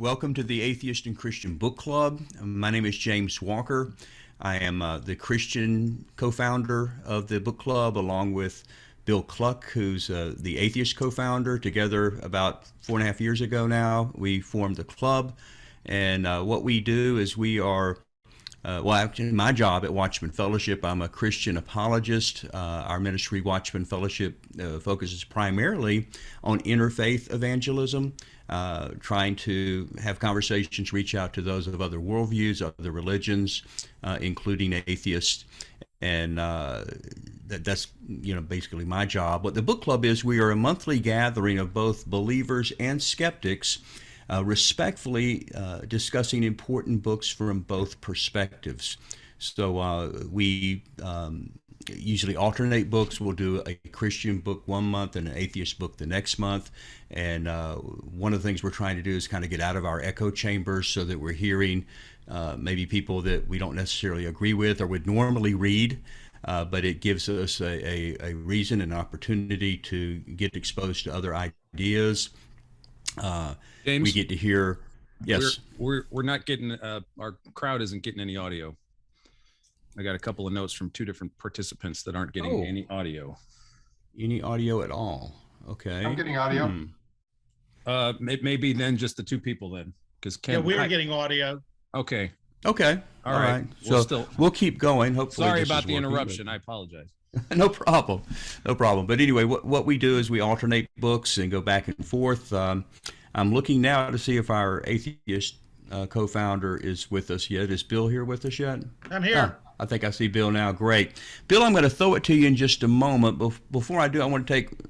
Welcome to the Atheist and Christian Book Club. My name is James Walker. I am the Christian co-founder of the book club, along with Bill Cluck, who's the atheist co-founder. Together about 4.5 years ago now, we formed the club. And what we do is we are well, actually, my job at Watchman Fellowship, I'm a Christian apologist. Our ministry, Watchman Fellowship, focuses primarily on interfaith evangelism, trying to have conversations, reach out to those of other worldviews, other religions, including atheists. And that's basically my job. What the book club is, we are a monthly gathering of both believers and skeptics, respectfully discussing important books from both perspectives. So we usually alternate books. We'll do a Christian book one month and an atheist book the next month. And one of the things we're trying to do is kind of get out of our echo chambers so that we're hearing maybe people that we don't necessarily agree with or would normally read. But it gives us a reason and opportunity to get exposed to other ideas. James, we get to hear. Yes, we're not getting our crowd isn't getting any audio. I got a couple of notes from two different participants that aren't getting any audio. Any audio at all? Okay. I'm getting audio. Maybe then just the two people then, because we're getting audio. Okay. All right. So we'll keep going. Hopefully. Sorry about the interruption. I apologize. No problem. But anyway, what we do is we alternate books and go back and forth. I'm looking now to see if our atheist co-founder is with us yet. Is Bill here with us yet? I'm here. I think I see Bill now. Great. Bill, I'm going to throw it to you in just a moment. Before I do,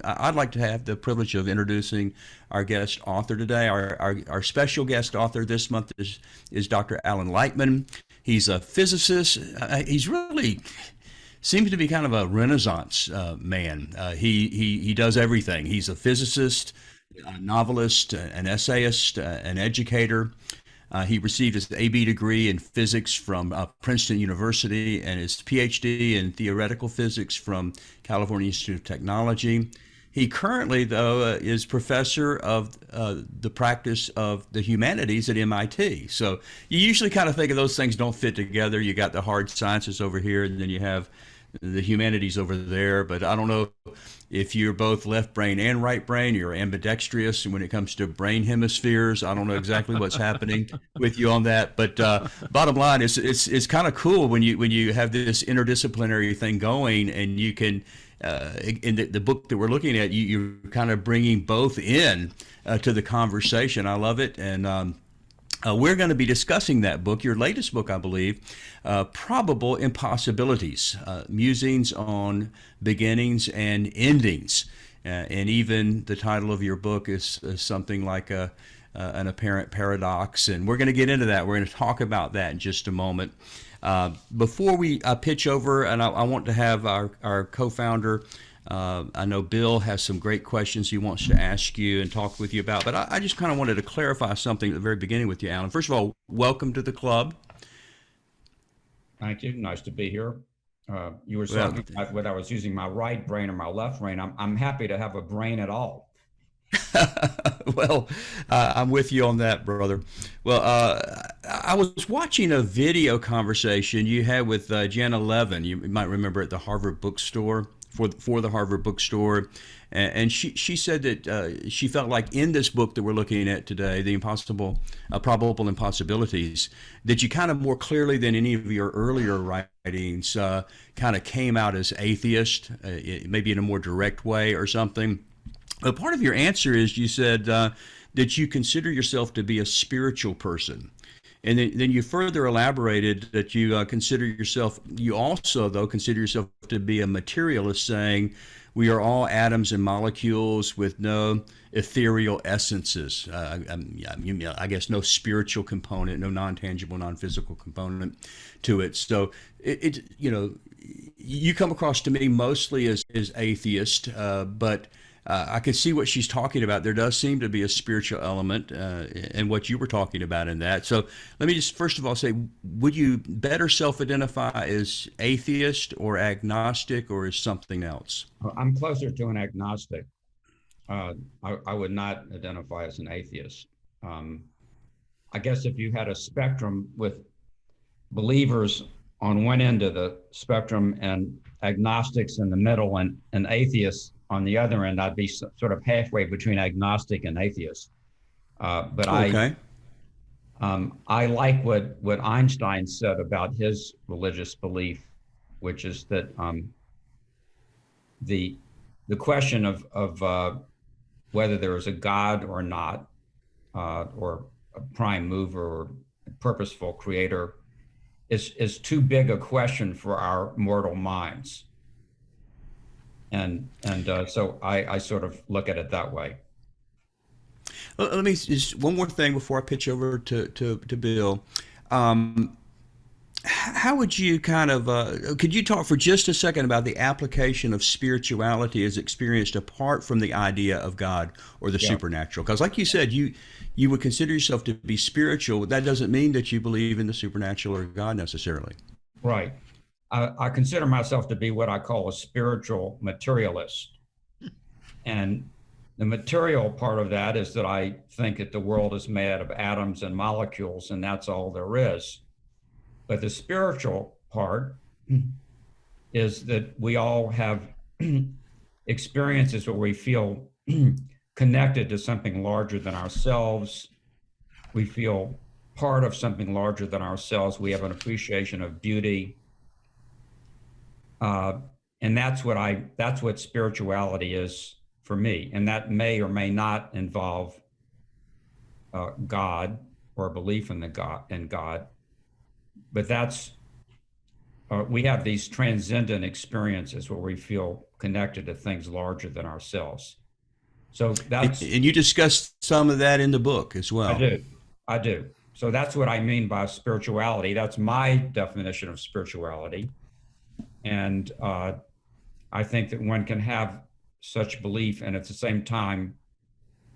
I'd like to have the privilege of introducing our guest author today. Our special guest author this month is Dr. Alan Lightman. He's a physicist. He's really seems to be kind of a Renaissance man. He does everything. He's a physicist, a novelist, an essayist, an educator. He received his AB degree in physics from Princeton University and his PhD in theoretical physics from California Institute of Technology. He currently, though, is professor of the practice of the humanities at MIT. So you usually kind of think of those things don't fit together. You got the hard sciences over here, and then you have the humanities over there. But I don't know if you're both left brain and right brain. You're ambidextrous, and when it comes to brain hemispheres, I don't know exactly what's happening with you on that. But bottom line is, it's kind of cool when you have this interdisciplinary thing going, and you can. In the book that we're looking at, you're kind of bringing both in to the conversation. I love it, and we're going to be discussing that book, your latest book, I believe, Probable Impossibilities, Musings on Beginnings and Endings. And even the title of your book is something like an apparent paradox, and we're going to get into that. We're going to talk about that in just a moment. Before we pitch over, and I want to have our co-founder, I know Bill has some great questions he wants to ask you and talk with you about, but I just kind of wanted to clarify something at the very beginning with you, Alan. First of all, welcome to the club. Thank you. Nice to be here. You were talking about whether I was using my right brain or my left brain. I'm happy to have a brain at all. Well, I'm with you on that, brother. Well, I was watching a video conversation you had with Jenna Levin. You might remember at the Harvard bookstore, for the Harvard bookstore. And she said that she felt like in this book that we're looking at today, the Probable Impossibilities, that you kind of more clearly than any of your earlier writings kind of came out as atheist, maybe in a more direct way or something. But part of your answer is you said that you consider yourself to be a spiritual person. And then you further elaborated that you also, though, consider yourself to be a materialist, saying we are all atoms and molecules with no ethereal essences. I guess no spiritual component, no non-tangible, non-physical component to it. So you come across to me mostly as atheist, but I can see what she's talking about. There does seem to be a spiritual element in what you were talking about in that. So let me just first of all say, would you better self-identify as atheist or agnostic or as something else? I'm closer to an agnostic. I would not identify as an atheist. I guess if you had a spectrum with believers on one end of the spectrum and agnostics in the middle and atheists on the other end, I'd be sort of halfway between agnostic and atheist. But Okay. I like what Einstein said about his religious belief, which is that the question of whether there is a God or not, or a prime mover or purposeful creator, is too big a question for our mortal minds. And so I sort of look at it that way. Let me just one more thing before I pitch over to Bill. How would you kind of could you talk for just a second about the application of spirituality as experienced apart from the idea of God or the supernatural? Because, like you said, you would consider yourself to be spiritual, but that doesn't mean that you believe in the supernatural or God necessarily. Right. I consider myself to be what I call a spiritual materialist, and the material part of that is that I think that the world is made of atoms and molecules, and that's all there is. But the spiritual part is that we all have experiences where we feel connected to something larger than ourselves. We feel part of something larger than ourselves. We have an appreciation of beauty. And that's what spirituality is for me. And that may or may not involve God or belief in God. But that's, we have these transcendent experiences where we feel connected to things larger than ourselves. So that's. And you discussed some of that in the book as well. I do. So that's what I mean by spirituality. That's my definition of spirituality. And I think that one can have such belief and at the same time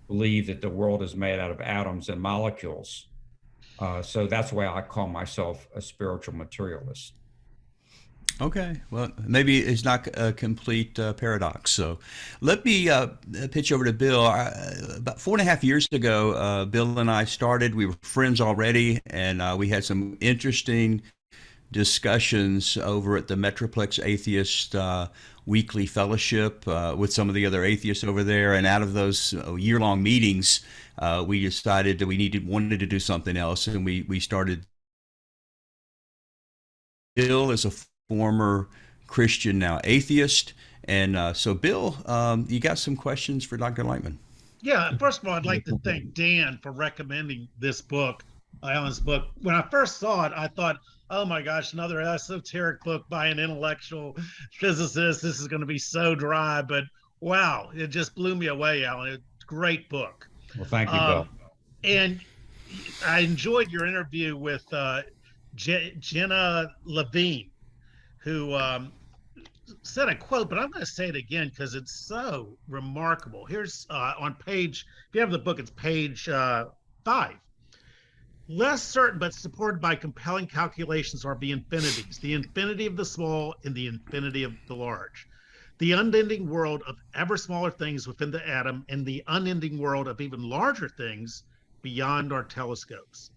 believe that the world is made out of atoms and molecules. So that's why I call myself a spiritual materialist. Okay, well, maybe it's not a complete paradox. So let me pitch over to Bill. About 4.5 years ago, Bill and I started, we were friends already, and we had some interesting discussions over at the Metroplex Atheist weekly fellowship with some of the other atheists over there. And out of those year-long meetings, we decided that we wanted to do something else, and we started. Bill is a former Christian, now atheist, and so Bill, you got some questions for Dr. Lightman? Yeah, first of all, I'd like to thank Dan for recommending this book, Alan's book. When I first saw it, I thought, oh my gosh, another esoteric book by an intellectual physicist. This is going to be so dry, but wow, it just blew me away, Alan. It's a great book. Well, thank you, Bill. And I enjoyed your interview with Jenna Levine, who said a quote, but I'm going to say it again because it's so remarkable. Here's on page, if you have the book, it's page 5. Less certain but supported by compelling calculations are the infinities, the infinity of the small and the infinity of the large, the unending world of ever smaller things within the atom and the unending world of even larger things beyond our telescopes.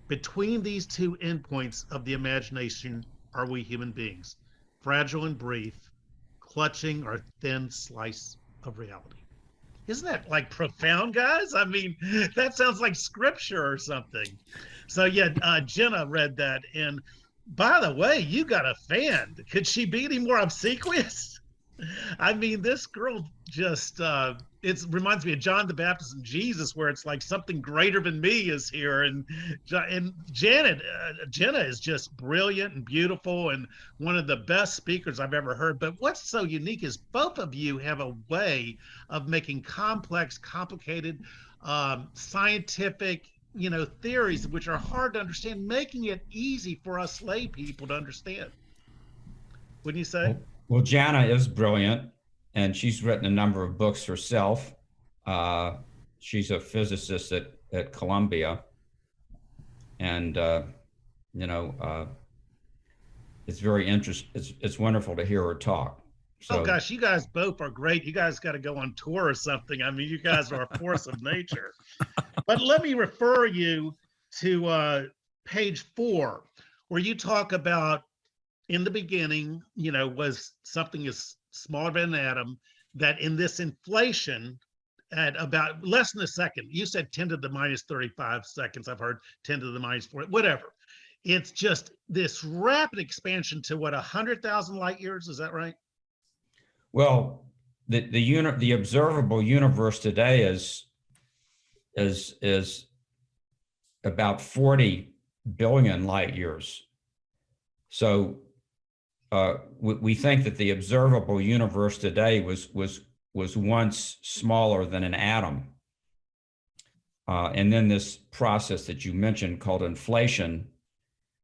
Between these two endpoints of the imagination are we human beings, fragile and brief, clutching our thin slice of reality. Isn't that like profound, guys? I mean, that sounds like scripture or something. So yeah, Jenna read that. And by the way, you got a fan. Could she be any more obsequious? I mean, this girl just, it reminds me of John the Baptist and Jesus, where it's like something greater than me is here. And Jenna is just brilliant and beautiful and one of the best speakers I've ever heard. But what's so unique is both of you have a way of making complex, complicated, scientific, theories which are hard to understand, making it easy for us lay people to understand. Wouldn't you say? Well, Jana is brilliant, and she's written a number of books herself. She's a physicist at Columbia, and it's very interesting. It's wonderful to hear her talk. So, oh gosh, you guys both are great. You guys got to go on tour or something. I mean, you guys are a force of nature. But let me refer you to page 4, where you talk about in the beginning, was something as smaller than an atom, that in this inflation at about less than a second, you said 10 to the minus 35 seconds, I've heard 10 to the minus 40, whatever. It's just this rapid expansion to what, 100,000 light years, is that right? Well, the observable universe today is about 40 billion light years. So we think that the observable universe today was once smaller than an atom. And then this process that you mentioned called inflation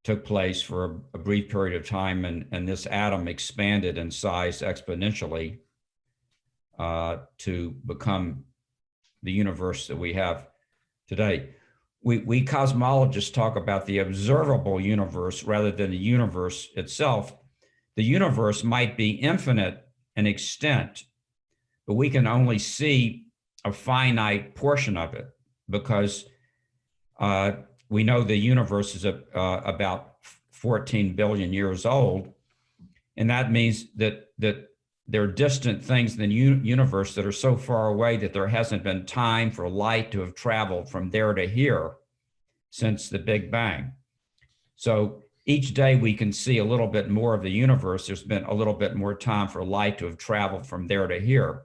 took place for a brief period of time, and this atom expanded in size exponentially to become the universe that we have today. We cosmologists talk about the observable universe rather than the universe itself. The universe might be infinite in extent, but we can only see a finite portion of it because we know the universe is about 14 billion years old. And that means that there are distant things in the universe that are so far away that there hasn't been time for light to have traveled from there to here since the Big Bang. So each day we can see a little bit more of the universe. There's been a little bit more time for light to have traveled from there to here.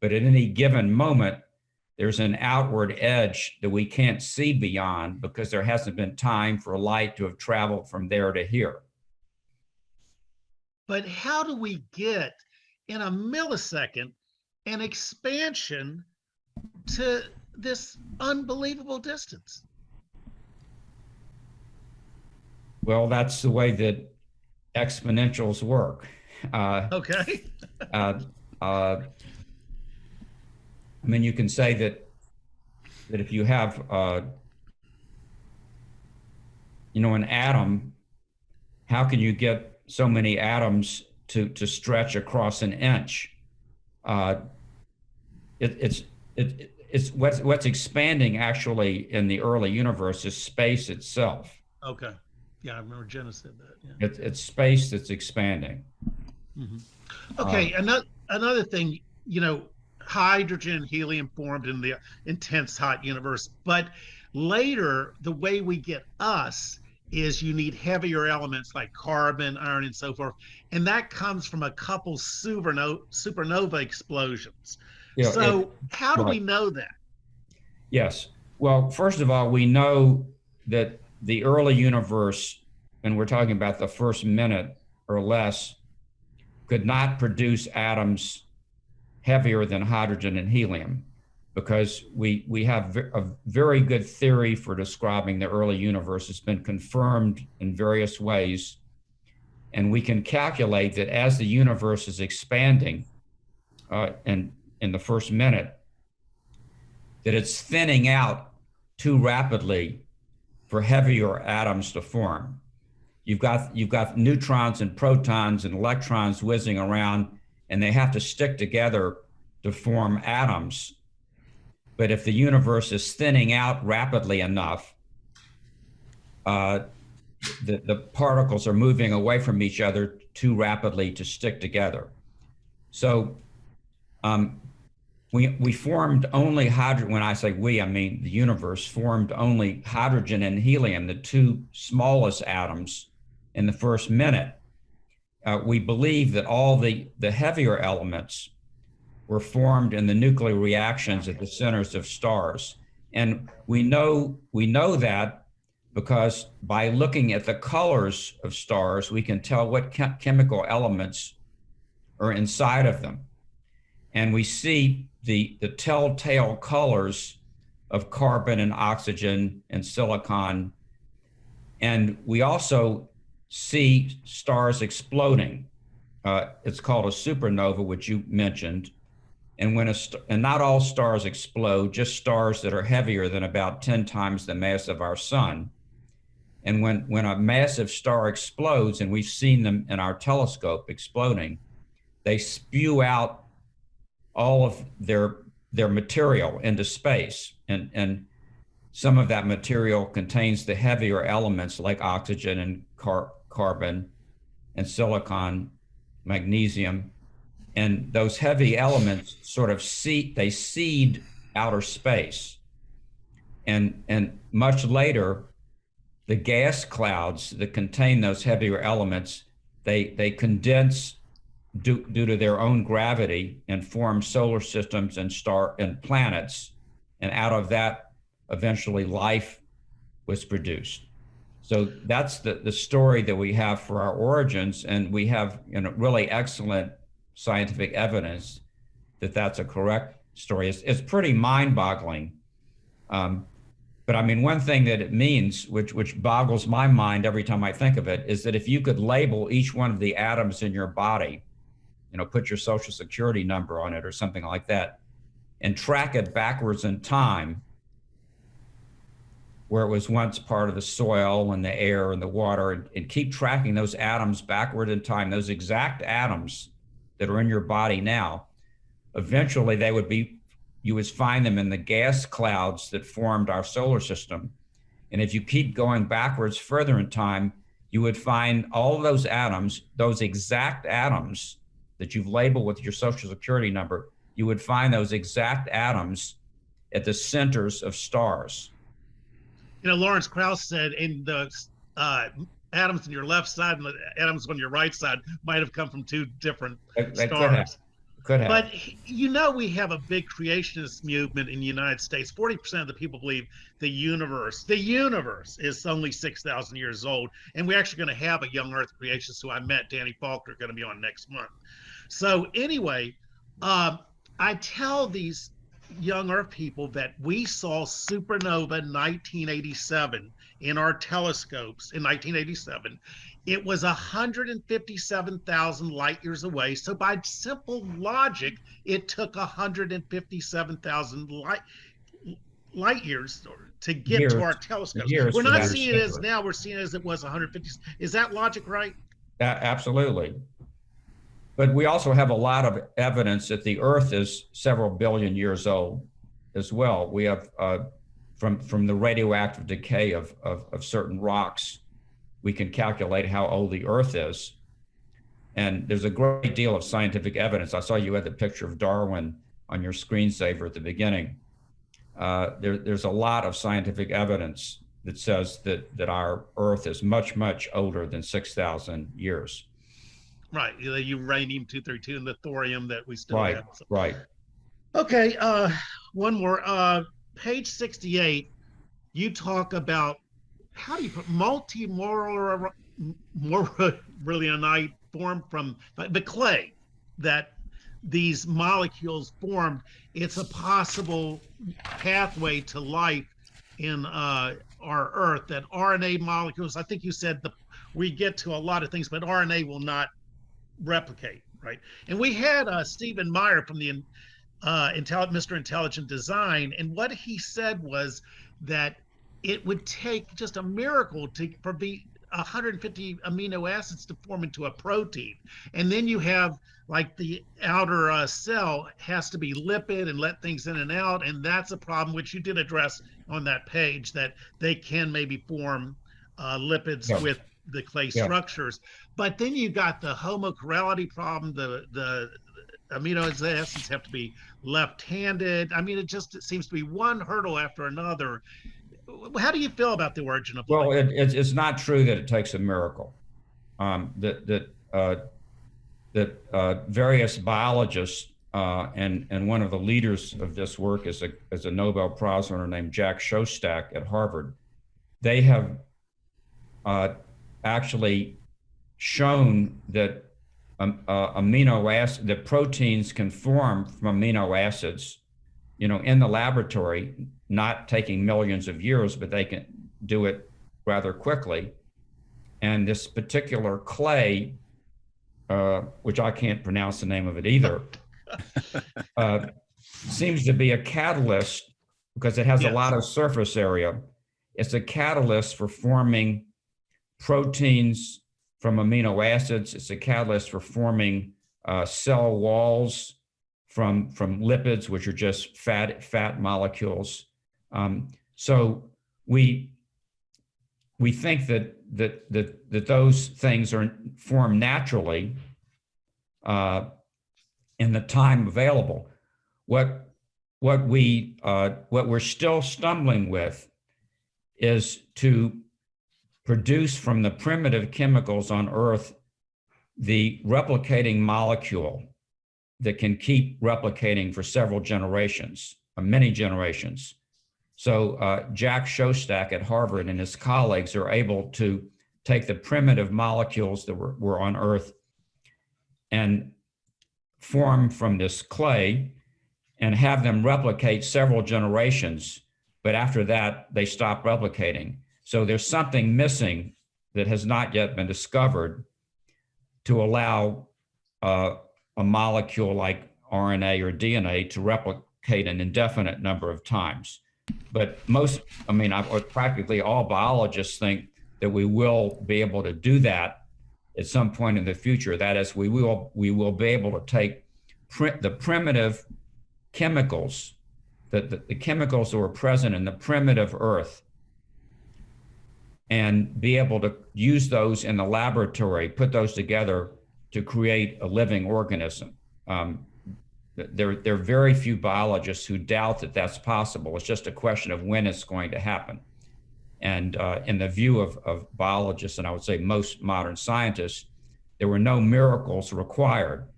But at any given moment, there's an outward edge that we can't see beyond because there hasn't been time for light to have traveled from there to here. But how do we get in a millisecond an expansion to this unbelievable distance? Well, that's the way that exponentials work. Okay. I mean, you can say that if you have, an atom, how can you get so many atoms to stretch across an inch? It's what's expanding actually in the early universe is space itself. Okay. Yeah, I remember Jenna said that. Yeah. It's space that's expanding. Mm-hmm. Okay, another thing, hydrogen and helium formed in the intense hot universe, but later the way we get us is you need heavier elements like carbon, iron, and so forth, and that comes from a couple supernova explosions. Yeah, so how do we know that? Yes. Well, first of all, we know that the early universe, and we're talking about the first minute or less, could not produce atoms heavier than hydrogen and helium because we have a very good theory for describing the early universe. It's been confirmed in various ways. And we can calculate that as the universe is expanding in the first minute, that it's thinning out too rapidly for heavier atoms to form. You've got neutrons and protons and electrons whizzing around, and they have to stick together to form atoms. But if the universe is thinning out rapidly enough, the particles are moving away from each other too rapidly to stick together. So we formed only hydrogen. When I say we, I mean the universe formed only hydrogen and helium, the two smallest atoms, in the first minute. We believe that all the heavier elements were formed in the nuclear reactions at the centers of stars. And we know that because by looking at the colors of stars, we can tell what chemical elements are inside of them. And we see the telltale colors of carbon and oxygen and silicon. And we also see stars exploding. It's called a supernova, which you mentioned. And and not all stars explode, just stars that are heavier than about 10 times the mass of our sun. And when a massive star explodes, and we've seen them in our telescope exploding, they spew out all of their material into space. And some of that material contains the heavier elements like oxygen and carbon and silicon, magnesium. And those heavy elements sort of seed outer space. And much later, the gas clouds that contain those heavier elements, they condense due to their own gravity and form solar systems and planets. And out of that, eventually life was produced. So that's the story that we have for our origins. And we have really excellent scientific evidence that that's a correct story. It's pretty mind-boggling. But I mean, one thing that it means, which boggles my mind every time I think of it, is that if you could label each one of the atoms in your body, put your social security number on it or something like that, and track it backwards in time, where it was once part of the soil and the air and the water, and keep tracking those atoms backward in time, those exact atoms that are in your body now, eventually you would find them in the gas clouds that formed our solar system. And if you keep going backwards further in time, you would find all of those atoms, those exact atoms that you've labeled with your social security number, you would find those exact atoms at the centers of stars. Lawrence Krauss said in the atoms on your left side and the atoms on your right side might have come from two different stars. Could have. But we have a big creationist movement in the United States. 40% of the people believe the universe is only 6,000 years old. And we're actually going to have a young Earth creationist who I met, Danny Faulconer, going to be on next month. So anyway, I tell these young Earth people that we saw supernova 1987 in our telescopes in 1987. It was 157,000 light years away. So by simple logic, it took 157,000 light years to get to our telescopes. We're not seeing it as now, we're seeing it as it was 150. Is that logic right? Absolutely. But we also have a lot of evidence that the Earth is several billion years old as well. We have, from the radioactive decay of certain rocks, we can calculate how old the Earth is. And there's a great deal of scientific evidence. I saw you had the picture of Darwin on your screensaver at the beginning. There's a lot of scientific evidence that says that our Earth is much, much older than 6,000 years. Right, the uranium-232 and the thorium that we still have. So. Right. Okay, one more. Page 68, you talk about, how do you put multimorillionite formed from the clay that these molecules formed. It's a possible pathway to life in our Earth, that RNA molecules, I think you said we get to a lot of things, but RNA will not replicate, right? And we had Stephen Meyer from the Mr. Intelligent Design, and what he said was that it would take just a miracle for 150 amino acids to form into a protein, and then you have like the outer cell has to be lipid and let things in and out, and that's a problem which you did address on that page, that they can maybe form lipids with the clay structures. But then you got the homochirality problem, the amino acids have to be left-handed. I mean, it seems to be one hurdle after another. How do you feel about the origin of life? Well, it's not true that it takes a miracle. That various biologists and one of the leaders of this work is a Nobel Prize winner named Jack Szostak at Harvard. They have actually shown that that proteins can form from amino acids, in the laboratory, not taking millions of years, but they can do it rather quickly. And this particular clay, which I can't pronounce the name of it either, seems to be a catalyst because it has a lot of surface area. It's a catalyst for forming proteins from amino acids. It's a catalyst for forming cell walls from lipids, which are just fat molecules. So we think that those things are formed naturally in the time available. What we're still stumbling with is to produce from the primitive chemicals on Earth the replicating molecule that can keep replicating for several generations, many generations. So Jack Szostak at Harvard and his colleagues are able to take the primitive molecules that were on Earth and form from this clay and have them replicate several generations, but after that, they stop replicating. So there's something missing that has not yet been discovered to allow a molecule like RNA or DNA to replicate an indefinite number of times. But practically all biologists think that we will be able to do that at some point in the future. That is, we will be able to take the primitive chemicals, the chemicals that were present in the primitive Earth, and be able to use those in the laboratory, put those together to create a living organism. There are very few biologists who doubt that that's possible. It's just a question of when it's going to happen. And in the view of biologists, and I would say most modern scientists, there were no miracles required.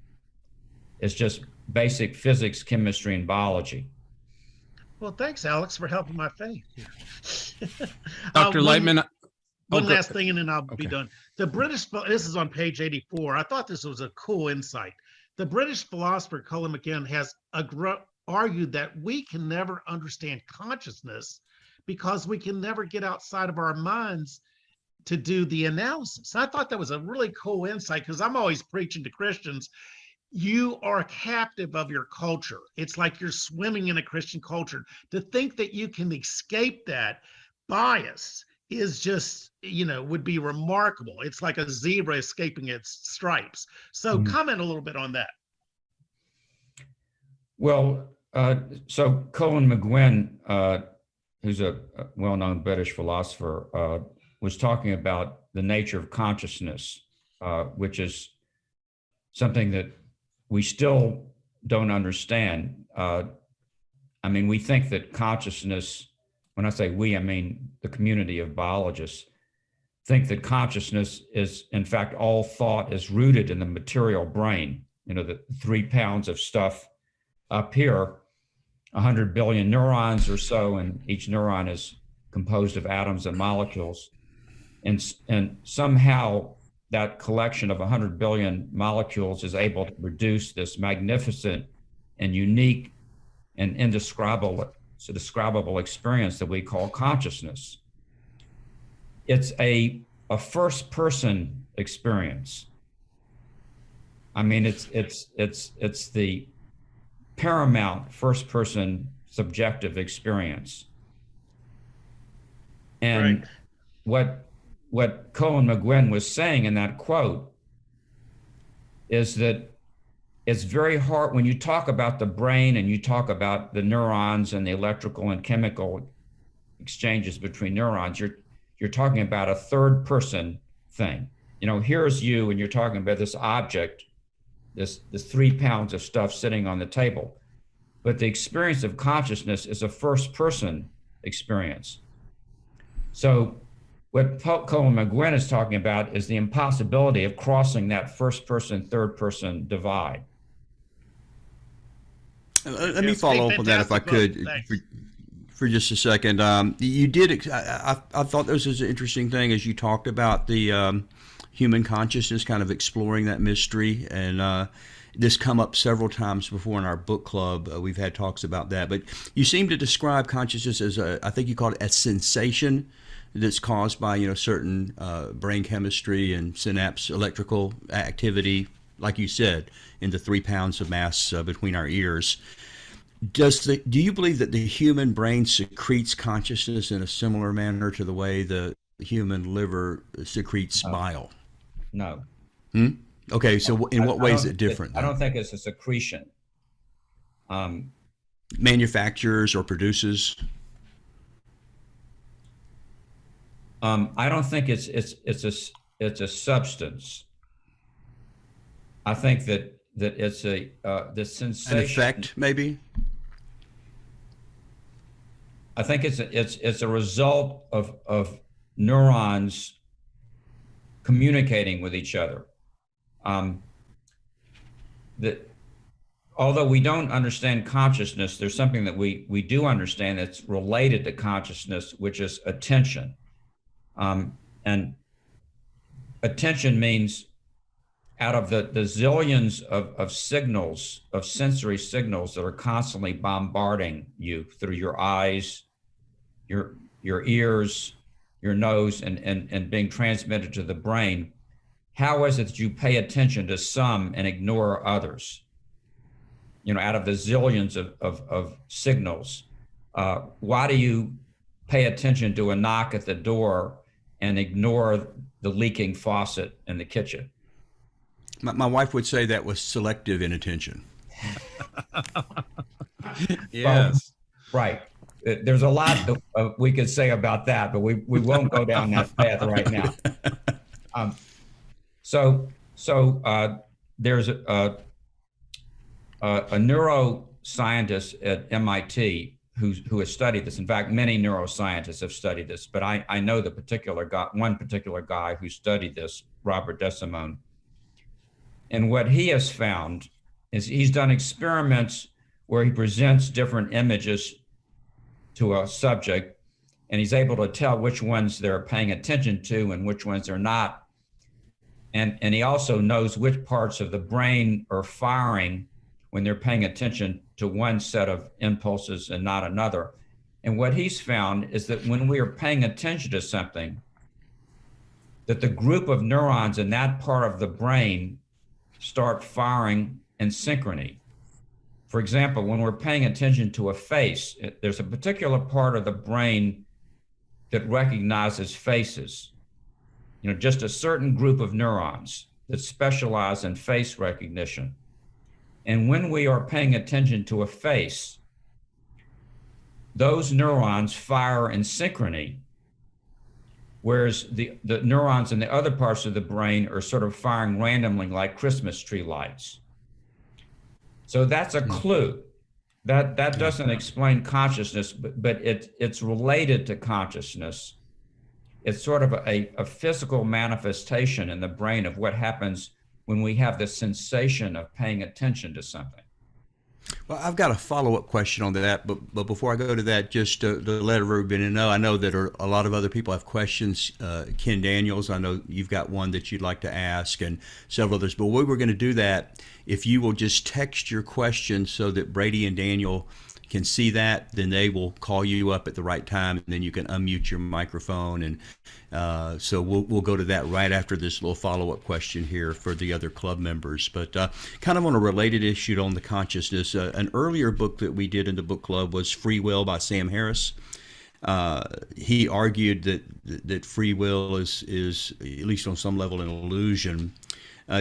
It's just basic physics, chemistry, and biology. Well, thanks, Alex, for helping my faith here. Dr. Lightman. One last thing, and then I'll be Okay. done. The British, this is on page 84. I thought this was a cool insight. The British philosopher Colin McKen has argued that we can never understand consciousness because we can never get outside of our minds to do the analysis. I thought that was a really cool insight because I'm always preaching to Christians, you are a captive of your culture. It's like you're swimming in a Christian culture. To think that you can escape that bias is just, would be remarkable. It's like a zebra escaping its stripes. So comment a little bit on that. Well, so Colin McGuinn, who's a well-known British philosopher, was talking about the nature of consciousness, which is something that we still don't understand. We think that consciousness, when I say we, I mean the community of biologists, think that consciousness is, in fact, all thought is rooted in the material brain. The 3 pounds of stuff up here, 100 billion neurons or so, and each neuron is composed of atoms and molecules. And somehow that collection of 100 billion molecules is able to produce this magnificent and unique and indescribable experience that we call consciousness. It's a first-person experience. It's the paramount first-person subjective experience. And Right. what Colin McGuinn was saying in that quote is that it's very hard when you talk about the brain and you talk about the neurons and the electrical and chemical exchanges between neurons, you're talking about a third person thing. Here's you and you're talking about this object, this 3 pounds of stuff sitting on the table. But the experience of consciousness is a first person experience. So what Colin McGuinn is talking about is the impossibility of crossing that first person, third person divide. Let me follow up on that if I could for just a second. You did, I thought this was an interesting thing as you talked about the human consciousness, kind of exploring that mystery. And this come up several times before in our book club. We've had talks about that. But you seem to describe consciousness as I think you called it a sensation that's caused by certain brain chemistry and synapse electrical activity, like you said, in the 3 pounds of mass between our ears. Do you believe that the human brain secretes consciousness in a similar manner to the way the human liver secretes bile? No. Okay, so in what way is it different? I don't think it's a secretion. Manufactures or produces? I don't think it's a substance. I think that it's the sensation. An effect, maybe. I think it's a result of neurons communicating with each other. That although we don't understand consciousness, there's something that we do understand that's related to consciousness, which is attention. And attention means out of the zillions of signals, of sensory signals that are constantly bombarding you through your eyes, your ears, your nose, and being transmitted to the brain, how is it that you pay attention to some and ignore others? You know, out of the zillions of signals, why do you pay attention to a knock at the door and ignore the leaking faucet in the kitchen? My wife would say that was selective inattention. Yes. Right. There's a lot we could say about that, but we won't go down that path right now. So there's a neuroscientist at MIT who has studied this. In fact, many neuroscientists have studied this, but I know one particular guy who studied this, Robert Desimone. And what he has found is he's done experiments where he presents different images to a subject, and he's able to tell which ones they're paying attention to and which ones they're not. And he also knows which parts of the brain are firing when they're paying attention to one set of impulses and not another. And what he's found is that when we are paying attention to something, that the group of neurons in that part of the brain start firing in synchrony. For example, when we're paying attention to a face, there's a particular part of the brain that recognizes faces. You know, just a certain group of neurons that specialize in face recognition. And when we are paying attention to a face, those neurons fire in synchrony, whereas the neurons in the other parts of the brain are sort of firing randomly like Christmas tree lights. So that's a clue. That doesn't explain consciousness, but it's related to consciousness. It's sort of a physical manifestation in the brain of what happens when we have the sensation of paying attention to something. Well, I've got a follow-up question on that, but before I go to that, just to let everybody know, I know that a lot of other people have questions. Ken Daniels, I know you've got one that you'd like to ask, and several others. But we were going to do that. If you will just text your question so that Brady and Daniel can see that, then they will call you up at the right time, and then you can unmute your microphone. And so we'll go to that right after this little follow-up question here for the other club members. But kind of on a related issue on the consciousness, an earlier book that we did in the book club was Free Will by Sam Harris. He argued that free will is at least on some level an illusion.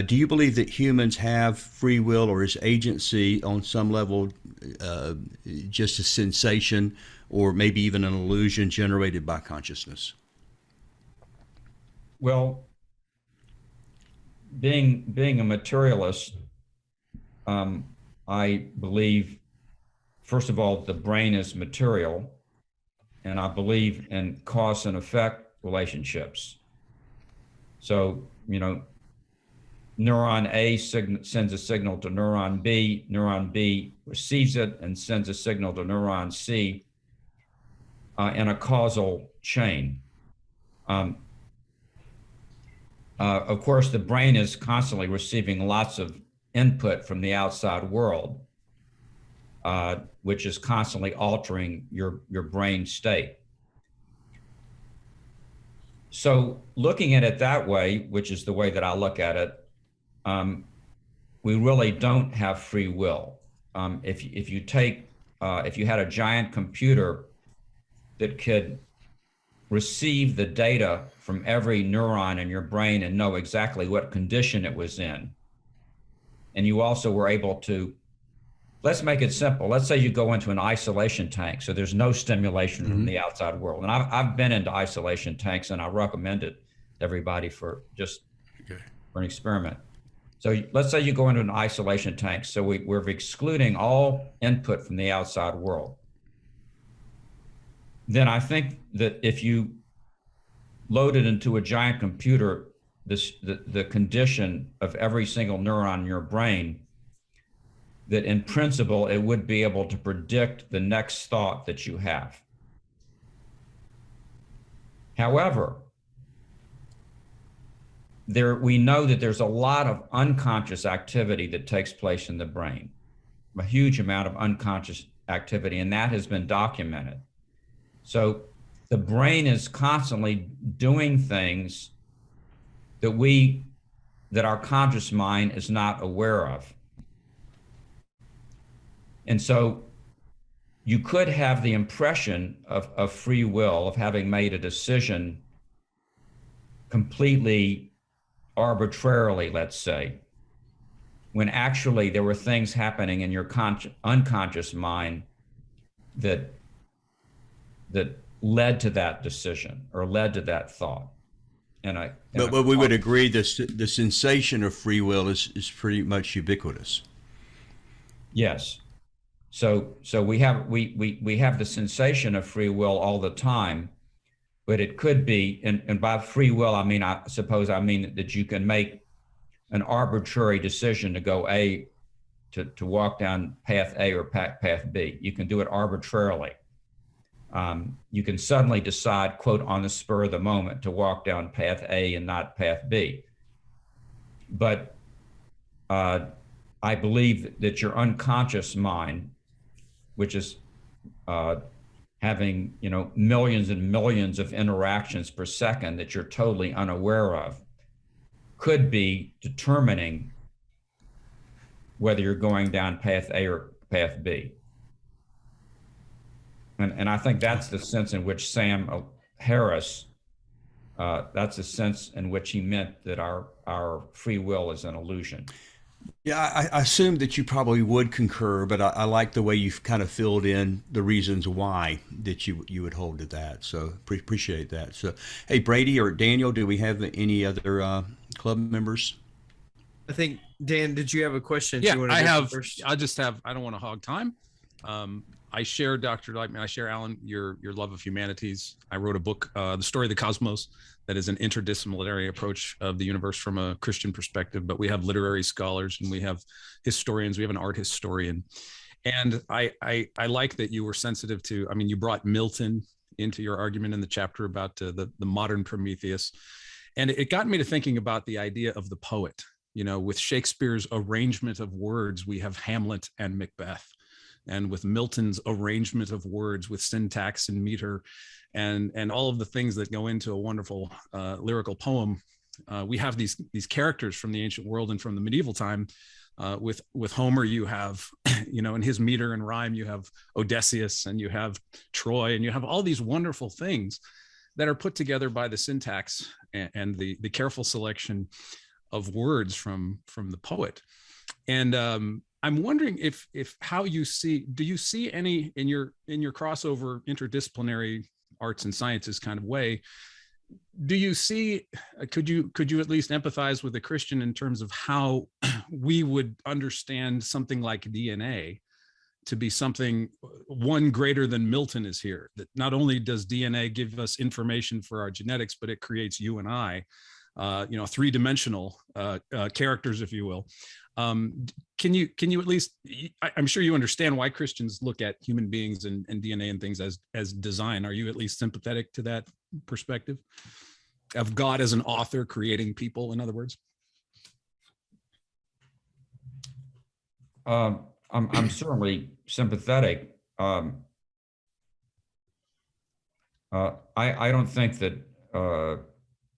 Do you believe that humans have free will, or is agency on some level just a sensation, or maybe even an illusion generated by consciousness? Well, being a materialist, I believe, first of all, the brain is material, and I believe in cause and effect relationships. So, you know, neuron A sends a signal to neuron B receives it and sends a signal to neuron C in a causal chain. Of course, the brain is constantly receiving lots of input from the outside world, which is constantly altering your brain state. So looking at it that way, which is the way that I look at it, we really don't have free will. If you had a giant computer that could receive the data from every neuron in your brain and know exactly what condition it was in, and you also were able to let's make it simple. Let's say you go into an isolation tank, so there's no stimulation from the outside world. And I've been into isolation tanks, and I recommend it to everybody for just for an experiment. So let's say you go into an isolation tank. So we're excluding all input from the outside world. Then I think that if you load it into a giant computer, the condition of every single neuron in your brain, that in principle, it would be able to predict the next thought that you have. However, we know that there's a lot of unconscious activity that takes place in the brain, a huge amount of unconscious activity, and that has been documented. So the brain is constantly doing things that our conscious mind is not aware of. And so you could have the impression of free will, of having made a decision completely arbitrarily, let's say, when actually there were things happening in your unconscious mind that led to that decision or led to that thought. But we would agree the sensation of free will is pretty much ubiquitous. Yes. So we have the sensation of free will all the time, but it could be, and by free will I mean that you can make an arbitrary decision to go to walk down path A or path B. You can do it arbitrarily. You can suddenly decide, quote, on the spur of the moment to walk down path A and not path B. But I believe that your unconscious mind, which is having millions and millions of interactions per second that you're totally unaware of, could be determining whether you're going down path A or path B. And I think that's the sense in which Sam Harris, that's the sense in which he meant that our free will is an illusion. Yeah, I assume that you probably would concur, but I like the way you've kind of filled in the reasons why that you would hold to that. So appreciate that. So, hey, Brady or Daniel, do we have any other club members? I think, Dan, did you have a question? Yeah, you want to I have. First? I don't want to hog time. I share Dr. Lightman. I share, Alan, your love of humanities. I wrote a book, The Story of the Cosmos, that is an interdisciplinary approach of the universe from a Christian perspective. But we have literary scholars and we have historians. We have an art historian. And I like that you were sensitive to, you brought Milton into your argument in the chapter about the modern Prometheus. And it got me to thinking about the idea of the poet. With Shakespeare's arrangement of words, we have Hamlet and Macbeth. And with Milton's arrangement of words, with syntax and meter, and all of the things that go into a wonderful lyrical poem, we have these characters from the ancient world and from the medieval time. With Homer, you have, in his meter and rhyme, you have Odysseus and you have Troy, and you have all these wonderful things that are put together by the syntax and the careful selection of words from the poet. And I'm wondering if how you see, do you see any in your crossover interdisciplinary arts and sciences kind of way, do you see, could you at least empathize with a Christian in terms of how we would understand something like DNA to be something one greater than Milton is here, that not only does DNA give us information for our genetics, but it creates you and I, three-dimensional characters, if you will. Can you at least, I'm sure you understand why Christians look at human beings and DNA and things as design. Are you at least sympathetic to that perspective of God as an author creating people, in other words? I'm certainly sympathetic. I don't think that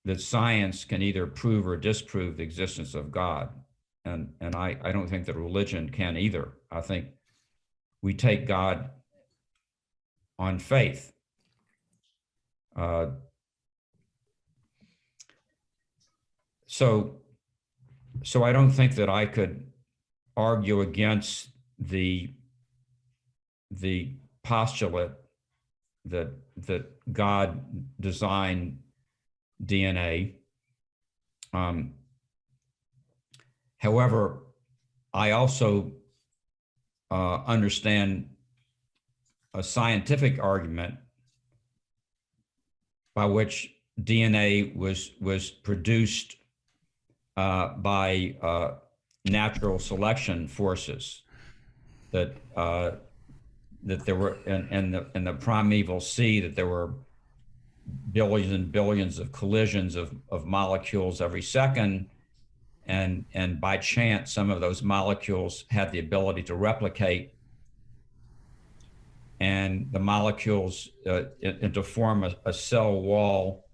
that science can either prove or disprove the existence of God. And I don't think that religion can either. I think we take God on faith. So I don't think that I could argue against the the postulate that God designed DNA. However, I also understand a scientific argument by which DNA was produced by natural selection forces, that there were in the primeval sea, that there were billions and billions of collisions of molecules every second, and by chance some of those molecules had the ability to replicate, and the molecules and to form a cell wall,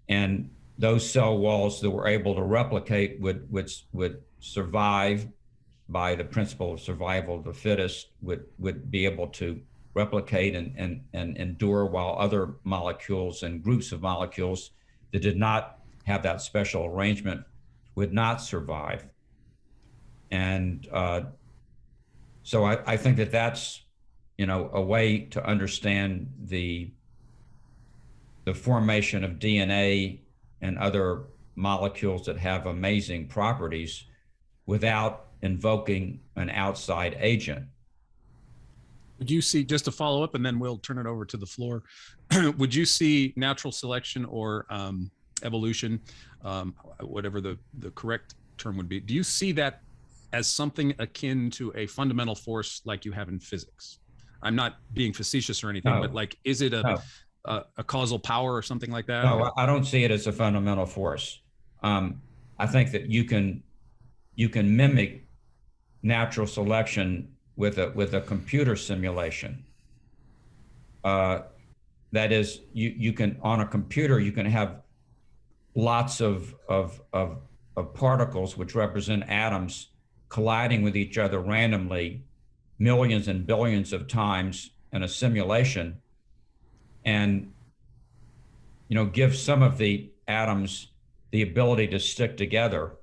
and those cell walls that were able to replicate would survive by the principle of survival of the fittest, would be able to replicate and endure, while other molecules and groups of molecules that did not have that special arrangement would not survive. And so I think that that's, a way to understand the formation of DNA and other molecules that have amazing properties without invoking an outside agent. Would you see, just to follow up, and then we'll turn it over to the floor, would you see natural selection or evolution, whatever the correct term would be, do you see that as something akin to a fundamental force like you have in physics? I'm not being facetious or anything, but like, is it a causal power or something like that? No, I don't see it as a fundamental force. I think that you can mimic natural selection with a computer simulation. That is, you can, on a computer, you can have lots of particles which represent atoms colliding with each other randomly millions and billions of times in a simulation, and give some of the atoms the ability to stick together.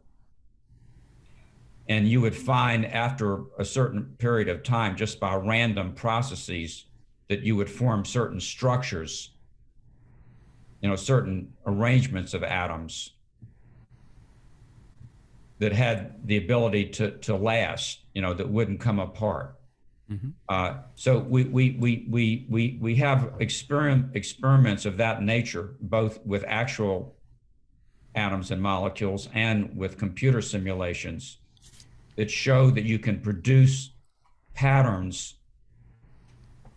And you would find after a certain period of time, just by random processes, that you would form certain structures, certain arrangements of atoms that had the ability to last, that wouldn't come apart. Mm-hmm. So we have experiments of that nature, both with actual atoms and molecules and with computer simulations, that show that you can produce patterns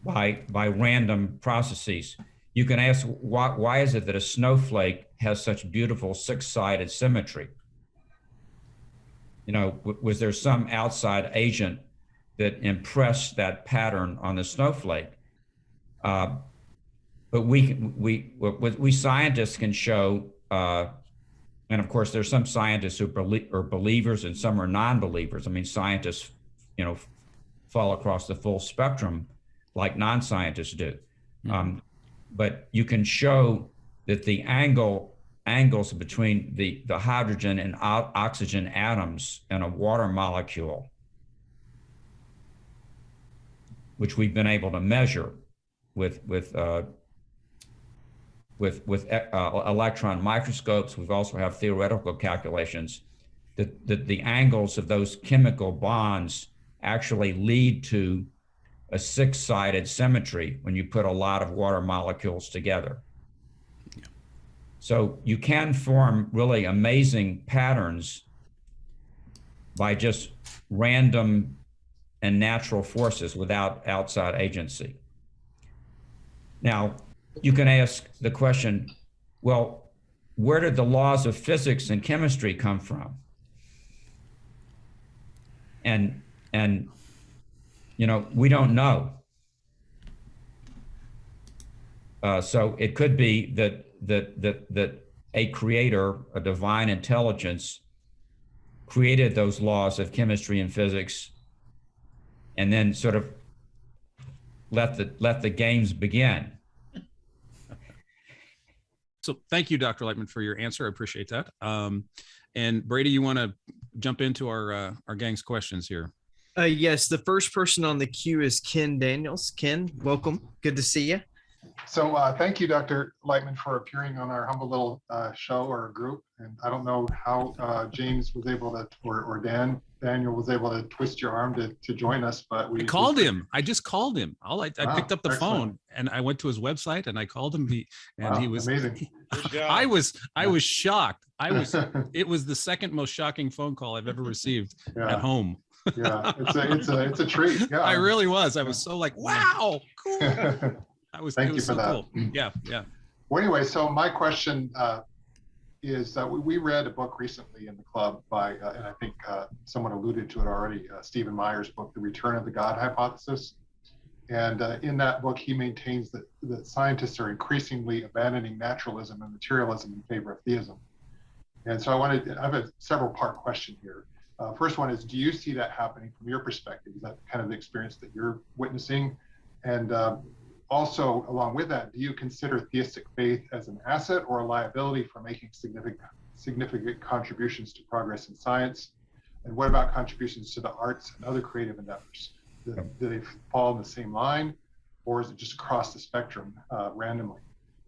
by random processes. You can ask, why is it that a snowflake has such beautiful six-sided symmetry? Was there some outside agent that impressed that pattern on the snowflake? But we scientists can show, and of course, there's some scientists who are believers and some are non-believers. I mean, scientists, fall across the full spectrum like non-scientists do. Mm-hmm. But you can show that the angles between the hydrogen and oxygen atoms in a water molecule, which we've been able to measure with electron microscopes. We've also have theoretical calculations that the angles of those chemical bonds actually lead to a six-sided symmetry when you put a lot of water molecules together. Yeah. So you can form really amazing patterns by just random and natural forces without outside agency. Now, you can ask the question, well, where did the laws of physics and chemistry come from? And we don't know. So it could be that a creator, a divine intelligence, created those laws of chemistry and physics, and then sort of let the games begin. So thank you, Dr. Lightman, for your answer. I appreciate that. And Brady, you want to jump into our gang's questions here? Yes, the first person on the queue is Ken Daniels. Ken, welcome. Good to see you. So thank you, Dr. Lightman, for appearing on our humble little show or group. And I don't know how James was able to, or Daniel was able to twist your arm to join us, but I called him. I just called him. I picked up the excellent. phone and I went to his website and I called him. He was amazing. I was shocked. It was the second most shocking phone call I've ever received at home. Yeah, it's a treat. Yeah, I really was. I was so like, wow, cool. Thank you for that. Cool. Yeah. Well, anyway, so my question is that we read a book recently in the club by, and I think someone alluded to it already, Stephen Meyer's book, The Return of the God Hypothesis. And in that book, he maintains that scientists are increasingly abandoning naturalism and materialism in favor of theism. And so I have a several part question here. First one is, do you see that happening from your perspective? Is that kind of the experience that you're witnessing? And also, along with that, do you consider theistic faith as an asset or a liability for making significant contributions to progress in science? And what about contributions to the arts and other creative endeavors? Do they fall in the same line, or is it just across the spectrum randomly?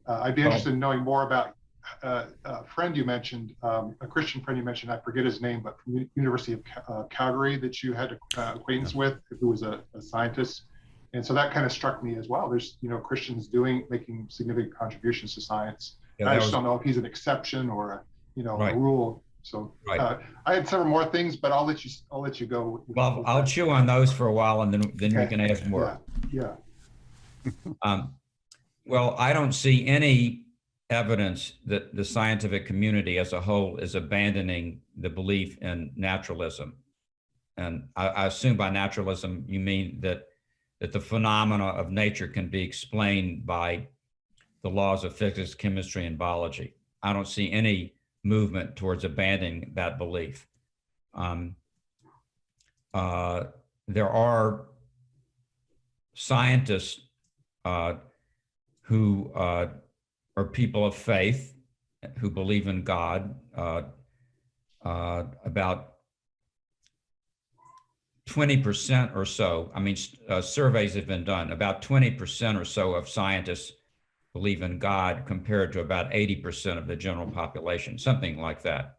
I'd be interested in knowing more about a friend you mentioned, a Christian friend you mentioned, I forget his name, but from the University of Calgary that you had acquaintance with, who was a scientist. And so that kind of struck me as well. There's, Christians making significant contributions to science. Yeah, I just don't know if he's an exception or a rule. So I had several more things, but I'll let you go. Well, I'll chew on those for a while, and then we can ask more. Yeah. Well, I don't see any evidence that the scientific community as a whole is abandoning the belief in naturalism. And I assume by naturalism you mean that the phenomena of nature can be explained by the laws of physics, chemistry, and biology. I don't see any movement towards abandoning that belief. There are scientists who are people of faith who believe in God. About 20% or so, surveys have been done, about 20% or so of scientists believe in God compared to about 80% of the general population, something like that.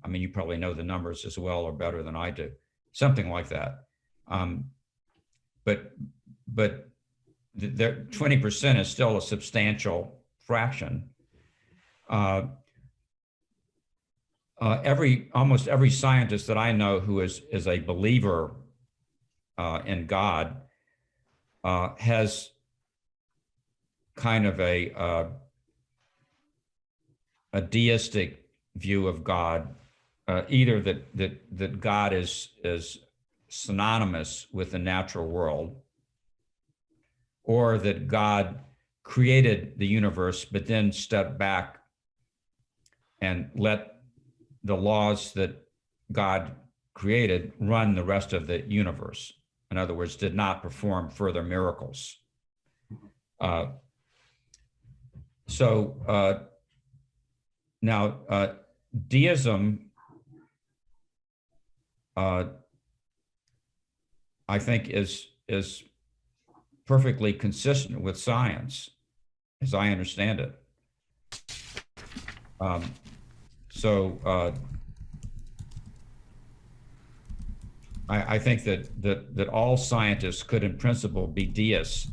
You probably know the numbers as well or better than I do, something like that. But the 20% is still a substantial fraction. Almost every scientist that I know who is a believer in God has kind of a deistic view of God, either that God is synonymous with the natural world, or that God created the universe but then stepped back and let the laws that God created run the rest of the universe. In other words, did not perform further miracles. Now, deism, I think is perfectly consistent with science, as I understand it. I think that all scientists could, in principle, be deists.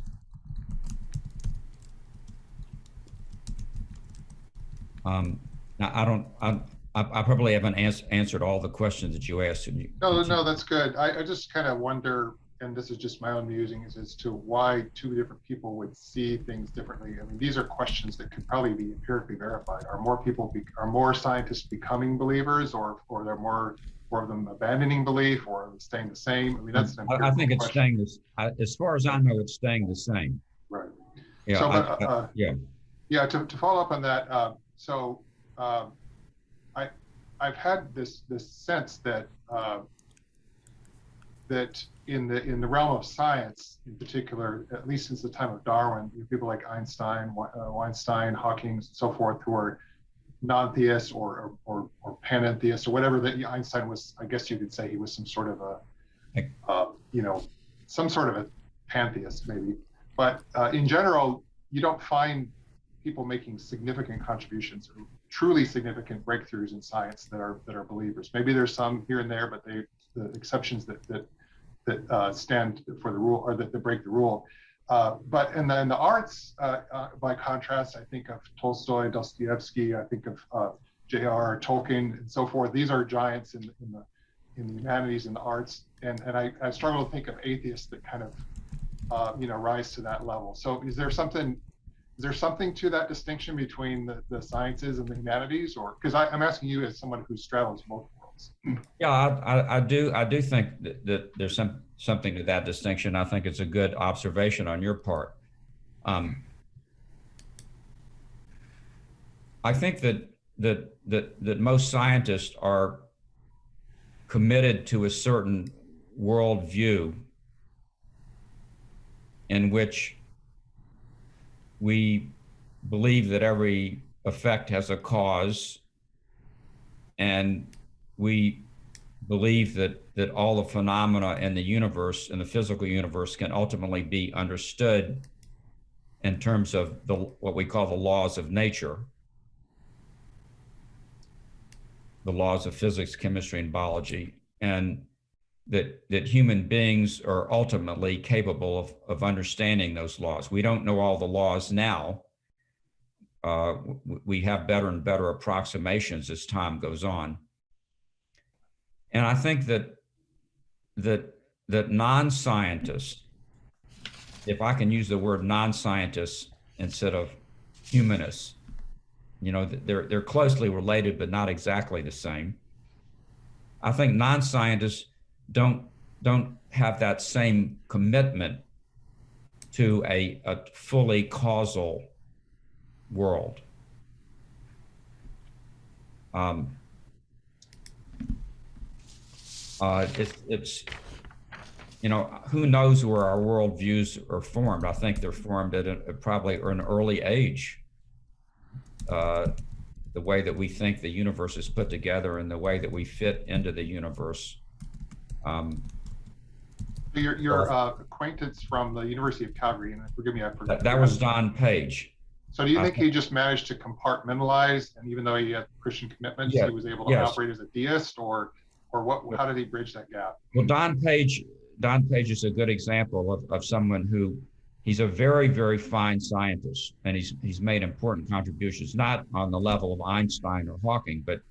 Now, I probably haven't answered all the questions that you asked. No, that's good. I just kind of wonder, and this is just my own musings, as to why two different people would see things differently. These are questions that could probably be empirically verified. Are more scientists becoming believers, or are there more of them abandoning belief, or are they staying the same? That's an I think it's question. staying this. As far as I know, it's staying the same. Right. Yeah. So, yeah. Yeah. To follow up on that, I've had this sense that that in the realm of science, in particular, at least since the time of Darwin, people like Einstein, Hawking, and so forth, who are non-theists or panentheists or whatever that Einstein was. I guess you could say he was some sort of you know, some sort of a pantheist maybe. But in general, you don't find people making significant contributions or truly significant breakthroughs in science that are believers. Maybe there's some here and there, but the exceptions that stand for the rule or that break the rule. But in the arts, by contrast, I think of Tolstoy, Dostoevsky, I think of J.R.R. Tolkien, and so forth. These are giants in the humanities and the arts, and I struggle to think of atheists that kind of you know, rise to that level. So is there something to that distinction between the sciences and the humanities, or because I'm asking you as someone who straddles both worlds? Yeah, I do think that there's something to that distinction. I think it's a good observation on your part. I think that most scientists are committed to a certain worldview in which we believe that every effect has a cause, and we believe that all the phenomena in the universe, in the physical universe, can ultimately be understood in terms of what we call the laws of nature, the laws of physics, chemistry, and biology, and that human beings are ultimately capable of understanding those laws. We don't know all the laws now. We have better and better approximations as time goes on. And I think that non-scientists, if I can use the word non-scientists instead of humanists, you know, they're closely related, but not exactly the same. I think non-scientists don't have that same commitment to a fully causal world. It's you know, who knows where our worldviews are formed? I think they're formed at probably an early age. The way that we think the universe is put together and the way that we fit into the universe. Your acquaintance from the University of Calgary, and forgive me, I forgot. That was Don Page. So do you think he just managed to compartmentalize, and even though he had Christian commitments, he was able to operate as a deist, or what? How did he bridge that gap? Well, Don Page is a good example of someone who, he's a very, very fine scientist, and he's made important contributions, not on the level of Einstein or Hawking, but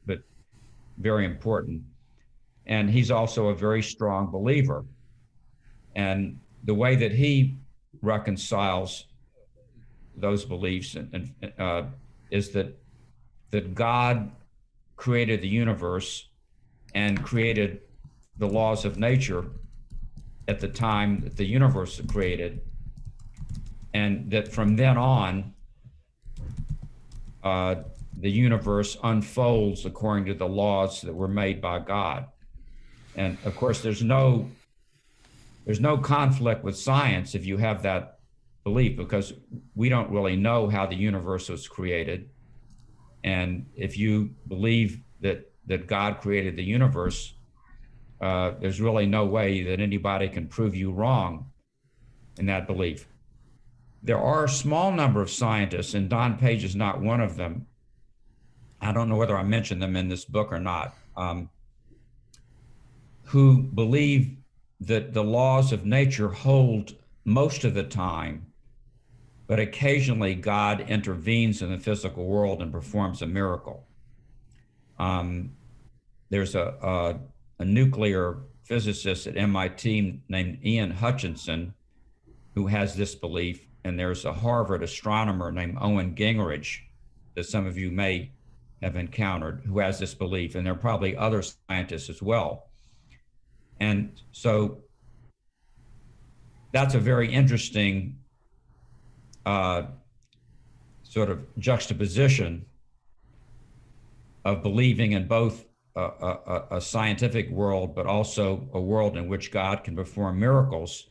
very important. And he's also a very strong believer. And the way that he reconciles those beliefs is that God created the universe and created the laws of nature at the time that the universe was created, and that from then on, the universe unfolds according to the laws that were made by God. And of course, there's no conflict with science if you have that belief, because we don't really know how the universe was created. And if you believe that God created the universe, there's really no way that anybody can prove you wrong in that belief. There are a small number of scientists, and Don Page is not one of them. I don't know whether I mentioned them in this book or not, who believe that the laws of nature hold most of the time, but occasionally God intervenes in the physical world and performs a miracle. There's a nuclear physicist at MIT named Ian Hutchinson who has this belief, and there's a Harvard astronomer named Owen Gingerich that some of you may have encountered who has this belief, and there are probably other scientists as well. And so that's a very interesting sort of juxtaposition of believing in both a scientific world, but also a world in which God can perform miracles.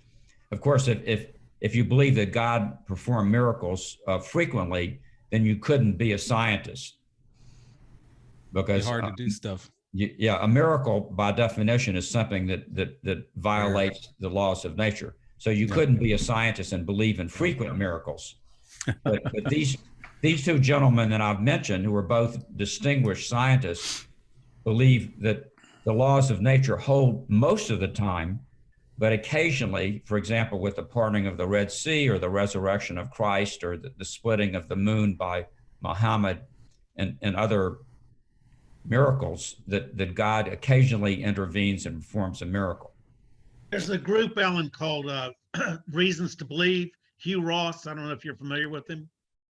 Of course, if you believe that God performed miracles frequently, then you couldn't be a scientist, because it's hard to do stuff. Yeah, a miracle by definition is something that violates the laws of nature. So you couldn't be a scientist and believe in frequent miracles. But these two gentlemen that I've mentioned, who are both distinguished scientists, believe that the laws of nature hold most of the time, but occasionally, for example, with the parting of the Red Sea or the resurrection of Christ or the splitting of the moon by Muhammad and other miracles, that God occasionally intervenes and performs a miracle. There's a group, Ellen, called Reasons to Believe. Hugh Ross, I don't know if you're familiar with him.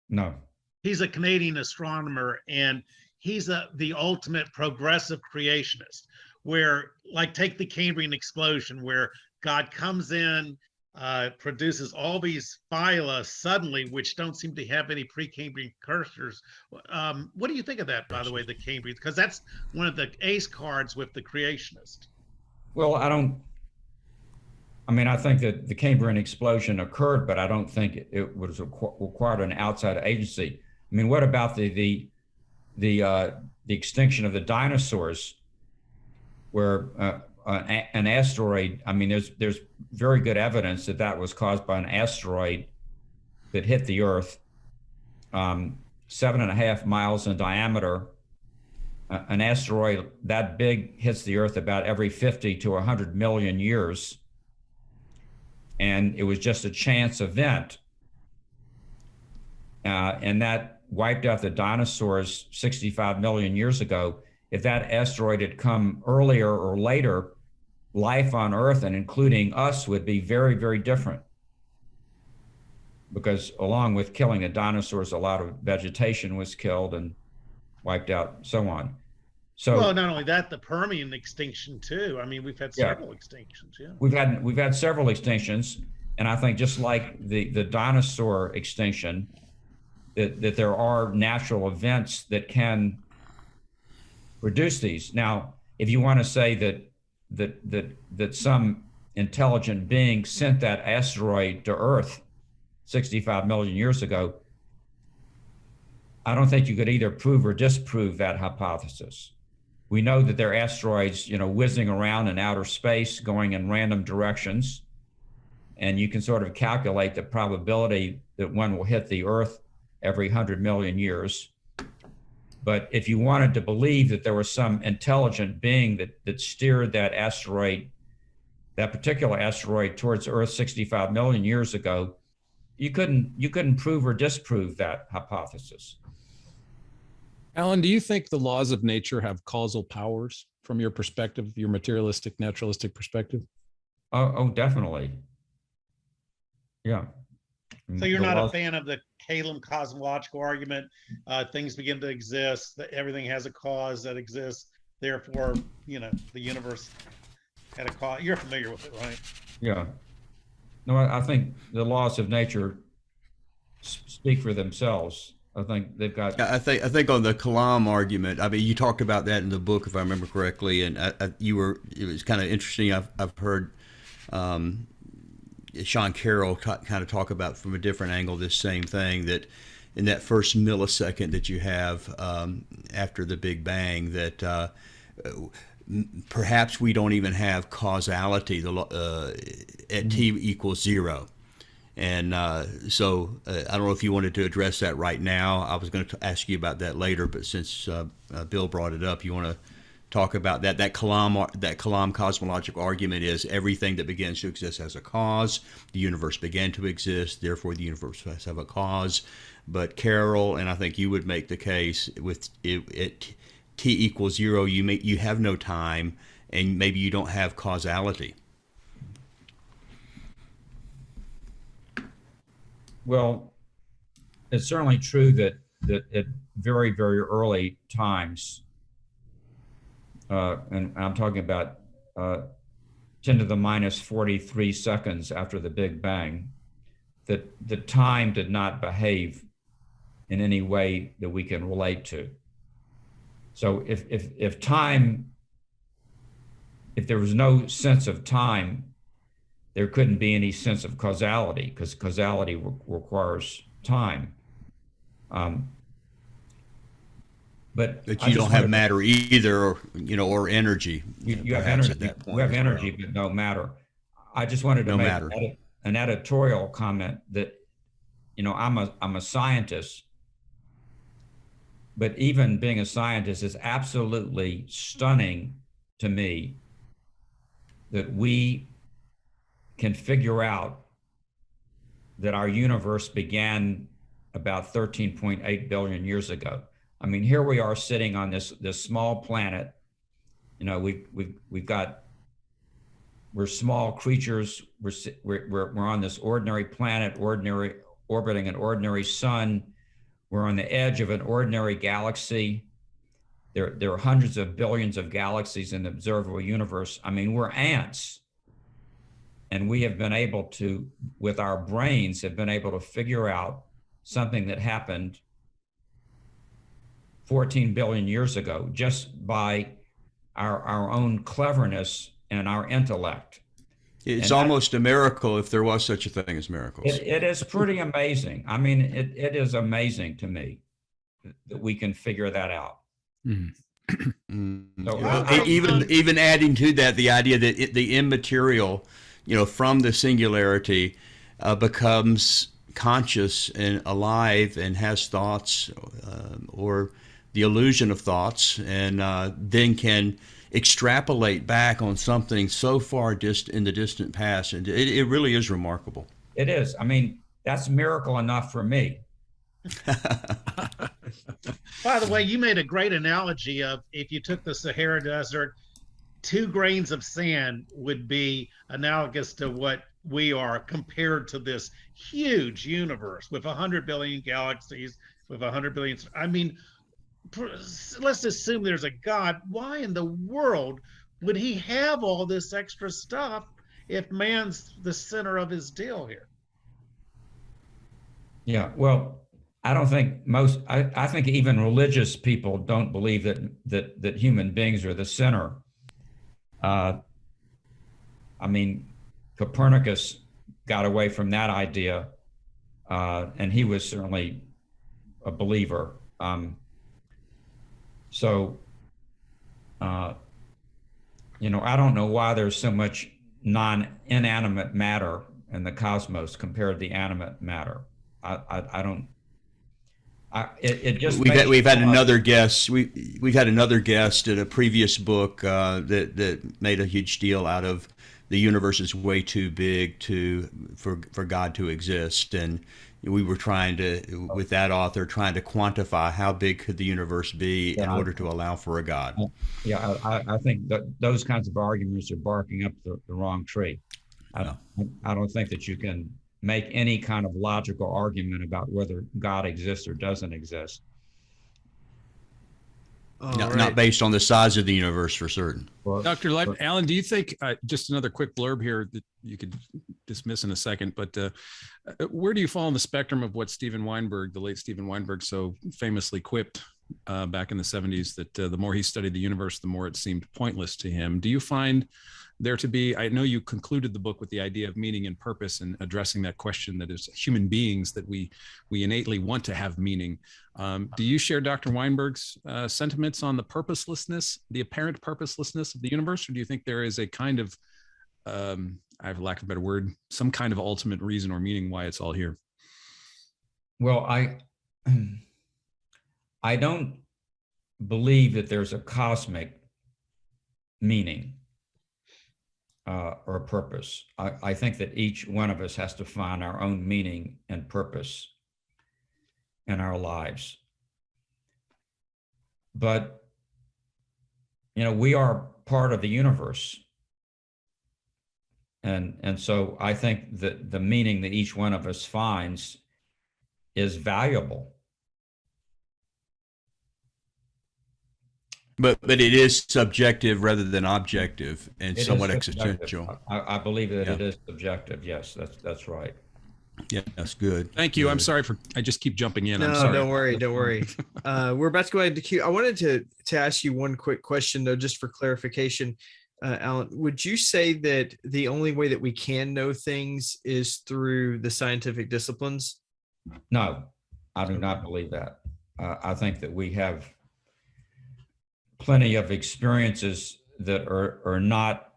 No. He's a Canadian astronomer, and he's the ultimate progressive creationist, where, like, take the Cambrian explosion, where God comes in, produces all these phyla suddenly, which don't seem to have any pre-Cambrian precursors. What do you think of that, by the way, the Cambrian? Because that's one of the ace cards with the creationist. Well, I think that the Cambrian explosion occurred, but I don't think it was required an outside agency. I mean, what about the extinction of the dinosaurs, where an asteroid? I mean, there's very good evidence that was caused by an asteroid that hit the Earth, 7.5 miles in diameter. An asteroid that big hits the Earth about every 50 to 100 million years. And it was just a chance event. And that wiped out the dinosaurs 65 million years ago. If that asteroid had come earlier or later, life on Earth, and including us, would be very, very different. Because along with killing the dinosaurs, a lot of vegetation was killed and wiped out, so on. So, well, not only that, the Permian extinction too. I mean, we've had several extinctions. Yeah, we've had several extinctions, and I think just like the dinosaur extinction, that there are natural events that can produce these. Now, if you want to say that some intelligent being sent that asteroid to Earth 65 million years ago, I don't think you could either prove or disprove that hypothesis. We know that there are asteroids, whizzing around in outer space, going in random directions, and you can sort of calculate the probability that one will hit the Earth every 100 million years. But if you wanted to believe that there was some intelligent being that steered that asteroid, that particular asteroid, towards Earth 65 million years ago, you couldn't prove or disprove that hypothesis. Alan, do you think the laws of nature have causal powers from your perspective, your materialistic, naturalistic perspective? Oh, definitely. Yeah. So you're not a fan of the Calum cosmological argument? Things begin to exist, that everything has a cause that exists, therefore, the universe had a cause. You're familiar with it, right? Yeah. No, I think the laws of nature speak for themselves. I think they've got. I think on the Kalam argument, I mean, you talked about that in the book, if I remember correctly, and it was kind of interesting. I've heard Sean Carroll kind of talk about from a different angle this same thing, that in that first millisecond that you have after the Big Bang, that perhaps we don't even have causality at t equals 0. And so I don't know if you wanted to address that right now. I was going to ask you about that later, but since Bill brought it up, you want to talk about that? That Kalam cosmological argument is everything that begins to exist has a cause. The universe began to exist, therefore the universe has to have a cause. But Carroll, and I think you would make the case with at t equals 0, you have no time, and maybe you don't have causality. Well, it's certainly true that at very, very early times, and I'm talking about 10 to the minus 43 seconds after the Big Bang, that the time did not behave in any way that we can relate to. So if there was no sense of time, there couldn't be any sense of causality, because causality requires time. But I you just don't have wanted- matter either, or, or energy. You have perhaps energy. at that point You have as well. energy, but no matter. I just wanted to No make matter. an editorial comment that, I'm a scientist, but even being a scientist is absolutely stunning to me that we can figure out that our universe began about 13.8 billion years ago. I mean, here we are sitting on this small planet. We're small creatures. We're on this ordinary planet, orbiting an ordinary sun. We're on the edge of an ordinary galaxy. There are hundreds of billions of galaxies in the observable universe. I mean, we're ants. And we have been able to, with our brains, have been able to figure out something that happened 14 billion years ago just by our own cleverness and our intellect. It's And almost a miracle if there was such a thing as miracles. It is pretty amazing. I mean, it is amazing to me that we can figure that out. So even adding to that the idea that the immaterial, from the singularity, becomes conscious and alive and has thoughts, or the illusion of thoughts, and then can extrapolate back on something so far in the distant past, and it really is remarkable. It is. I mean, that's miracle enough for me. By the way, you made a great analogy of if you took the Sahara Desert, 2 grains of sand would be analogous to what we are compared to this huge universe with 100 billion galaxies, with 100 billion. I mean, let's assume there's a God. Why in the world would he have all this extra stuff if man's the center of his deal here? Yeah, well, I don't think I think even religious people don't believe that human beings are the center. I mean, Copernicus got away from that idea, and he was certainly a believer. I don't know why there's so much inanimate matter in the cosmos compared to the animate matter. I don't. It just we've had another guest. We've had another guest in a previous book that made a huge deal out of the universe is way too big for God to exist, and we were with that author trying to quantify how big could the universe be in order to allow for a God. Yeah, I think that those kinds of arguments are barking up the wrong tree. I don't think that you can make any kind of logical argument about whether God exists or doesn't exist. Not based on the size of the universe, for certain. Dr. Lightman, Alan, do you think, just another quick blurb here that you could dismiss in a second, but where do you fall on the spectrum of what Steven Weinberg, the late Steven Weinberg, so famously quipped back in the 70s, that the more he studied the universe, the more it seemed pointless to him? Do you find there to be, I know you concluded the book with the idea of meaning and purpose and addressing that question that as human beings that we innately want to have meaning. Do you share Dr. Weinberg's sentiments on the purposelessness, the apparent purposelessness of the universe, or do you think there is a kind of, I have lack of a better word, some kind of ultimate reason or meaning why it's all here? Well, I don't believe that there's a cosmic meaning or purpose. I think that each one of us has to find our own meaning and purpose in our lives. But, we are part of the universe. And so I think that the meaning that each one of us finds is valuable. But it is subjective rather than objective, and It somewhat is subjective. existential. I believe that it is subjective. Yes, that's right. Yeah, that's good. Thank you. I'm sorry I just keep jumping in. No, I'm sorry. don't worry. We're about to go ahead to Q. I wanted to ask you one quick question though, just for clarification. Alan, would you say that the only way that we can know things is through the scientific disciplines? No, I do not believe that. I think that we have plenty of experiences that are not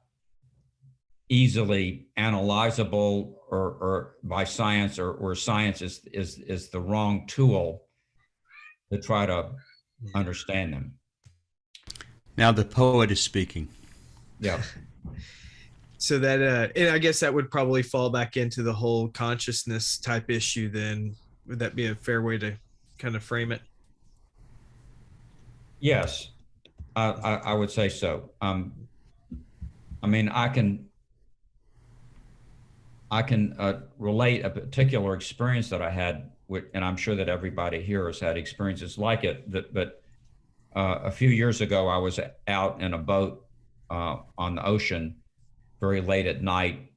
easily analyzable or by science, or science is the wrong tool to try to understand them. Now the poet is speaking. Yeah. So that, and I guess that would probably fall back into the whole consciousness type issue then. Would that be a fair way to kind of frame it? Yes, I would say so. I mean, I can relate a particular experience that I had with, and I'm sure that everybody here has had experiences like it. But a few years ago, I was out in a boat on the ocean very late at night,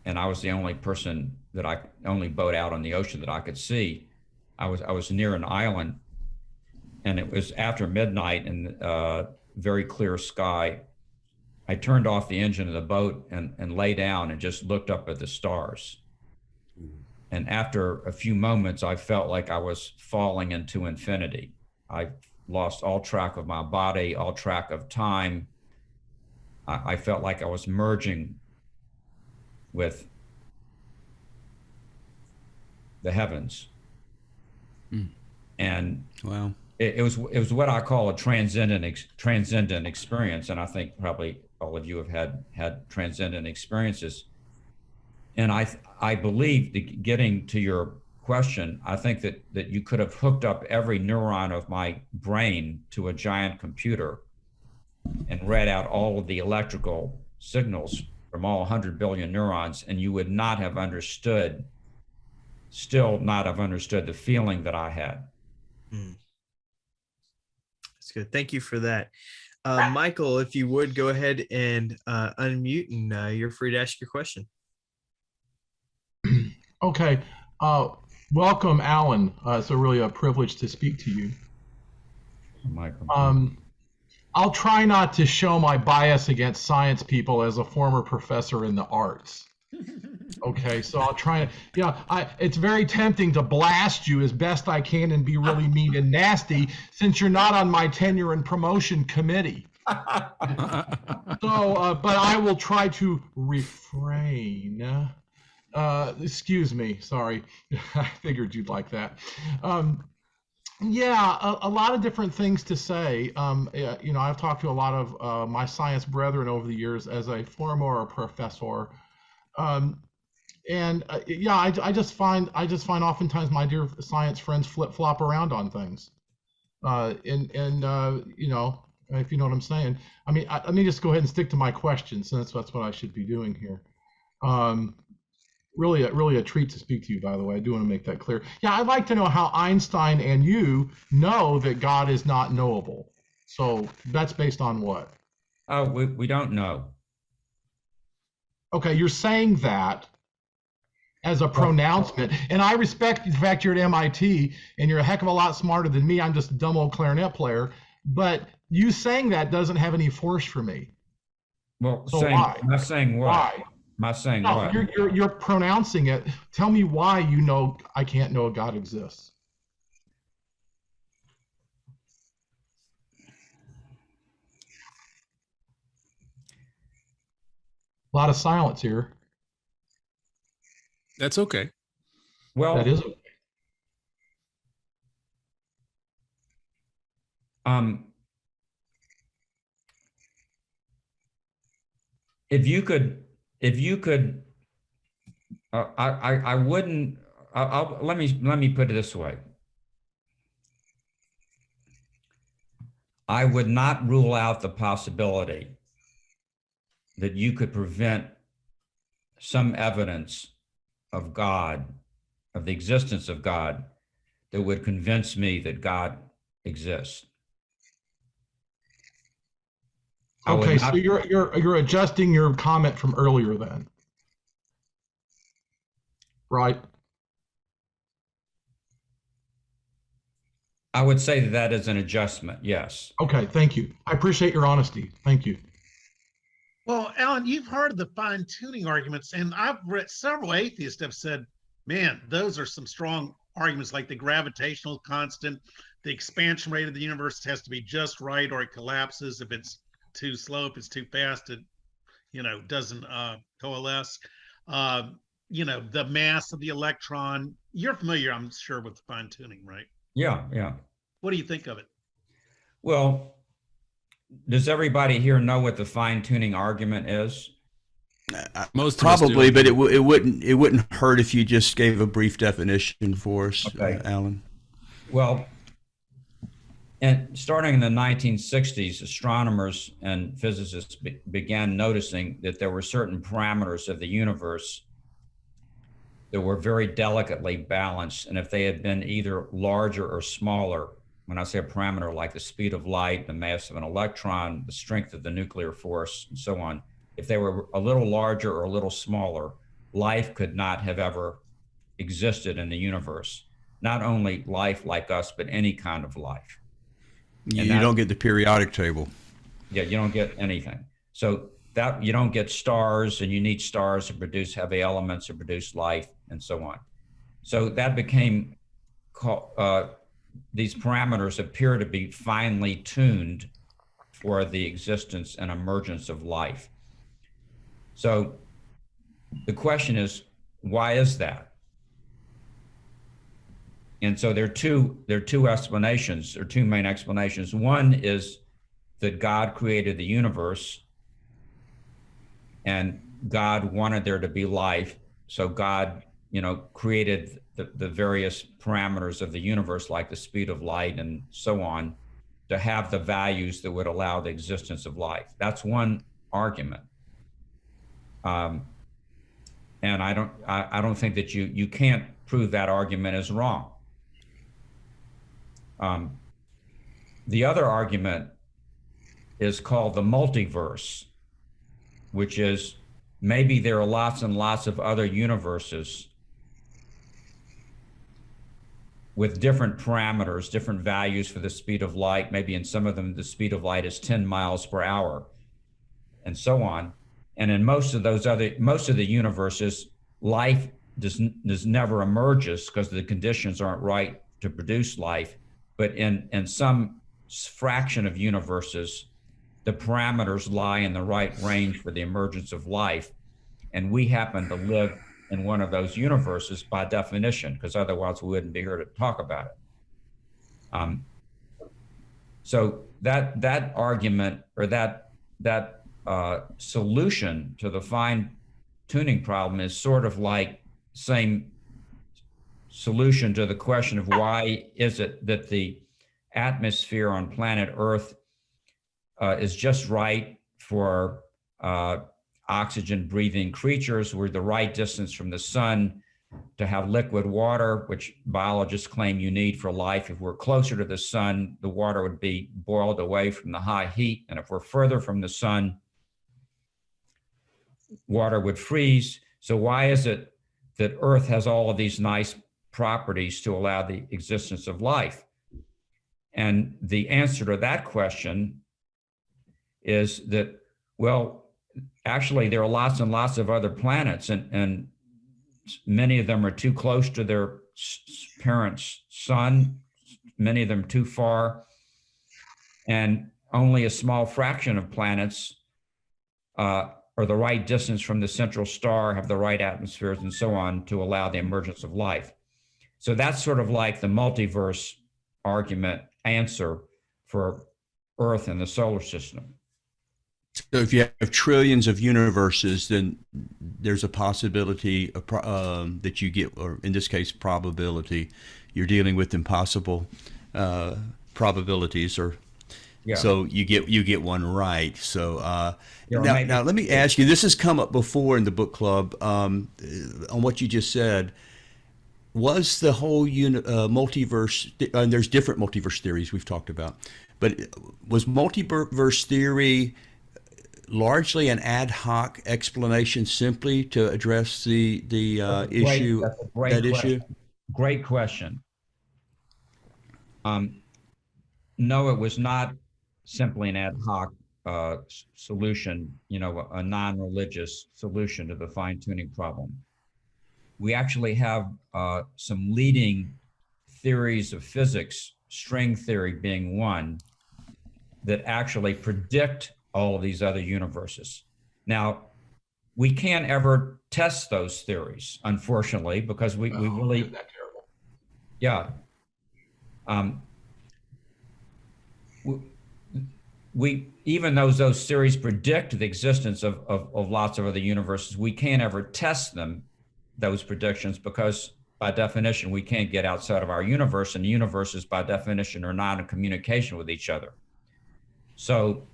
and I was the only boat out on the ocean that I could see. I was near an island, and it was after midnight and very clear sky. I turned off the engine of the boat and lay down and just looked up at the stars. And after a few moments, I felt like I was falling into infinity. I lost all track of my body, all track of time. I felt like I was merging with the heavens. And Wow. It was what I call a transcendent experience, and I think probably all of you have had transcendent experiences. And I believe, getting to your question, I think that you could have hooked up every neuron of my brain to a giant computer and read out all of the electrical signals from all 100 billion neurons, and you would not have understood, still not have understood the feeling that I had. That's good. Thank you for that. Michael, if you would go ahead and unmute, and you're free to ask your question. Okay. Welcome, Alan. It's really a privilege to speak to you. Michael. I'll try not to show my bias against science people as a former professor in the arts. Okay, so I'll try. It's very tempting to blast you as best I can and be really mean and nasty, since you're not on my tenure and promotion committee. So, but I will try to refrain. Excuse me, sorry. I figured you'd like that. A lot of different things to say. I've talked to a lot of my science brethren over the years as a former professor. I just find oftentimes my dear science friends flip-flop around on things. If you know what I'm saying. I mean, let me just go ahead and stick to my question, since that's what I should be doing here. Really a treat to speak to you, by the way. I do want to make that clear. Yeah, I'd like to know how Einstein and you know that God is not knowable. So that's based on what? We don't know. Okay, you're saying that as a pronouncement, and I respect the fact you're at MIT and you're a heck of a lot smarter than me. I'm just a dumb old clarinet player, but you saying that doesn't have any force for me. Well, so why? Am I saying what? Why? Am I saying No, what? you're pronouncing it. Tell me why you know I can't know God exists. A lot of silence here. That's okay. Well, That is okay. If you could, I wouldn't. Let me put it this way. I would not rule out the possibility that you could prevent some evidence of God, of the existence of God, that would convince me that God exists. Okay, so you're adjusting your comment from earlier then, right? I would say that is an adjustment, yes. Okay, thank you. I appreciate your honesty. Thank you. Well, Alan, you've heard the fine-tuning arguments, and I've read several atheists have said, man, those are some strong arguments, like the gravitational constant, the expansion rate of the universe has to be just right or it collapses. If it's too slow, if it's too fast, it, doesn't coalesce. The mass of the electron. You're familiar, I'm sure, with fine tuning, right? Yeah, yeah. What do you think of it? Well, does everybody here know what the fine-tuning argument is? Most of us Probably, do. but it wouldn't hurt if you just gave a brief definition for us, Okay. Alan. Well, and starting in the 1960s, astronomers and physicists began noticing that there were certain parameters of the universe that were very delicately balanced. And if they had been either larger or smaller, when I say a parameter like the speed of light, the mass of an electron, the strength of the nuclear force, and so on, if they were a little larger or a little smaller, life could not have ever existed in the universe. Not only life like us, but any kind of life. You don't get the periodic table. Yeah, you don't get anything. So that you don't get stars, and you need stars to produce heavy elements to produce life, and so on. So that became these parameters appear to be finely tuned for the existence and emergence of life. So the question is, why is that? And so there are two explanations, or two main explanations. One is that God created the universe, and God wanted there to be life. So God, created the various parameters of the universe, like the speed of light and so on, to have the values that would allow the existence of life. That's one argument. And I don't think that you can't prove that argument is wrong. The other argument is called the multiverse, which is maybe there are lots and lots of other universes with different parameters, different values for the speed of light. Maybe in some of them, the speed of light is 10 miles per hour, and so on. And in most of the universes, life does never emerges because the conditions aren't right to produce life. But in some fraction of universes, the parameters lie in the right range for the emergence of life. And we happen to live in one of those universes by definition, because otherwise we wouldn't be here to talk about it. So that argument, or that solution to the fine tuning problem, is sort of like same solution to the question of why is it that the atmosphere on planet Earth is just right for oxygen breathing creatures. We're the right distance from the sun to have liquid water, which biologists claim you need for life. If we're closer to the sun, the water would be boiled away from the high heat. And if we're further from the sun, water would freeze. So why is it that Earth has all of these nice properties to allow the existence of life? And the answer to that question is that, well, actually, there are lots and lots of other planets, and many of them are too close to their parent sun, many of them too far, and only a small fraction of planets are the right distance from the central star, have the right atmospheres, and so on, to allow the emergence of life. So that's sort of like the multiverse argument answer for Earth and the solar system. So if you have trillions of universes, then there's a possibility that you get, or in this case, probability. You're dealing with impossible probabilities, or so you get one right. So now let me ask you. This has come up before in the book club on what you just said. Was the whole multiverse? And there's different multiverse theories we've talked about, but was multiverse theory largely an ad hoc explanation simply to address the issue? Issue? Great question. No, it was not simply an ad hoc solution, a non-religious solution to the fine-tuning problem. We actually have some leading theories of physics string theory being one, that actually predict all of these other universes. Now, we can't ever test those theories, unfortunately, because we really, isn't that terrible? yeah. We even though those theories predict the existence of lots of other universes, we can't ever test them, those predictions, because by definition, we can't get outside of our universe, and universes by definition are not in communication with each other. So,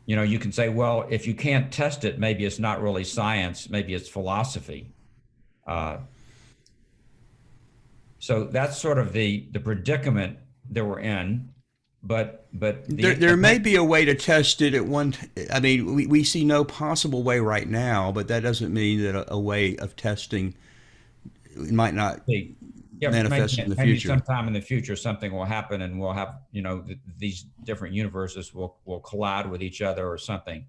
you can say, well, if you can't test it, maybe it's not really science, maybe it's philosophy. So that's sort of the predicament that we're in. But there may be a way to test it at one. I mean, we see no possible way right now, but that doesn't mean that a way of testing might not manifest in the maybe future. Sometime in the future, something will happen, and we'll have these different universes will collide with each other or something.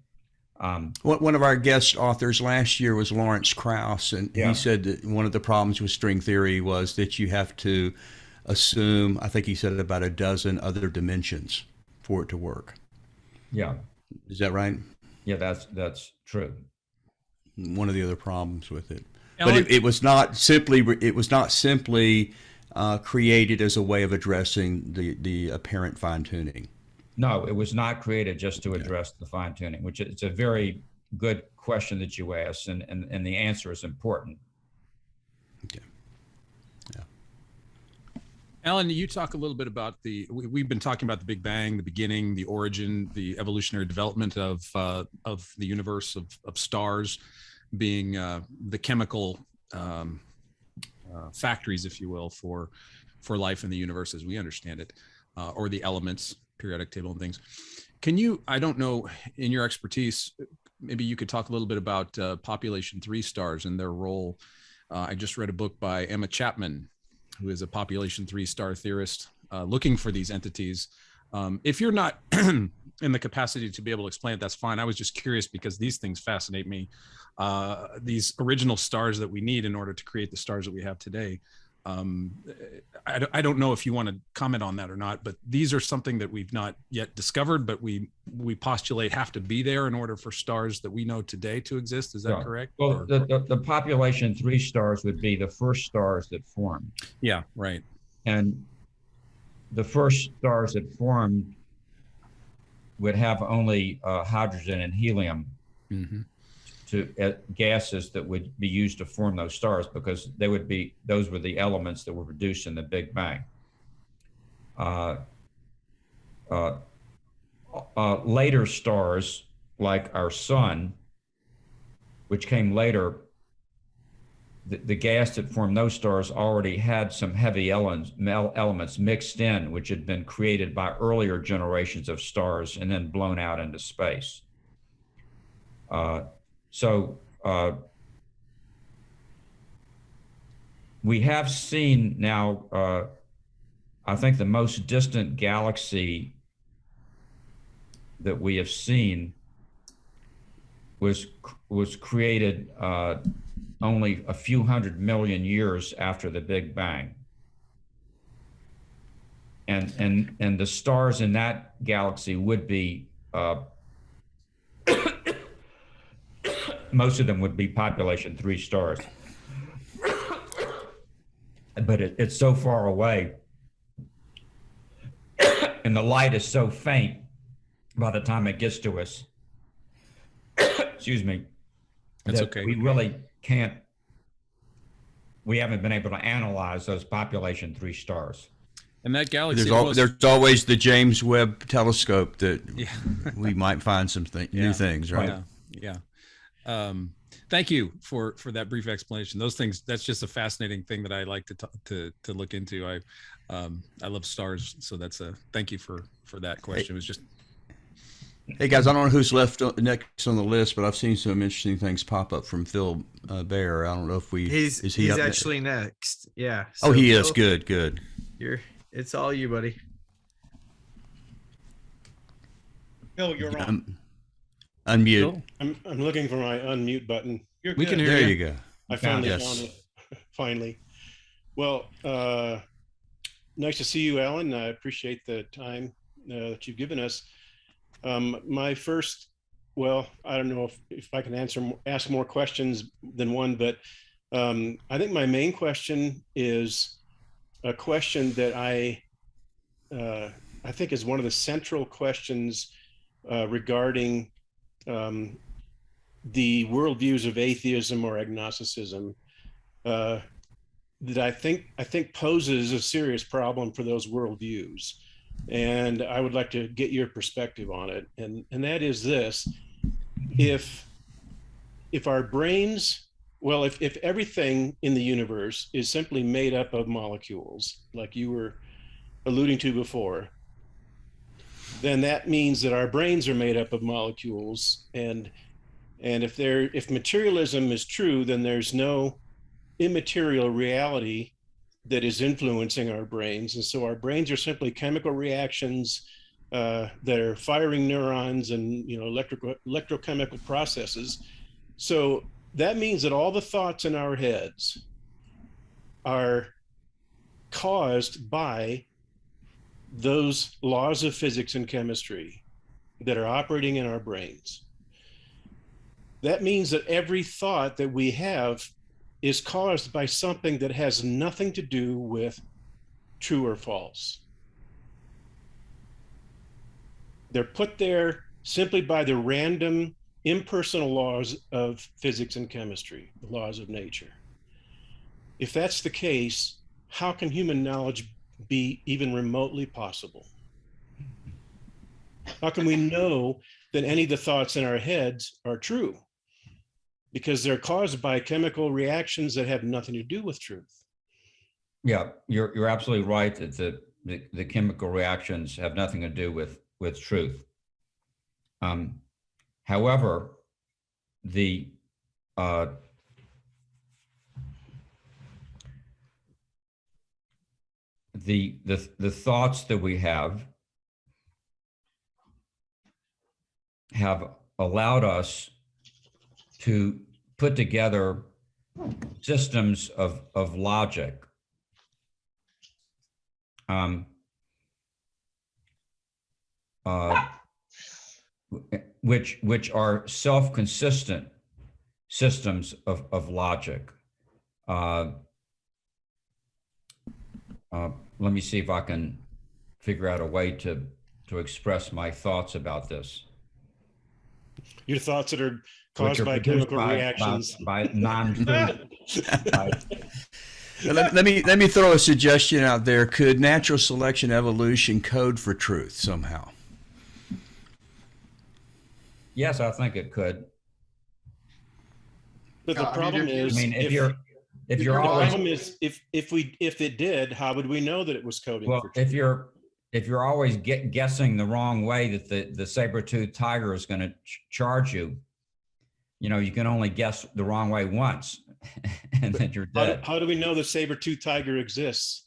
One of our guest authors last year was Lawrence Krauss, and he said that one of the problems with string theory was that you have to assume, I think he said, about a dozen other dimensions for it to work. Yeah. Is that right? Yeah, that's true. One of the other problems with it. Alan, But it was not simply created as a way of addressing the apparent fine-tuning. No, it was not created just to address the fine-tuning, which it's a very good question that you asked, and the answer is important. Okay. Alan, you talk a little bit about we've been talking about the Big Bang, the beginning, the origin, the evolutionary development of the universe, of stars being the chemical factories, if you will, for life in the universe as we understand it, or the elements, periodic table and things. Can you, I don't know, in your expertise, maybe you could talk a little bit about population 3 stars and their role. I just read a book by Emma Chapman, who is a population 3 star theorist, looking for these entities. If you're not in the capacity to be able to explain it, that's fine. I was just curious because these things fascinate me. These original stars that we need in order to create the stars that we have today. I don't know if you want to comment on that or not, but these are something that we've not yet discovered, but we postulate have to be there in order for stars that we know today to exist. Is that correct? Well, the population 3 stars would be the first stars that formed. Yeah, right. And the first stars that formed would have only hydrogen and helium, gases that would be used to form those stars, because those were the elements that were produced in the Big Bang. Later stars, like our sun, which came later, the gas that formed those stars already had some heavy elements mixed in, which had been created by earlier generations of stars and then blown out into space. So we have seen now, I think the most distant galaxy that we have seen was created only a few 100 million years after the Big Bang. And the stars in that galaxy would be, most of them would be population 3 stars. But it's so far away, and the light is so faint by the time it gets to us, excuse me, That's that okay. we really we haven't been able to analyze those population 3 stars. And that galaxy, There's always the James Webb Telescope that we might find some new things, right? Yeah. Thank you for that brief explanation. Those things, that's just a fascinating thing that I like to look into. I love stars, so thank you for that question. It was just. Hey guys, I don't know who's left next on the list, but I've seen some interesting things pop up from Phil Baer. I don't know if he's actually next. Yeah. So he is. Good. It's all you, buddy. Phil, you're on. Unmute. I'm looking for my unmute button. You're We good. can hear There you. you go. I finally Yes. found it. Finally. Well, Nice to see you, Alan. I appreciate the time that you've given us. My first, well, I don't know if I can ask more questions than one, but I think my main question is a question that I think is one of the central questions regarding the worldviews of atheism or agnosticism that I think poses a serious problem for those worldviews. And I would like to get your perspective on it. And that is this: if our brains, well, if everything in the universe is simply made up of molecules, like you were alluding to before, then that means that our brains are made up of molecules. And if materialism is true, then there's no immaterial reality that is influencing our brains. And so our brains are simply chemical reactions that are firing neurons and, you know, electrochemical processes. So that means that all the thoughts in our heads are caused by those laws of physics and chemistry that are operating in our brains. That means that every thought that we have is caused by something that has nothing to do with true or false. They're put there simply by the random, impersonal laws of physics and chemistry, the laws of nature. If that's the case, how can human knowledge be even remotely possible? How can we know that any of the thoughts in our heads are true? Because they're caused by chemical reactions that have nothing to do with truth. Yeah, you're absolutely right that the chemical reactions have nothing to do with truth. However, the thoughts that we have allowed us to put together systems of logic which are self-consistent systems of logic. Let me see if I can figure out a way to express my thoughts about this. Your thoughts that are caused by chemical reactions. By non-food. Let me throw a suggestion out there. Could natural selection evolution code for truth somehow? Yes, I think it could. But the problem is, if it did, how would we know that it was coding? Well, for truth? if you're always guessing the wrong way that the saber-toothed tiger is going to charge you, you know, you can only guess the wrong way once, and then you're dead. How do we know the saber-toothed tiger exists?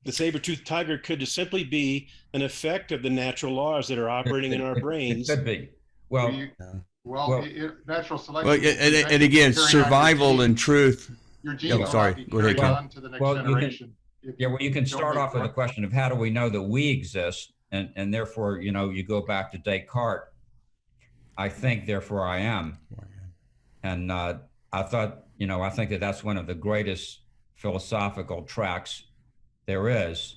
The saber-toothed tiger could simply be an effect of the natural laws that are operating in our brains. It could be. Natural selection. Well, and again, survival and truth. Your genes will sorry. not be Go ahead, carried Ken. on to the next generation. You can start off with a question of how do we know that we exist, and therefore, you know, you go back to Descartes. I think, therefore I am. And I think that that's one of the greatest philosophical tracks there is.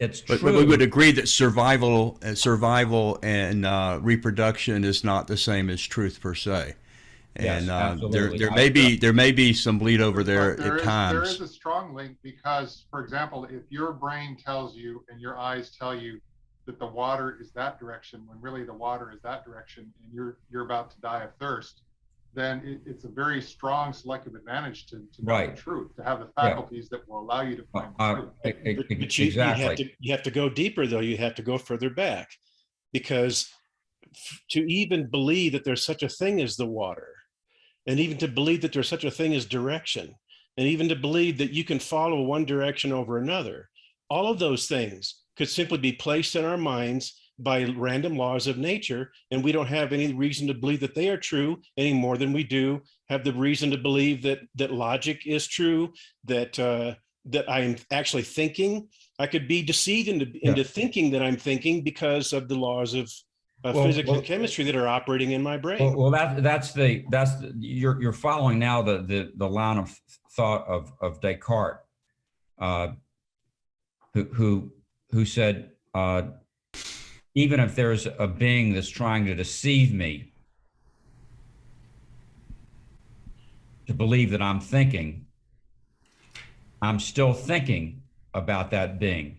It's true. But we would agree that survival and reproduction is not the same as truth per se. And yes, there may be some bleed over there at times. There is a strong link because, for example, if your brain tells you and your eyes tell you that the water is that direction when really the water is that direction and you're about to die of thirst, then it's a very strong selective advantage to know the truth, to have the faculties that will allow you to find the truth. But exactly. You have to go deeper, though. You have to go further back, because to even believe that there's such a thing as the water, and even to believe that there's such a thing as direction, and even to believe that you can follow one direction over another, all of those things could simply be placed in our minds by random laws of nature, and we don't have any reason to believe that they are true any more than we do have the reason to believe that logic is true, that that I'm actually thinking. I could be deceived into thinking that I'm thinking because of the laws of physics and chemistry that are operating in my brain. Well, you're following now the line of thought of Descartes, who said, even if there's a being that's trying to deceive me to believe that I'm thinking, I'm still thinking about that being.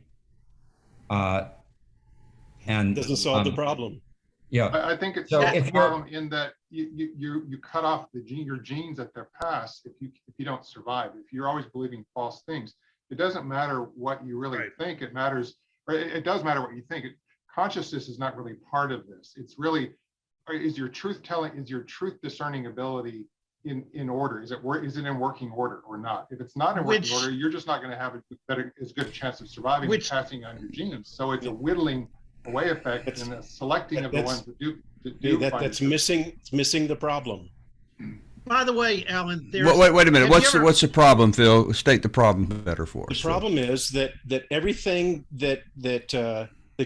And doesn't solve the problem. Yeah, I think it solves the problem in that you cut off your genes at their pass if you don't survive. If you're always believing false things, it doesn't matter what you really think. It matters, or it does matter what you think. Consciousness is not really part of this. It's really, is your truth discerning ability in order? Is it in working order or not? If it's not in working order, you're just not going to have as good a chance of surviving and passing on your genes. So it's a whittling away effect and a selecting of the ones that do. That's missing the problem. By the way, Alan, wait a minute. What's the problem, Phil? State the problem better for us. The problem is that everything that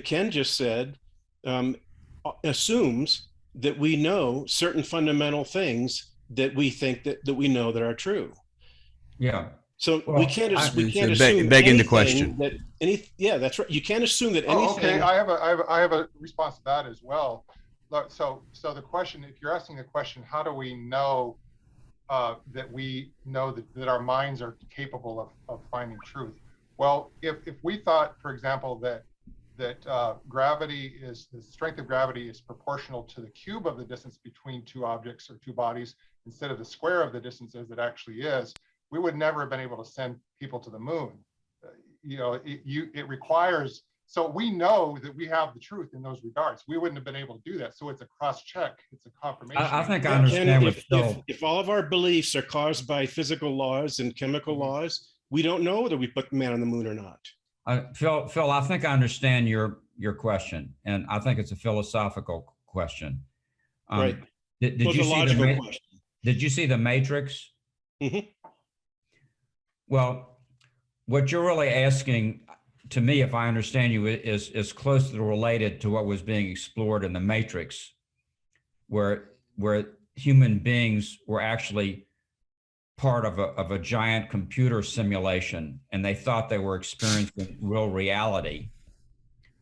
Ken just said assumes that we know certain fundamental things that we think that we know that are true. Yeah. So we can't assume begging the question. That's right. You can't assume that anything. Okay, I have a response to that as well. So the question, if you're asking the question, how do we know that we know that our minds are capable of finding truth? Well, if we thought, for example, that gravity is the strength of gravity is proportional to the cube of the distance between two objects or two bodies instead of the square of the distance as it actually is, we would never have been able to send people to the moon. It requires, so we know that we have the truth in those regards. We wouldn't have been able to do that. So it's a cross check. It's a confirmation. I think I understand if all of our beliefs are caused by physical laws and chemical laws, we don't know whether we put man on the moon or not. Phil, I think I understand your question, and I think it's a philosophical question. Right. Did you see the Matrix? Mm-hmm. Well, what you're really asking, to me, if I understand you, is closely related to what was being explored in the Matrix, where human beings were actually part of a giant computer simulation, and they thought they were experiencing real reality,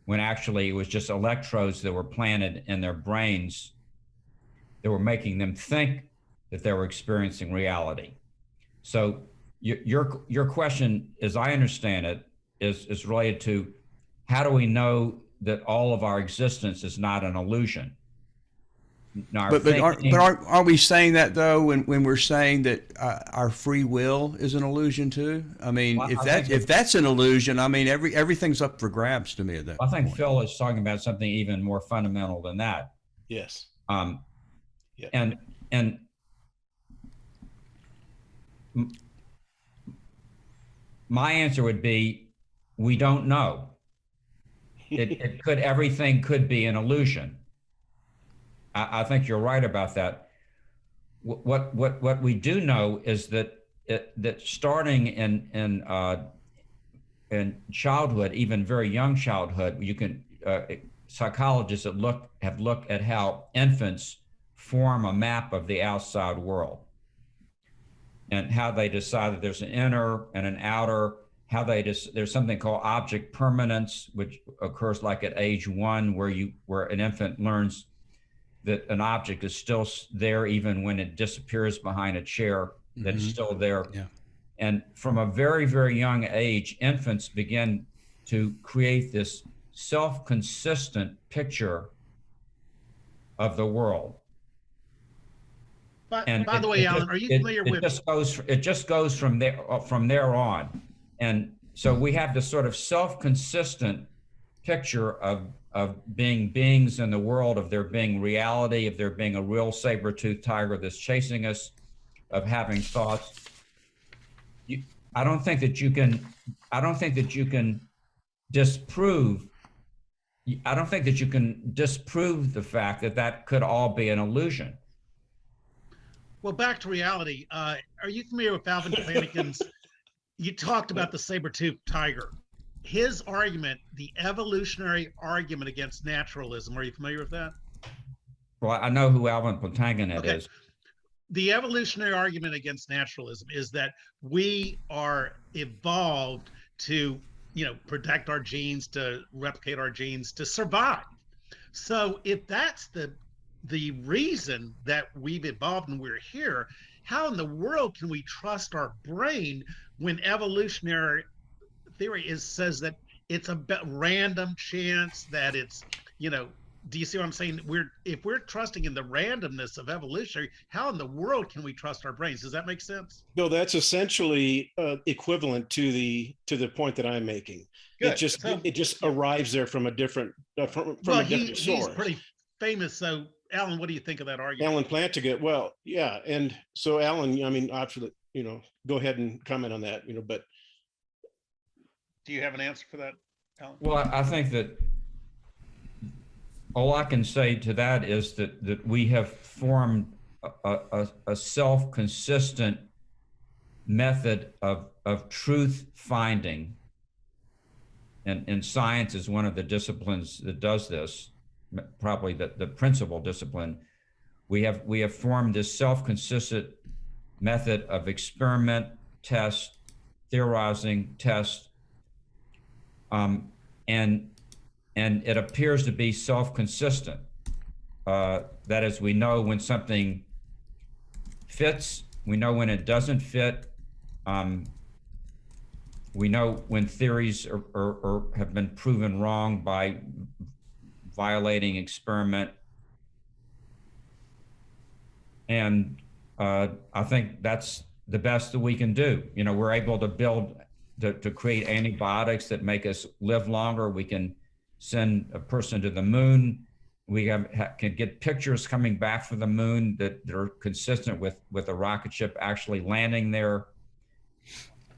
when actually it was just electrodes that were planted in their brains that were making them think that they were experiencing reality. So your question, as I understand it, is related to how do we know that all of our existence is not an illusion? Now, but aren't we saying that though when we're saying that our free will is an illusion too? I mean, well, if that's an illusion, I mean everything's up for grabs to me at that. I think point. Phil is talking about something even more fundamental than that. Yes. Yeah. And my answer would be, we don't know. Everything could be an illusion. I think you're right about that. What we do know is that starting in childhood, even very young childhood, you can psychologists have looked at how infants form a map of the outside world, and how they decide that there's an inner and an outer. There's something called object permanence, which occurs like at age 1, where an infant learns that an object is still there even when it disappears behind a chair, that it's still there. Yeah. And from a very, very young age, infants begin to create this self-consistent picture of the world. By the way, Alan, are you familiar with? It just goes from there on. And so we have this sort of self-consistent picture of being beings in the world, of there being reality, of there being a real saber-toothed tiger that's chasing us, of having thoughts. I don't think that you can disprove. I don't think that you can disprove the fact that could all be an illusion. Well, back to reality. Are you familiar with Alvin Plantinga's? You talked about the saber-toothed tiger. His argument, the evolutionary argument against naturalism. Are you familiar with that? Well, I know who Alvin Plantinga is. The evolutionary argument against naturalism is that we are evolved to, protect our genes, to replicate our genes, to survive. So if that's the reason that we've evolved and we're here, how in the world can we trust our brain when evolutionary theory says that it's a random chance, that it's, do you see what I'm saying? If we're trusting in the randomness of evolutionary, how in the world can we trust our brains? Does that make sense? No, that's essentially equivalent to the point that I'm making. Good. It just arrives there from a different from a different source. He's pretty famous. So, Alan, what do you think of that argument? Alan Plantinga. Well, yeah, and so Alan, I mean, absolutely, go ahead and comment on that. But do you have an answer for that, Alan? Well, I think that all I can say to that is that we have formed a self-consistent method of truth finding, and science is one of the disciplines that does this, probably the principal discipline. We have formed this self-consistent method of experiment, test, theorizing, test, and it appears to be self-consistent. That is, we know when something fits, we know when it doesn't fit. We know when theories have been proven wrong by violating experiment. And I think that's the best that we can do. We're able to create antibiotics that make us live longer. We can send a person to the moon. We can get pictures coming back from the moon that are consistent with a rocket ship actually landing there.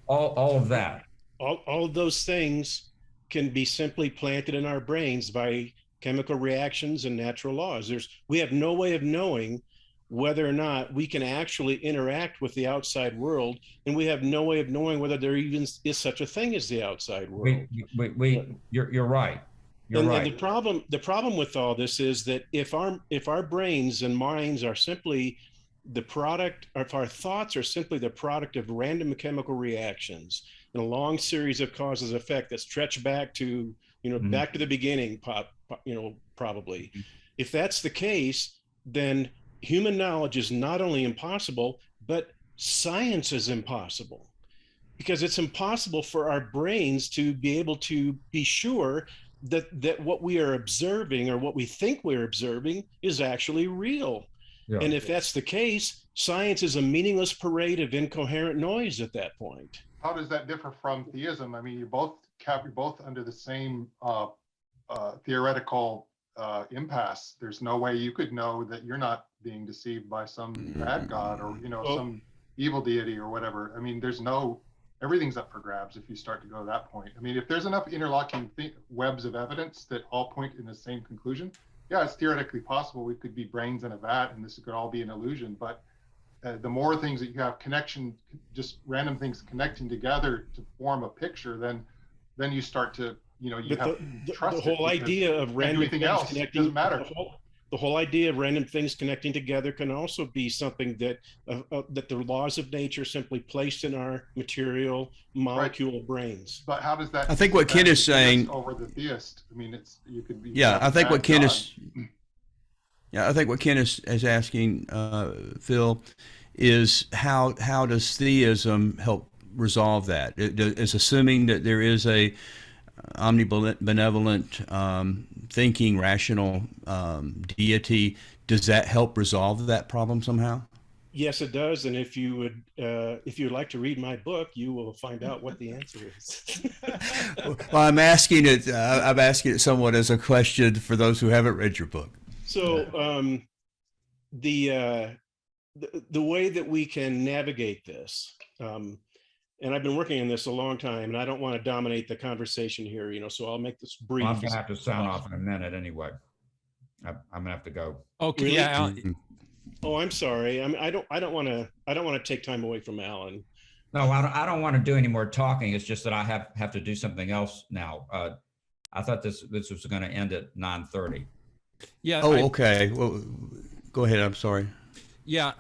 All of that. All of those things can be simply planted in our brains by chemical reactions and natural laws. We have no way of knowing whether or not we can actually interact with the outside world, and we have no way of knowing whether there even is such a thing as the outside world. You're right. And the problem with all this is that if our brains and minds are simply the product, or if our thoughts are simply the product of random chemical reactions and a long series of causes effect that stretch back to back to the beginning, probably. If that's the case, then human knowledge is not only impossible, but science is impossible, because it's impossible for our brains to be able to be sure that what we are observing, or what we think we're observing, is actually real. Yeah. And if that's the case, science is a meaningless parade of incoherent noise at that point. How does that differ from theism? I mean, you're both under the same theoretical impasse. There's no way you could know that you're not being deceived by some bad god, or some evil deity or whatever. I mean, everything's up for grabs if you start to go to that point. I mean, if there's enough interlocking webs of evidence that all point in the same conclusion, yeah, it's theoretically possible we could be brains in a vat and this could all be an illusion. But the more things that you have just random things connecting together to form a picture, then you start to, you have to trust the whole idea of random things connecting doesn't matter. The whole idea of random things connecting together can also be something that that the laws of nature simply placed in our material molecule brains. But how does that? I think what Ken is saying over the theist. I mean, you could be. Yeah, I think what Ken is. Yeah, I think what Ken is asking, Phil, is how does theism help resolve that? It's assuming that there is a omnibenevolent, thinking, rational deity. Does that help resolve that problem somehow? Yes, it does. And if you would like to read my book, you will find out what the answer is. Well, I'm asking it somewhat as a question for those who haven't read your book. So the way that we can navigate this, and I've been working on this a long time, and I don't want to dominate the conversation here, so I'll make this brief. Well, I'm gonna have to sound off in a minute anyway. I'm gonna have to go. Okay, really? yeah, Alan, Oh, I'm sorry. I don't want to take time away from Alan. No, I don't want to do any more talking. It's just that I have to do something else now. I thought this was going to end at 9:30. Yeah. Oh, okay. Well, go ahead. I'm sorry. Yeah.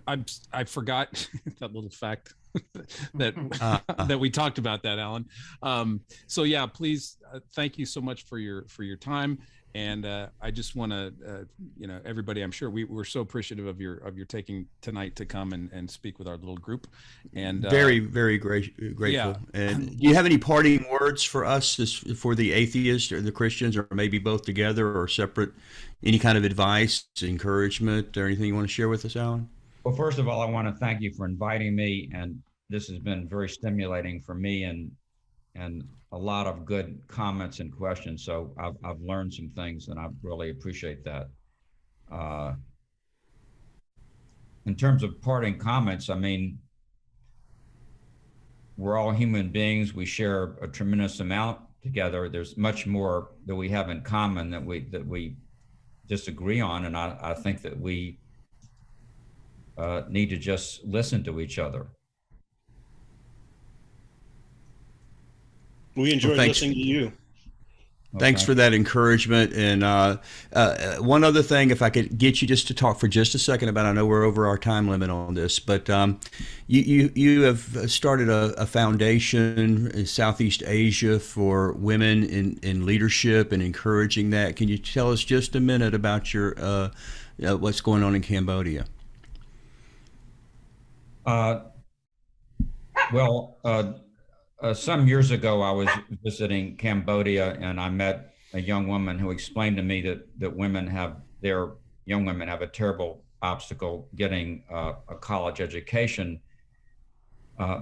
I forgot that little fact that that we talked about that, Alan. So yeah, please, thank you so much for your time. And I just want to, everybody, I'm sure we're so appreciative of your taking tonight to come and speak with our little group. And Very, very grateful. Yeah. And do you have any parting words for us, for the atheists or the Christians, or maybe both together or separate? Any kind of advice, encouragement, or anything you want to share with us, Alan? Well, first of all, I want to thank you for inviting me, and this has been very stimulating for me, and a lot of good comments and questions. So I've learned some things, and I really appreciate that. In terms of parting comments, I mean, we're all human beings. We share a tremendous amount together. There's much more that we have in common that we disagree on, and I think that we need to just listen to each other. We enjoyed listening to you. Thanks for that encouragement. And one other thing, if I could get you just to talk for just a second about, I know we're over our time limit on this, but you have started a foundation in Southeast Asia for women in leadership and encouraging that. Can you tell us just a minute about your what's going on in Cambodia? Some years ago, I was visiting Cambodia, and I met a young woman who explained to me that young women have a terrible obstacle getting a college education.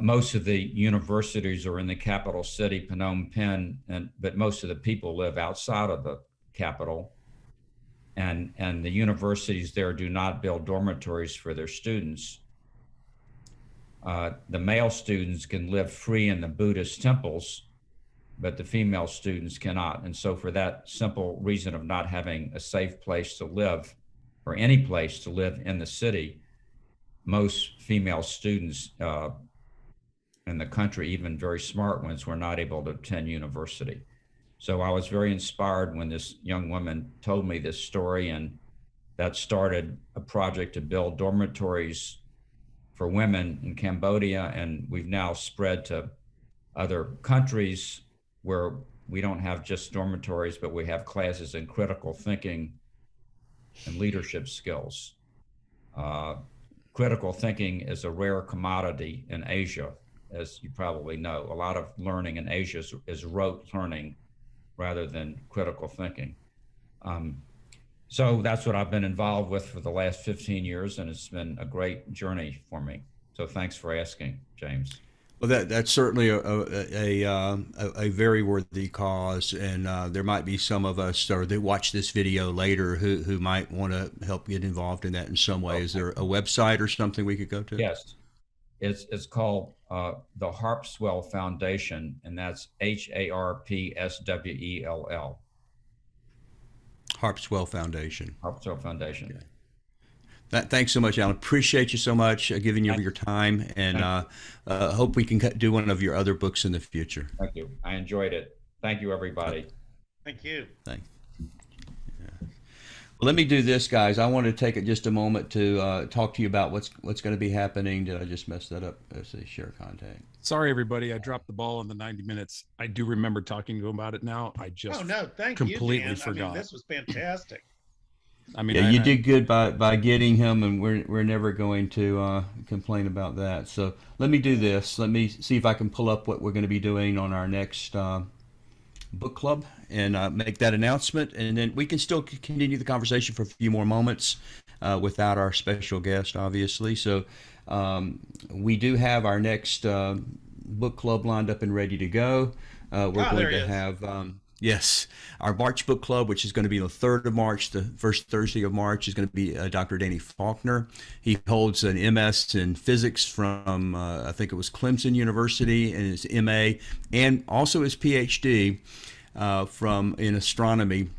Most of the universities are in the capital city, Phnom Penh, but most of the people live outside of the capital. And the universities there do not build dormitories for their students. The male students can live free in the Buddhist temples, but the female students cannot. And so for that simple reason of not having a safe place to live, or any place to live in the city, most female students in the country, even very smart ones, were not able to attend university. So I was very inspired when this young woman told me this story, and that started a project to build dormitories for women in Cambodia, and we've now spread to other countries where we don't have just dormitories, but we have classes in critical thinking and leadership skills. Critical thinking is a rare commodity in Asia, as you probably know. A lot of learning in Asia is rote learning rather than critical thinking. So that's what I've been involved with for the last 15 years, and it's been a great journey for me. So thanks for asking, James. Well, that's certainly a very worthy cause, and there might be some of us or they watch this video later who might want to help get involved in that in some way. Okay. Is there a website or something we could go to? Yes, it's called the Harpswell Foundation, and that's HARPSWELL. Harpswell Foundation. Harpswell Foundation. Okay. Thanks so much, Alan. Appreciate you so much giving you your time, and hope we can do one of your other books in the future. Thank you. I enjoyed it. Thank you, everybody. Thank you. Thanks. Yeah. Well, let me do this, guys. I want to take just a moment to talk to you about what's going to be happening. Did I just mess that up? Let's say share contact. Sorry, everybody. I dropped the ball in the 90 minutes. I do remember talking to him about it now. I just completely forgot. I mean, this was fantastic. I mean, yeah, you did good by getting him, and we're never going to complain about that. So let me do this. Let me see if I can pull up what we're going to be doing on our next book club and make that announcement, and then we can still continue the conversation for a few more moments without our special guest, obviously. So we do have our next book club lined up and ready to go. We're going to have yes, our March book club, which is going to be the 3rd of March. The first Thursday of March is going to be Dr. Danny Faulconer. He holds an MS in physics from I think it was Clemson University, and his MA, and also his PhD in astronomy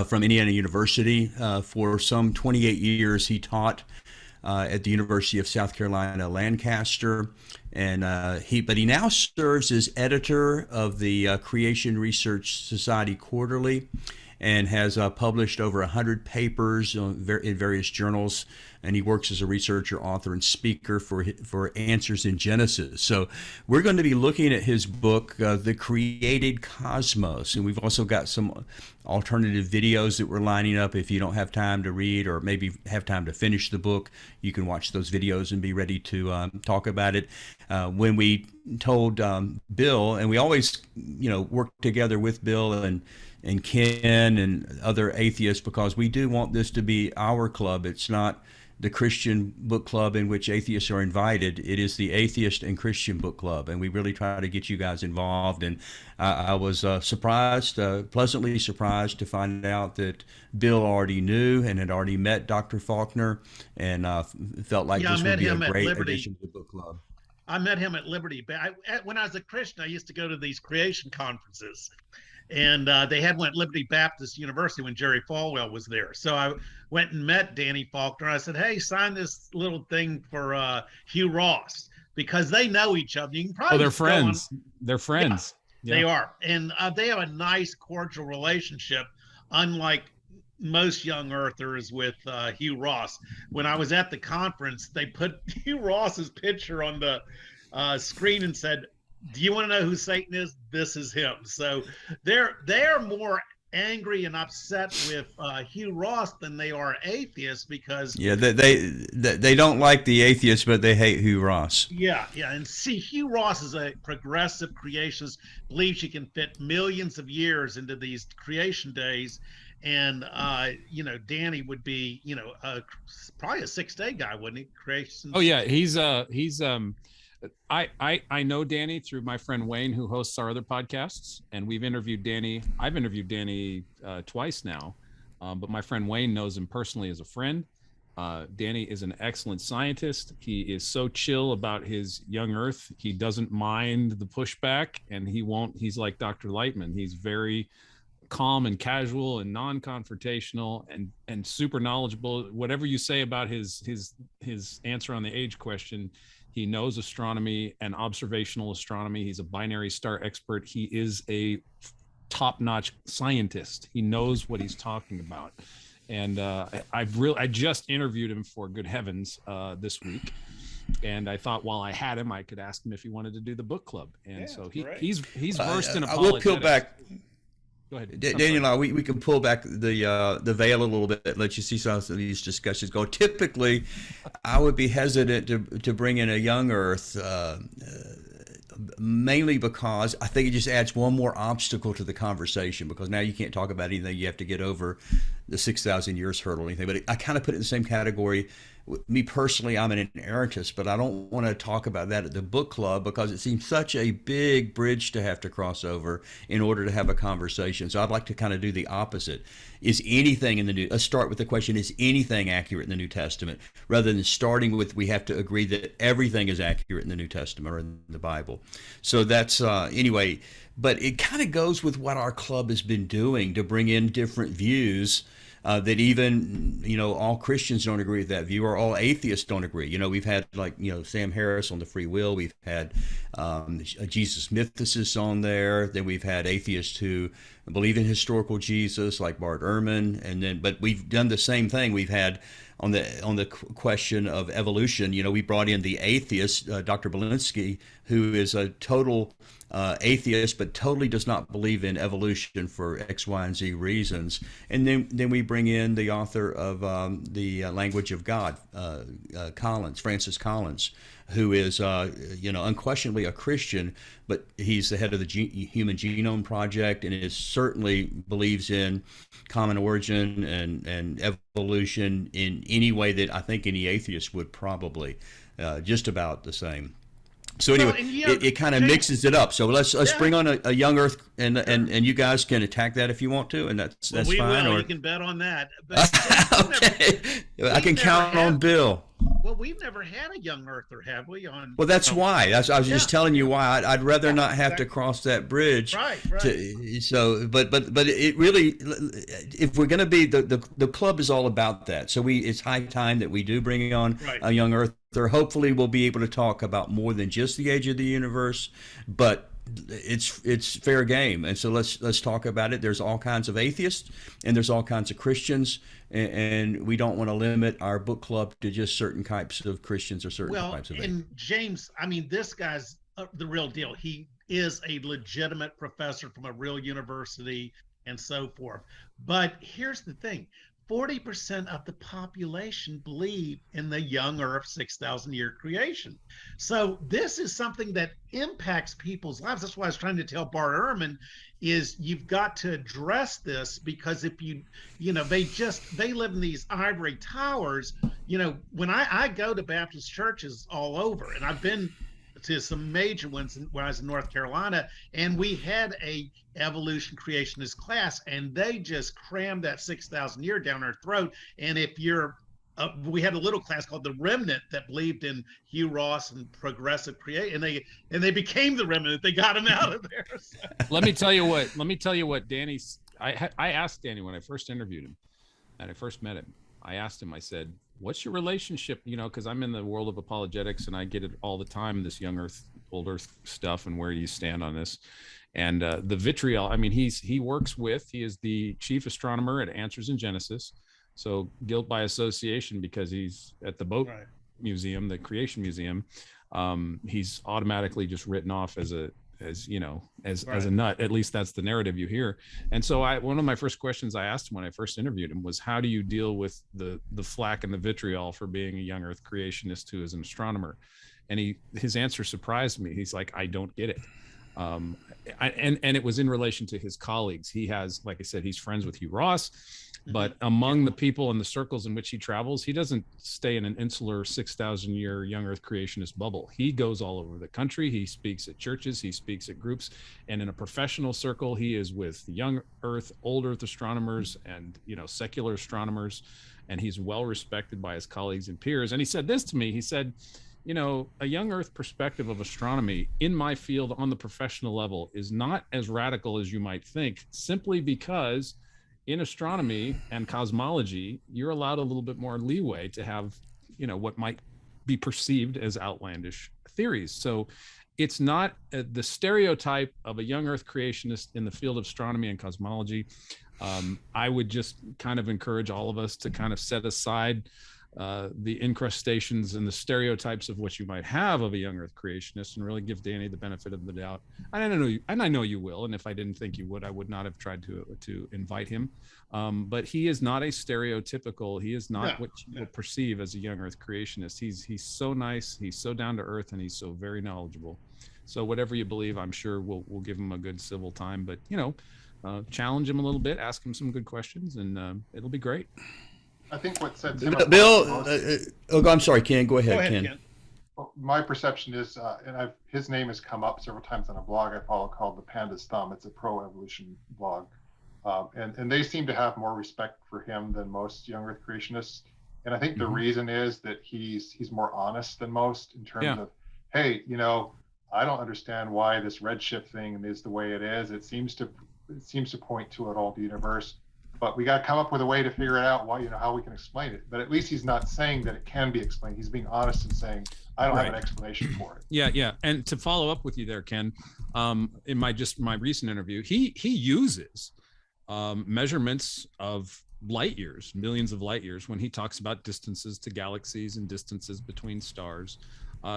from Indiana University. For some 28 years, he taught at the University of South Carolina, Lancaster, and he now serves as editor of the Creation Research Society Quarterly, and has published over 100 papers in various journals. And he works as a researcher, author, and speaker for Answers in Genesis. So we're going to be looking at his book, The Created Cosmos. And we've also got some alternative videos that we're lining up. If you don't have time to read, or maybe have time to finish the book, you can watch those videos and be ready to talk about it. When we told Bill, and we always work together with Bill and Ken and other atheists, because we do want this to be our club. It's not the Christian book club in which atheists are invited. It is the Atheist and Christian book club, and we really try to get you guys involved. And I was pleasantly surprised to find out that Bill already knew and had already met Dr. Faulconer, and felt like this would be a great addition to the book club. I met him at Liberty. When I was a Christian, I used to go to these creation conferences. And they had one at Liberty Baptist University when Jerry Falwell was there. So I went and met Danny Faulconer. I said, hey, sign this little thing for Hugh Ross, because they know each other. You can probably they're friends. They're friends. Yeah, they are. And they have a nice, cordial relationship, unlike most young earthers with Hugh Ross. When I was at the conference, they put Hugh Ross's picture on the screen and said, do you want to know who Satan is? This is him. So they're more angry and upset with Hugh Ross than they are atheists, because they don't like the atheists, but they hate Hugh Ross. Yeah. And see, Hugh Ross is a progressive creationist, believes you can fit millions of years into these creation days. And Danny would be probably a 6-day guy, wouldn't he? Creation. Oh yeah, he's I know Danny through my friend Wayne, who hosts our other podcasts, and we've interviewed Danny. I've interviewed Danny twice now, but my friend Wayne knows him personally as a friend. Danny is an excellent scientist. He is so chill about his young Earth. He doesn't mind the pushback, and he's like Dr. Lightman. He's very calm and casual and non-confrontational and super knowledgeable. Whatever you say about his answer on the age question, he knows astronomy and observational astronomy. He's a binary star expert. He is a top-notch scientist. He knows what he's talking about. And I just interviewed him for Good Heavens this week. And I thought while I had him, I could ask him if he wanted to do the book club. And so he's versed in apologetics. I will peel back. Go ahead. Daniel and I, we can pull back the veil a little bit, let you see some of these discussions go. Typically, I would be hesitant to bring in a young Earth, mainly because I think it just adds one more obstacle to the conversation, because now you can't talk about anything. You have to get over the 6,000 years hurdle or anything. But I kind of put it in the same category. Me personally, I'm an inerrantist, but I don't want to talk about that at the book club, because it seems such a big bridge to have to cross over in order to have a conversation. So I'd like to kind of do the opposite. Is anything in the New? Let's start with the question: is anything accurate in the New Testament? Rather than starting with, we have to agree that everything is accurate in the New Testament or in the Bible. So that's anyway. But it kind of goes with what our club has been doing to bring in different views. That even, all Christians don't agree with that view, or all atheists don't agree. We've had Sam Harris on the free will. We've had Jesus mythicists on there. Then we've had atheists who believe in historical Jesus, like Bart Ehrman. But we've done the same thing. We've had on the question of evolution. We brought in the atheist, Dr. Belinsky, who is a total atheist, but totally does not believe in evolution for X, Y, and Z reasons. And then we bring in the author of the Language of God, Francis Collins, who is unquestionably a Christian, but he's the head of the Human Genome Project, and certainly believes in common origin and evolution in any way that I think any atheist would probably, just about the same. So anyway, it kind of mixes it up. So let's bring on a young Earth, and you guys can attack that if you want to, and that's fine. Will. You can bet on that. But okay, I can count on Bill. Well, we've never had a young earther, have we? Well, that's why. I was just telling you why. I'd rather not have to exactly. cross that bridge. Right. So, but it really, if we're going to be the club is all about that. So it's high time that we do bring on a young earther. Hopefully, we'll be able to talk about more than just the age of the universe, but it's fair game. And so let's talk about it. There's all kinds of atheists and there's all kinds of Christians, and we don't want to limit our book club to just certain types of Christians or certain types of atheists. And James, I mean, this guy's the real deal. He is a legitimate professor from a real university and so forth. But here's the thing. 40% of the population believe in the young Earth 6,000 year creation. So this is something that impacts people's lives. That's why I was trying to tell Bart Ehrman is you've got to address this, because if you know, they live in these ivory towers. You know, when I go to Baptist churches all over, and I've been to some major ones when I was in North Carolina, and we had a evolution creationist class, and they just crammed that 6,000 year down our throat. And if you're we had a little class called the Remnant that believed in Hugh Ross and progressive creation, and they became the Remnant. They got him out of there. So. Let me tell you what Danny's. I asked Danny when I first interviewed him, and I first met him. I asked him. I said, "What's your relationship?" You know, because I'm in the world of apologetics, and I get it all the time. This young Earth, old Earth stuff, and where do you stand on this? And the vitriol. I mean, he is the chief astronomer at Answers in Genesis. So guilt by association, because he's at the boat museum, the creation museum. He's automatically just written off as a nut. At least that's the narrative you hear. And so one of my first questions I asked him when I first interviewed him was, how do you deal with the flack and the vitriol for being a young Earth creationist who is an astronomer? And his answer surprised me. He's like, I don't get it. And it was in relation to his colleagues. He has, like I said, he's friends with Hugh Ross, but among the people in the circles in which he travels, he doesn't stay in an insular 6,000 year young Earth creationist bubble. He goes all over the country. He speaks at churches, he speaks at groups, and in a professional circle, he is with young Earth, old Earth astronomers, and secular astronomers, and he's well respected by his colleagues and peers. And he said this to me. He said, a young Earth perspective of astronomy in my field on the professional level is not as radical as you might think, simply because in astronomy and cosmology, you're allowed a little bit more leeway to have, what might be perceived as outlandish theories. So it's not the stereotype of a young Earth creationist in the field of astronomy and cosmology. I would just kind of encourage all of us to kind of set aside the incrustations and the stereotypes of what you might have of a young Earth creationist, and really give Danny the benefit of the doubt. And I know you will. And if I didn't think you would, I would not have tried to invite him. But he is not a stereotypical. He is not what you would perceive as a young Earth creationist. He's so nice. He's so down to earth, and he's so very knowledgeable. So whatever you believe, I'm sure we'll give him a good civil time. But challenge him a little bit, ask him some good questions, and it'll be great. I think what sets him Bill, apart I'm sorry, Ken. Go ahead, Ken. Well, my perception is, and his name has come up several times on a blog I follow called The Panda's Thumb. It's a pro-evolution blog. And they seem to have more respect for him than most young Earth creationists. And I think the reason is that he's more honest than most in terms of, hey, I don't understand why this redshift thing is the way it is. It seems to point to an old universe. But we got to come up with a way to figure it out, how we can explain it. But at least he's not saying that it can be explained. He's being honest and saying, I don't have an explanation for it. Yeah. And to follow up with you there, Ken, in my recent interview, he uses measurements of light years, millions of light years, when he talks about distances to galaxies and distances between stars.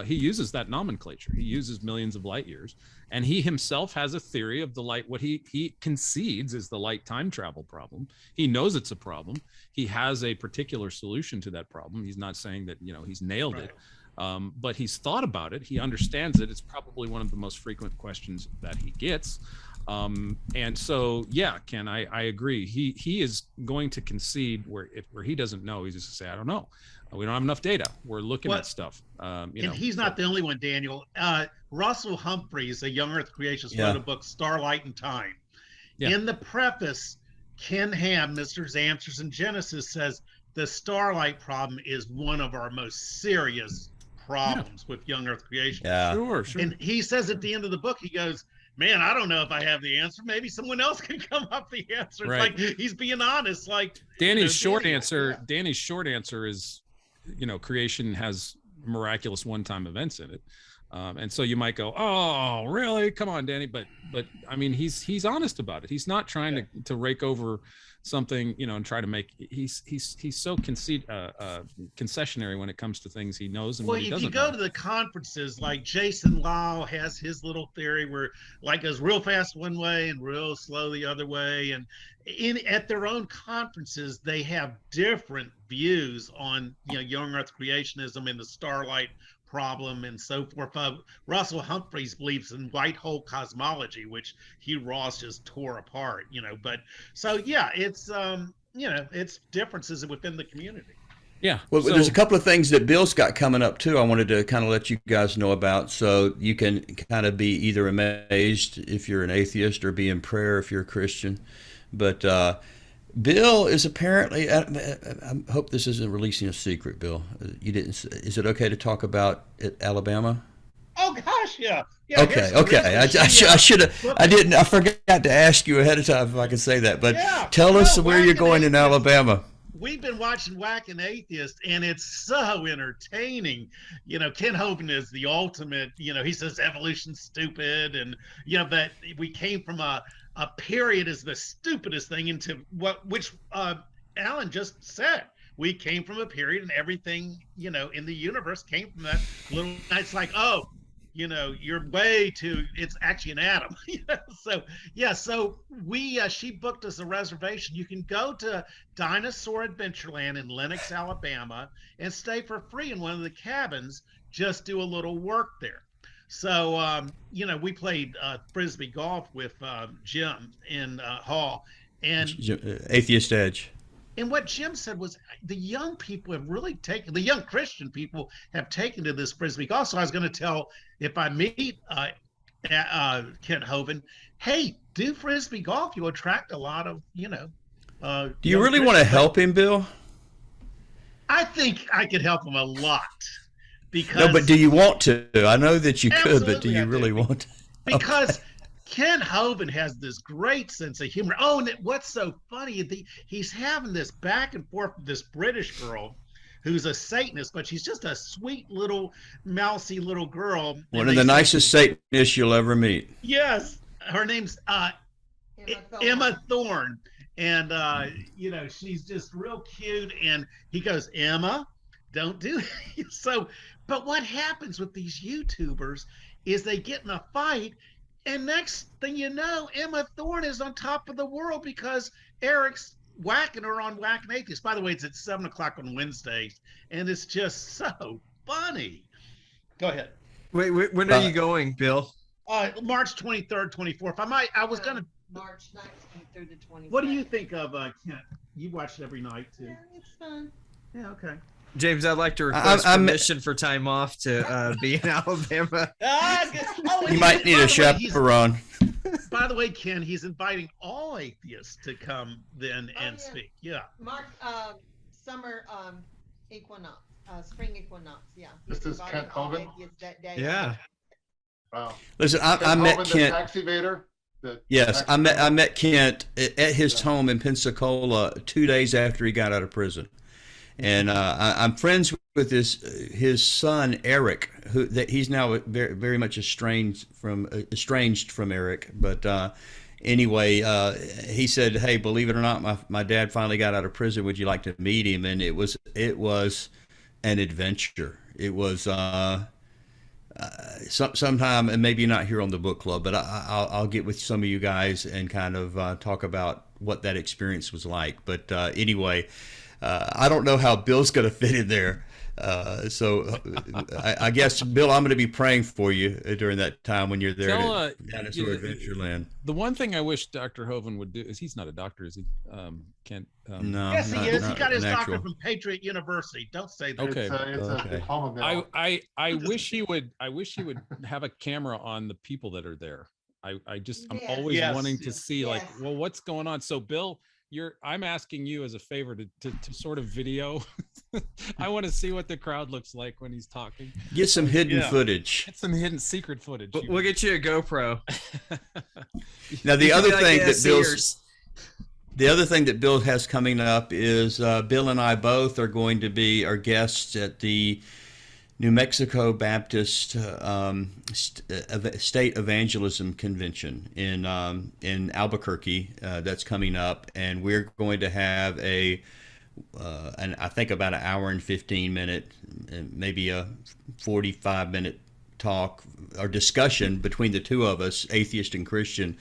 He uses that nomenclature. He uses millions of light years, and he himself has a theory of the light. What he concedes is the light time travel problem. He knows it's a problem. He has a particular solution to that problem. He's not saying that he's nailed it, but he's thought about it. He understands it. It's probably one of the most frequent questions that he gets. And so, Ken, I agree. He is going to concede where he doesn't know. He's just going to say, I don't know. We don't have enough data. We're looking at stuff. And he's not the only one, Daniel. Russell Humphreys, a young Earth creationist, wrote a book, Starlight and Time. In the preface, Ken Ham, Mr. Answers in Genesis, says, the starlight problem is one of our most serious problems with young Earth creation. Yeah. Sure. And he says at the end of the book, he goes, man, I don't know if I have the answer. Maybe someone else can come up with the answer. Right. It's like he's being honest. Like Danny's short Danny, answer. Danny's short answer is, creation has miraculous one-time events in it, and so you might go, "Oh, really? Come on, Danny." But I mean, he's honest about it. He's not trying to rake over something, and try to make. He's so concessionary when it comes to things he knows and well, what he if doesn't you go know. to the conferences, like Jason Lau has his little theory where like goes real fast one way and real slow the other way, and at their own conferences they have different views on young Earth creationism and the starlight problem and so forth. Russell Humphreys believes in white hole cosmology, which Hugh Ross just tore apart. But so it's it's differences within the community. Yeah. Well, so, there's a couple of things that Bill's got coming up too. I wanted to kind of let you guys know about, so you can kind of be either amazed if you're an atheist or be in prayer if you're a Christian. But Bill is apparently. I hope this isn't releasing a secret, Bill. You didn't. Is it okay to talk about Alabama? Oh gosh, yeah. Okay. I should have. I didn't. I forgot to ask you ahead of time if I could say that. But tell us where you're going in Alabama. We've been watching Whacking Atheist, and it's so entertaining. Ken Hovind is the ultimate. He says evolution's stupid, and that we came from a period is the stupidest thing into which Alan just said. We came from a period, and everything in the universe came from that little. It's like, oh, you're way too. It's actually an atom. So we she booked us a reservation. You can go to Dinosaur Adventureland in Lenox, Alabama, and stay for free in one of the cabins. Just do a little work there. So we played frisbee golf with Jim in Hall, and Atheist Edge. And what Jim said was the young people have really taken, the young Christian people have taken to this frisbee golf. So I was going to tell, if I meet Kent Hovind, hey, do frisbee golf. You attract a lot of, do you really want to help him, Bill? I think I could help him a lot. Because no, but do you want to? I know that you could, but do you really want to? Because Ken Hovind has this great sense of humor. Oh, and what's so funny, he's having this back and forth with this British girl who's a Satanist, but she's just a sweet little, mousy little girl. One of the nicest Satanists you'll ever meet. Yes. Her name's Emma Thorne. And, she's just real cute. And he goes, Emma, don't do it. So, but what happens with these YouTubers is they get in a fight, and next thing you know, Emma Thorne is on top of the world because Eric's whacking her on Whacking Atheist. By the way, it's at 7:00 on Wednesdays, and it's just so funny. Go ahead. Wait, when are you going, Bill? March 23rd, 24th. I was going to. March 19th through the 20th. What do you think of Kent? You watch it every night, too. Yeah, it's fun. Yeah, okay. James, I'd like to request permission for time off to be in Alabama. You might need a chaperone. By the way, Ken, he's inviting all atheists to come then and speak. Yeah. Mark, summer equinox, spring equinox. Yeah. This is Kent Hovind. Yeah. Wow. Listen, I met Hovind, Kent. the taxi evader. Yes, I met Kent at his home in Pensacola 2 days after he got out of prison. And I'm friends with his son Eric, he's now very, very much estranged from Eric. But anyway, he said, "Hey, believe it or not, my dad finally got out of prison. Would you like to meet him?" And it was an adventure. It was sometime, and maybe not here on the book club, but I'll get with some of you guys and kind of talk about what that experience was like. But anyway. I don't know how Bill's going to fit in there. So I guess, Bill, I'm going to be praying for you during that time when you're there at Dinosaur Adventureland. The one thing I wish Dr. Hovind would do is, he's not a doctor, is he? Kent? No. Yes, he is. He got his doctorate from Patriot University. Don't say that. Okay. It's a diploma mill. I wish he would have a camera on the people that are there. I'm always wanting to see, like, well, what's going on? So Bill, I'm asking you as a favor to sort of video. I want to see what the crowd looks like when he's talking. Get some hidden footage. Get some hidden secret footage. We'll get you a GoPro. Now the You other can be thing like, that Bill's Sears. the other thing that Bill has coming up is Bill and I both are going to be our guests at the New Mexico Baptist State Evangelism Convention in Albuquerque. That's coming up, and we're going to have I think about an hour and 15-minute, maybe a 45-minute talk or discussion between the two of us, atheist and Christian,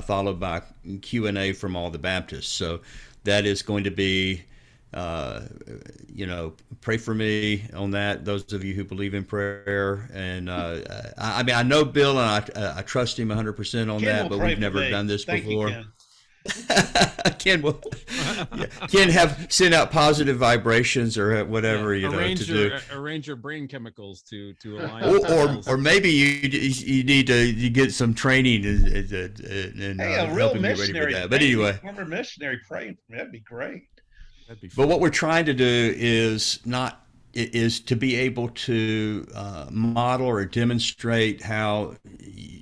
followed by Q&A from all the Baptists. So that is going to be, pray for me on that, those of you who believe in prayer. And I mean, I know Bill, and I trust him 100% on that, but we've never done this before. Ken will send out positive vibrations or whatever, arrange your brain chemicals to align, or maybe you need to get some training and a real missionary. But anyway, former missionary praying for me, that'd be great. But what we're trying to do is to be able to model or demonstrate how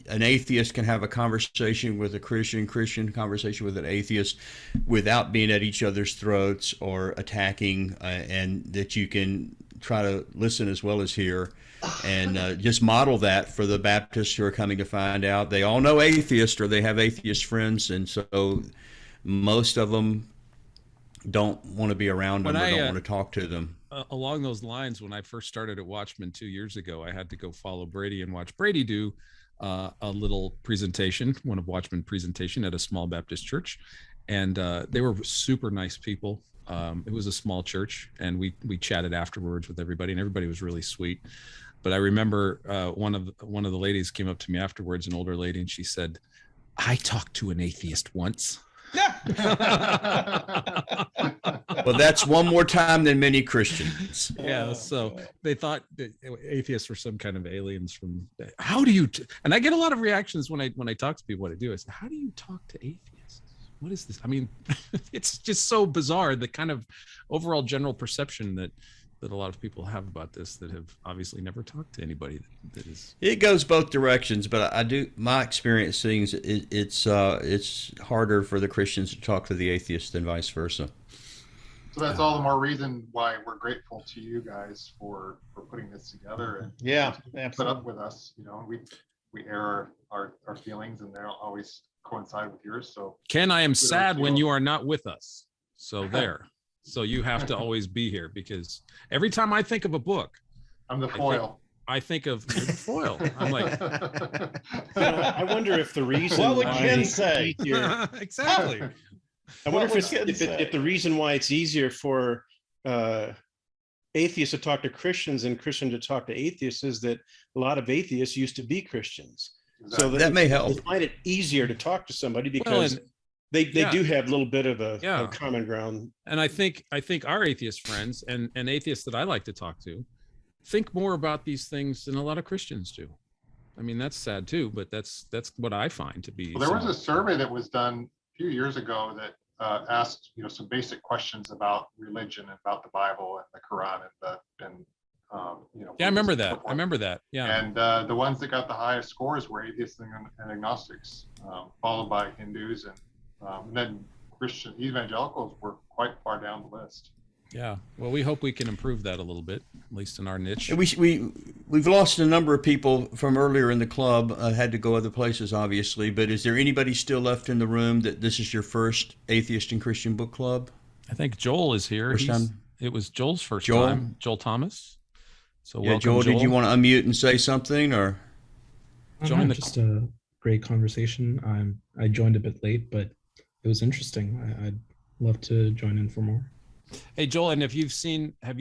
an atheist can have a conversation with a Christian conversation with an atheist without being at each other's throats or attacking, and that you can try to listen as well as hear, and just model that for the Baptists who are coming to find out. They all know atheists, or they have atheist friends, and so most of them don't want to be around them or don't want to talk to them. Along those lines, when I first started at Watchman 2 years ago, I had to go follow Brady and watch Brady do a little presentation, one of Watchman presentation at a small Baptist church. And they were super nice people. It was a small church, and we chatted afterwards with everybody, and everybody was really sweet. But I remember one of the ladies came up to me afterwards, an older lady, and she said, "I talked to an atheist once." Well, that's one more time than many Christians. Yeah, so they thought that atheists were some kind of aliens from. How do you? And I get a lot of reactions when I talk to people. What I do is, how do you talk to atheists? What is this? I mean, it's just so bizarre. The kind of overall general perception that a lot of people have about this, that have obviously never talked to anybody that is. It goes both directions, but my experience seeing it's harder for the Christians to talk to the atheists than vice versa. So that's all the more reason why we're grateful to you guys for putting this together and put up with us. We air our feelings, and they don't always coincide with yours. So Ken, I am sad when you are not with us. So there. So you have to always be here, because every time I think of a book, I'm the foil. I think of the foil. I'm like, I wonder if the reason. What would Ken say? Exactly. I wonder if the reason why it's easier for atheists to talk to Christians and Christians to talk to atheists is that a lot of atheists used to be Christians. Exactly. So that may help. They find it easier to talk to somebody because they do have a little bit of a common ground. And I think our atheist friends and atheists that I like to talk to think more about these things than a lot of Christians do. I mean, that's sad too, but that's what I find to be. Well, there was a survey that was done a few years ago that asked some basic questions about religion, about the Bible and the Quran I remember that. Yeah. And the ones that got the highest scores were atheists and agnostics, followed by Hindus, and then Christian evangelicals were quite far down the list. Yeah. Well, we hope we can improve that a little bit, at least in our niche. We've lost a number of people from earlier in the club, had to go other places, obviously. But is there anybody still left in the room that this is your first Atheist and Christian book club? I think Joel is here. It was Joel's first time. Joel Thomas. So yeah, Joel, did you want to unmute and say something, or join just a great conversation? I joined a bit late, but it was interesting. I'd love to join in for more. Hey Joel, and have you seen our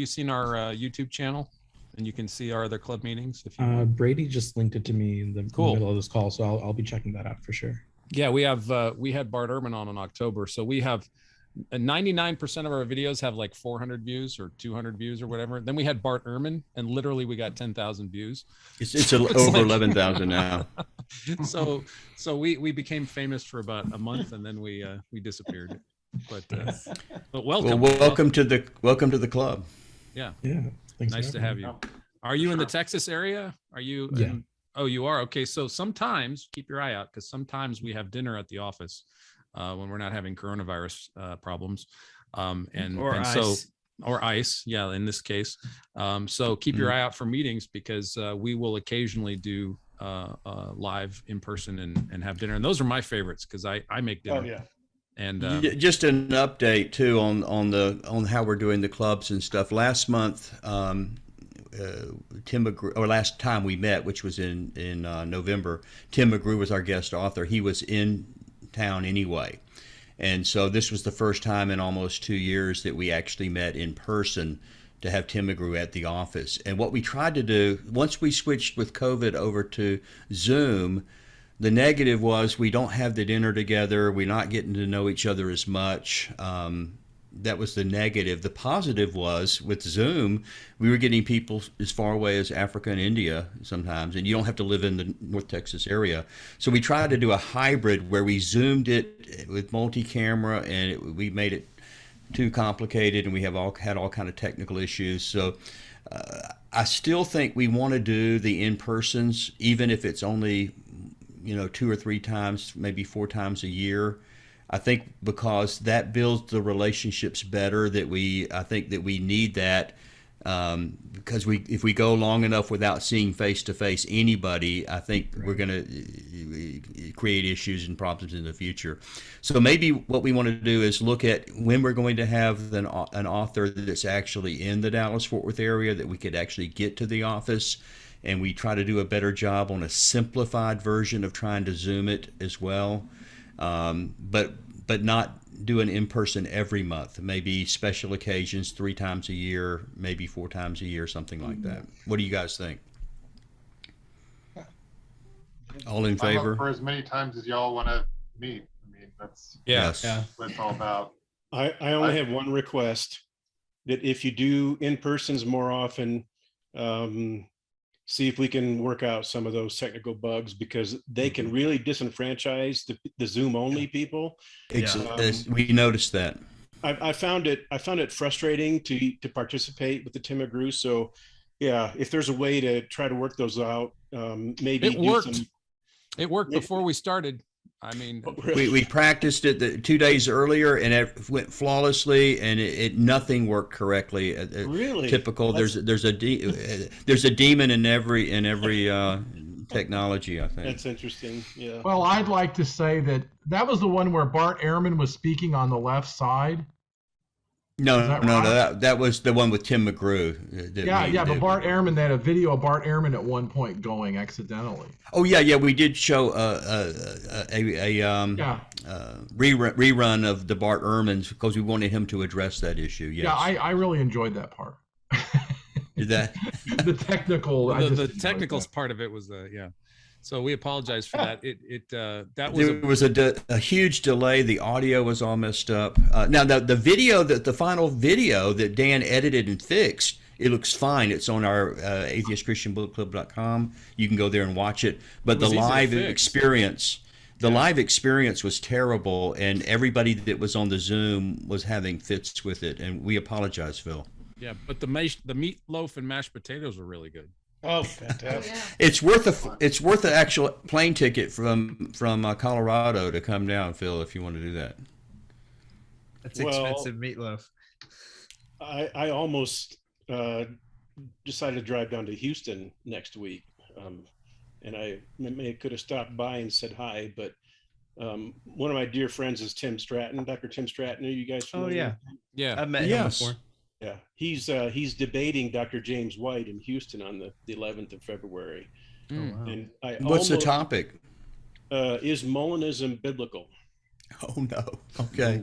YouTube channel, and you can see our other club meetings? Brady just linked it to me in the middle of this call, so I'll be checking that out for sure. Yeah, we had Bart Ehrman on in October, so we have 99% of our videos have like 400 views or 200 views or whatever. Then we had Bart Ehrman, and literally we got 10,000 views. It's over 11,000 now. So we became famous for about a month, and then we disappeared. But welcome. Well, welcome to the club. Yeah. Yeah. Thanks Nice for to having have me. you. Are you in the Texas area? Are you? Yeah. Oh, you are. Okay. So sometimes keep your eye out, because sometimes we have dinner at the office when we're not having coronavirus problems. Or ice. Yeah. In this case. So keep your eye out for meetings, because we will occasionally do live in person and have dinner. And those are my favorites, because I make dinner. Oh yeah. And Just an update too on how we're doing the clubs and stuff. Last month, Tim McGrew, or last time we met, which was in November, Tim McGrew was our guest author. He was in town anyway, and so this was the first time in almost 2 years that we actually met in person to have Tim McGrew at the office. And what we tried to do, once we switched with COVID over to Zoom, the negative was we don't have the dinner together. We're not getting to know each other as much. That was the negative. The positive was with Zoom, we were getting people as far away as Africa and India sometimes, and you don't have to live in the North Texas area. So we tried to do a hybrid where we Zoomed it with multi-camera, and we made it too complicated, and we had all kind of technical issues. So I still think we want to do the in-persons, even if it's only 2 or 3 times, maybe 4 times a year. I think because that builds the relationships better. I think that we need that because if we go long enough without seeing face to face anybody, I think we're going to create issues and problems in the future. So maybe what we want to do is look at when we're going to have an author that's actually in the Dallas-Fort Worth area that we could actually get to the office. And we try to do a better job on a simplified version of trying to Zoom it as well, but not do an in-person every month. Maybe special occasions 3 times a year, maybe 4 times a year, something like that. What do you guys think? All in I'm up favor? for as many times as y'all want to meet. I mean, that's Yes. what it's all about. I only have one request, that if you do in-persons more often, see if we can work out some of those technical bugs, because they can really disenfranchise the Zoom only people. We noticed that. I found it frustrating to participate with the Tim McGrew. So yeah, if there's a way to try to work those out, maybe it worked. It worked before we started. I mean, we practiced it 2 days earlier, and it went flawlessly, and nothing worked correctly. Really typical. There's a demon in every technology, I think. That's interesting. Yeah. Well, I'd like to say that was the one where Bart Ehrman was speaking on the left side. No, that was the one with Tim McGrew. But Bart Ehrman, they had a video of Bart Ehrman at one point going accidentally. Oh yeah, we did show a rerun of the Bart Ehrmans because we wanted him to address that issue. Yes. Yeah, I really enjoyed that part. Did that? The technical. The technicals part of it was yeah. So we apologize for that. There was a huge delay. The audio was all messed up. Now the final video that Dan edited and fixed, it looks fine. It's on our atheistchristianbookclub.com. You can go there and watch it. But the live experience, was terrible, and everybody that was on the Zoom was having fits with it, and we apologize, Phil. Yeah, but the meatloaf and mashed potatoes were really good. Oh, fantastic! It's worth an actual plane ticket from Colorado to come down, Phil, if you want to do that. That's expensive meatloaf. I almost decided to drive down to Houston next week, and I could have stopped by and said hi, but one of my dear friends is Tim Stratton, Dr. Tim Stratton. Are you guys familiar? Yeah, I've met him before. Yeah, he's debating Dr. James White in Houston on the 11th of February. Oh, wow. And what's the topic? Is Molanism biblical? Oh no. Okay.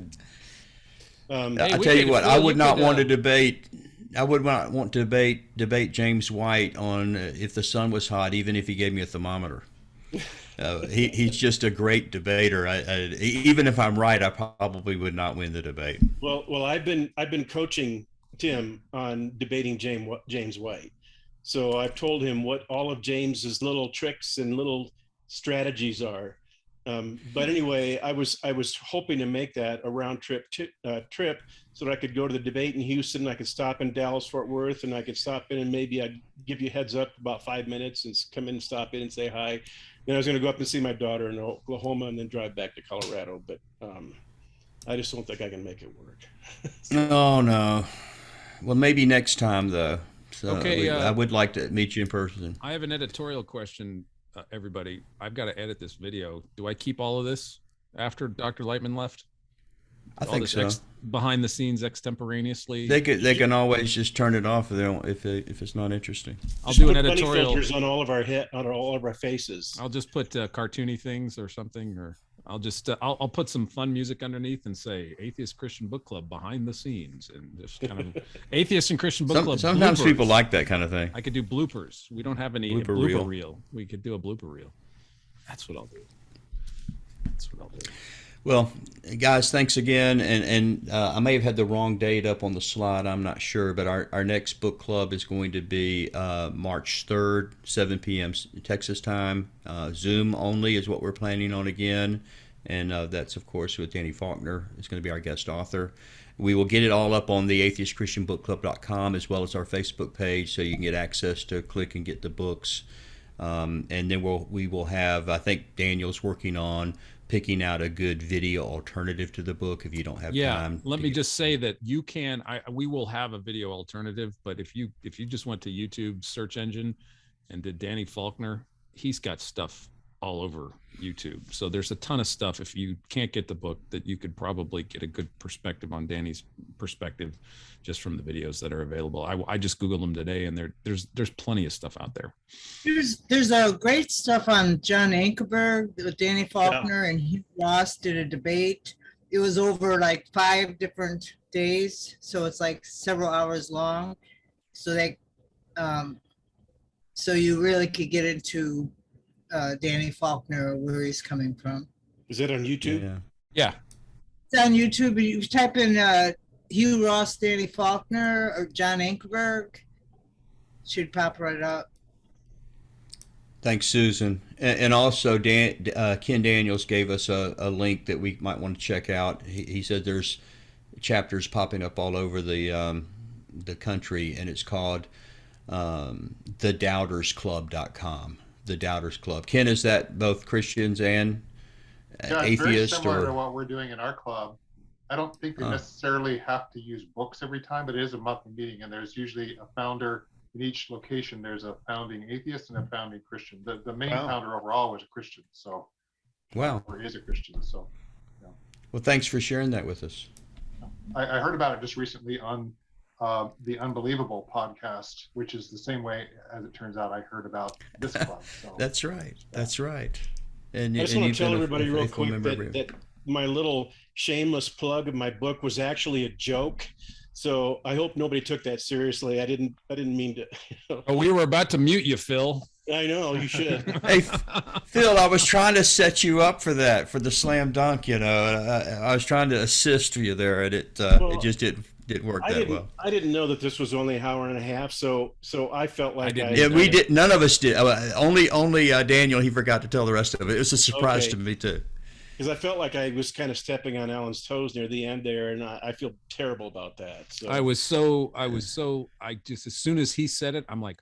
Hey, I tell you what, I would not want to debate. I would not want to debate James White on if the sun was hot, even if he gave me a thermometer. He's just a great debater. Even if I'm right, I probably would not win the debate. Well, I've been coaching Tim on debating James White. So I've told him what all of James's little tricks and little strategies are. But anyway, I was hoping to make that a round trip trip so that I could go to the debate in Houston. I could stop in Dallas, Fort Worth, and I could stop in and maybe I'd give you a heads up about 5 minutes and come in and stop in and say hi. Then I was going to go up and see my daughter in Oklahoma and then drive back to Colorado. But I just don't think I can make it work. Oh, no. Well, maybe next time, though. So Okay, I would like to meet you in person. I have an editorial question, everybody. I've got to edit this video. Do I keep all of this after Dr. Lightman left? I All think this so. Behind the scenes extemporaneously. They can always just turn it off if it's not interesting. I'll Just do an put bunny editorial. filters on all of our faces. I'll just put cartoony things or something, or I'll just I'll put some fun music underneath and say Atheist Christian Book Club behind the scenes, and just kind of Atheist and Christian Book Club. Sometimes bloopers. people like that kind of thing. I could do bloopers. We don't have any Blooper reel. We could do a blooper reel. That's what I'll do. That's what I'll do. Well, guys, thanks again. And I may have had the wrong date up on the slide. I'm not sure. But our next book club is going to be March 3rd, 7 p.m. Texas time. Zoom only is what we're planning on again. And that's, of course, with Danny Faulconer. It's going to be our guest author. We will get it all up on the atheistchristianbookclub.com as well as our Facebook page, so you can get access to click and get the books. And then we will have, I think Daniel's working on picking out a good video alternative to the book if you don't have time. Let me just say that you can. We will have a video alternative, but if you just went to YouTube search engine and did Danny Faulconer, he's got stuff all over YouTube. So there's a ton of stuff. If you can't get the book, that you could probably get a good perspective on Danny's perspective just from the videos that are available. I just Googled them today, and there's plenty of stuff out there. There's a great stuff on John Ankerberg with Danny Faulconer, and Hugh Ross did a debate. It was over like 5 different days, so it's like several hours long. So so you really could get into Danny Faulconer, where he's coming from. Is it on YouTube? Yeah. It's on YouTube. You type in Hugh Ross, Danny Faulconer, or John Ankerberg. Should pop right up. Thanks, Susan. And also, Ken Daniels gave us a link that we might want to check out. He said there's chapters popping up all over the country, and it's called thedoubtersclub.com. The Doubters Club. Ken, is that both Christians and atheists? Very similar to what we're doing in our club. I don't think we necessarily have to use books every time, but it is a monthly meeting, and there's usually a founder in each location. There's a founding atheist and a founding Christian. The main founder overall was a Christian, so or is a Christian. So, yeah. Well, thanks for sharing that with us. I heard about it just recently on the Unbelievable podcast, which is the same way, as it turns out, I heard about this club. So, That's right. That's right. And I just want to tell everybody real quick that my little shameless plug of my book was actually a joke. So I hope nobody took that seriously. I didn't mean to. Oh, we were about to mute you, Phil. I know, you should. Hey, Phil, I was trying to set you up for that, for the slam dunk. I was trying to assist you there, and it just didn't work that well. I didn't know that this was only an hour and a half, so I felt like we did. None of us did. Only Daniel. He forgot to tell the rest of it. It was a surprise to me too. Because I felt like I was kind of stepping on Alan's toes near the end there, and I feel terrible about that. So I just, as soon as he said it, I'm like,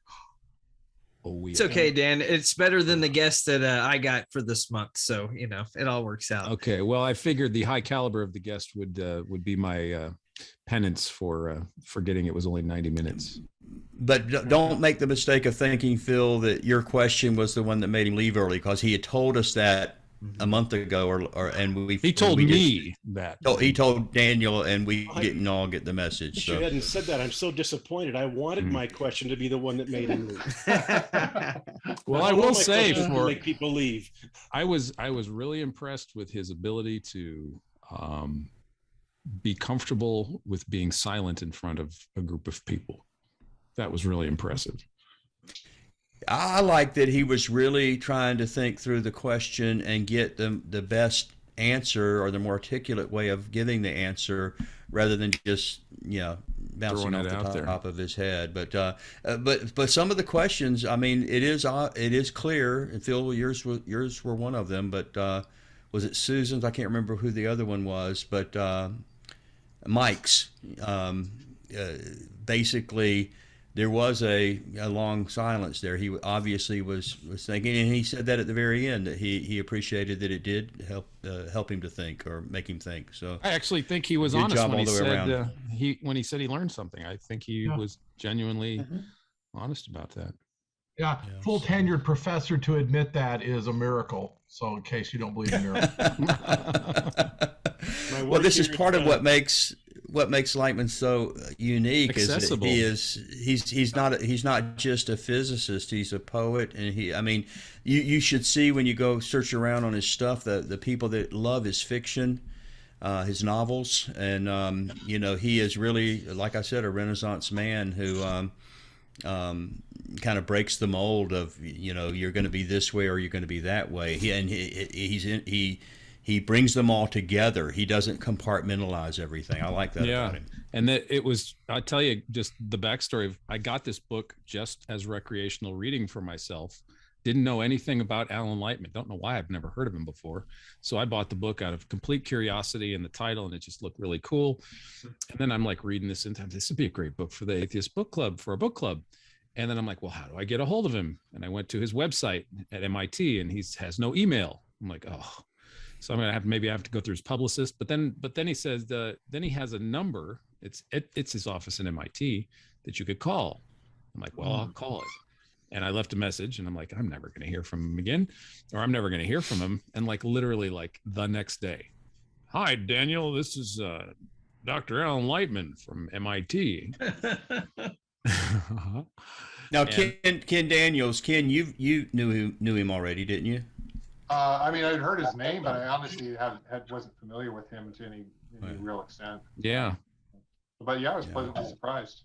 it's okay, Dan. It's better than the guest that I got for this month, so it all works out. Okay, well, I figured the high caliber of the guest would be my penance for forgetting it was only 90 minutes. But don't make the mistake of thinking, Phil, that your question was the one that made him leave early, because he had told us that a month ago, he told me that. Oh, he told Daniel, and we didn't all get the message. You hadn't said that. I'm so disappointed. I wanted my question to be the one that made him leave. Well, I will say, for make people leave, I was really impressed with his ability to be comfortable with being silent in front of a group of people. That was really impressive. I like that he was really trying to think through the question and get the best answer, or the more articulate way of giving the answer, rather than just bouncing off the top of his head. But some of the questions, I mean, it is clear. And Phil, yours were one of them. But was it Susan's? I can't remember who the other one was, but Mike's. Basically, there was a long silence there. He obviously was thinking, and he said that at the very end, that he appreciated that it did help him to think or make him think. So I actually think he was good honest job when all he the way said around. when he said he learned something. I think he was genuinely honest about that. Yeah, full tenured professor to admit that is a miracle. So in case you don't believe in miracles. Well, this is part of what makes Lightman so unique. Accessible. Is he's not just a physicist. He's a poet, and you should see when you go search around on his stuff the people that love his fiction, his novels, and he is really, like I said, a Renaissance man who kind of breaks the mold of you're going to be this way or you're going to be that way. He brings them all together. He doesn't compartmentalize everything. I like that about him. And that it was, I'll tell you just the backstory of, I got this book just as recreational reading for myself. Didn't know anything about Alan Lightman. Don't know why. I've never heard of him before. So I bought the book out of complete curiosity and the title, and it just looked really cool. And then I'm like reading this, and this would be a great book for the Atheist Book Club, for a book club. And then I'm like, well, how do I get a hold of him? And I went to his website at MIT, and he has no email. I'm like, oh. So I'm gonna have to go through his publicist, but then he says then he has a number. It's his office in MIT that you could call. I'm like, well, I'll call it, and I left a message, and I'm like, I'm never gonna hear from him again, or I'm never gonna hear from him. And like literally like the next day, hi Daniel, this is Dr. Alan Lightman from MIT. Now, Ken Daniels, Ken, you knew him already, didn't you? I'd heard his name, but I honestly wasn't familiar with him to any real extent. Yeah. But yeah, I was pleasantly surprised.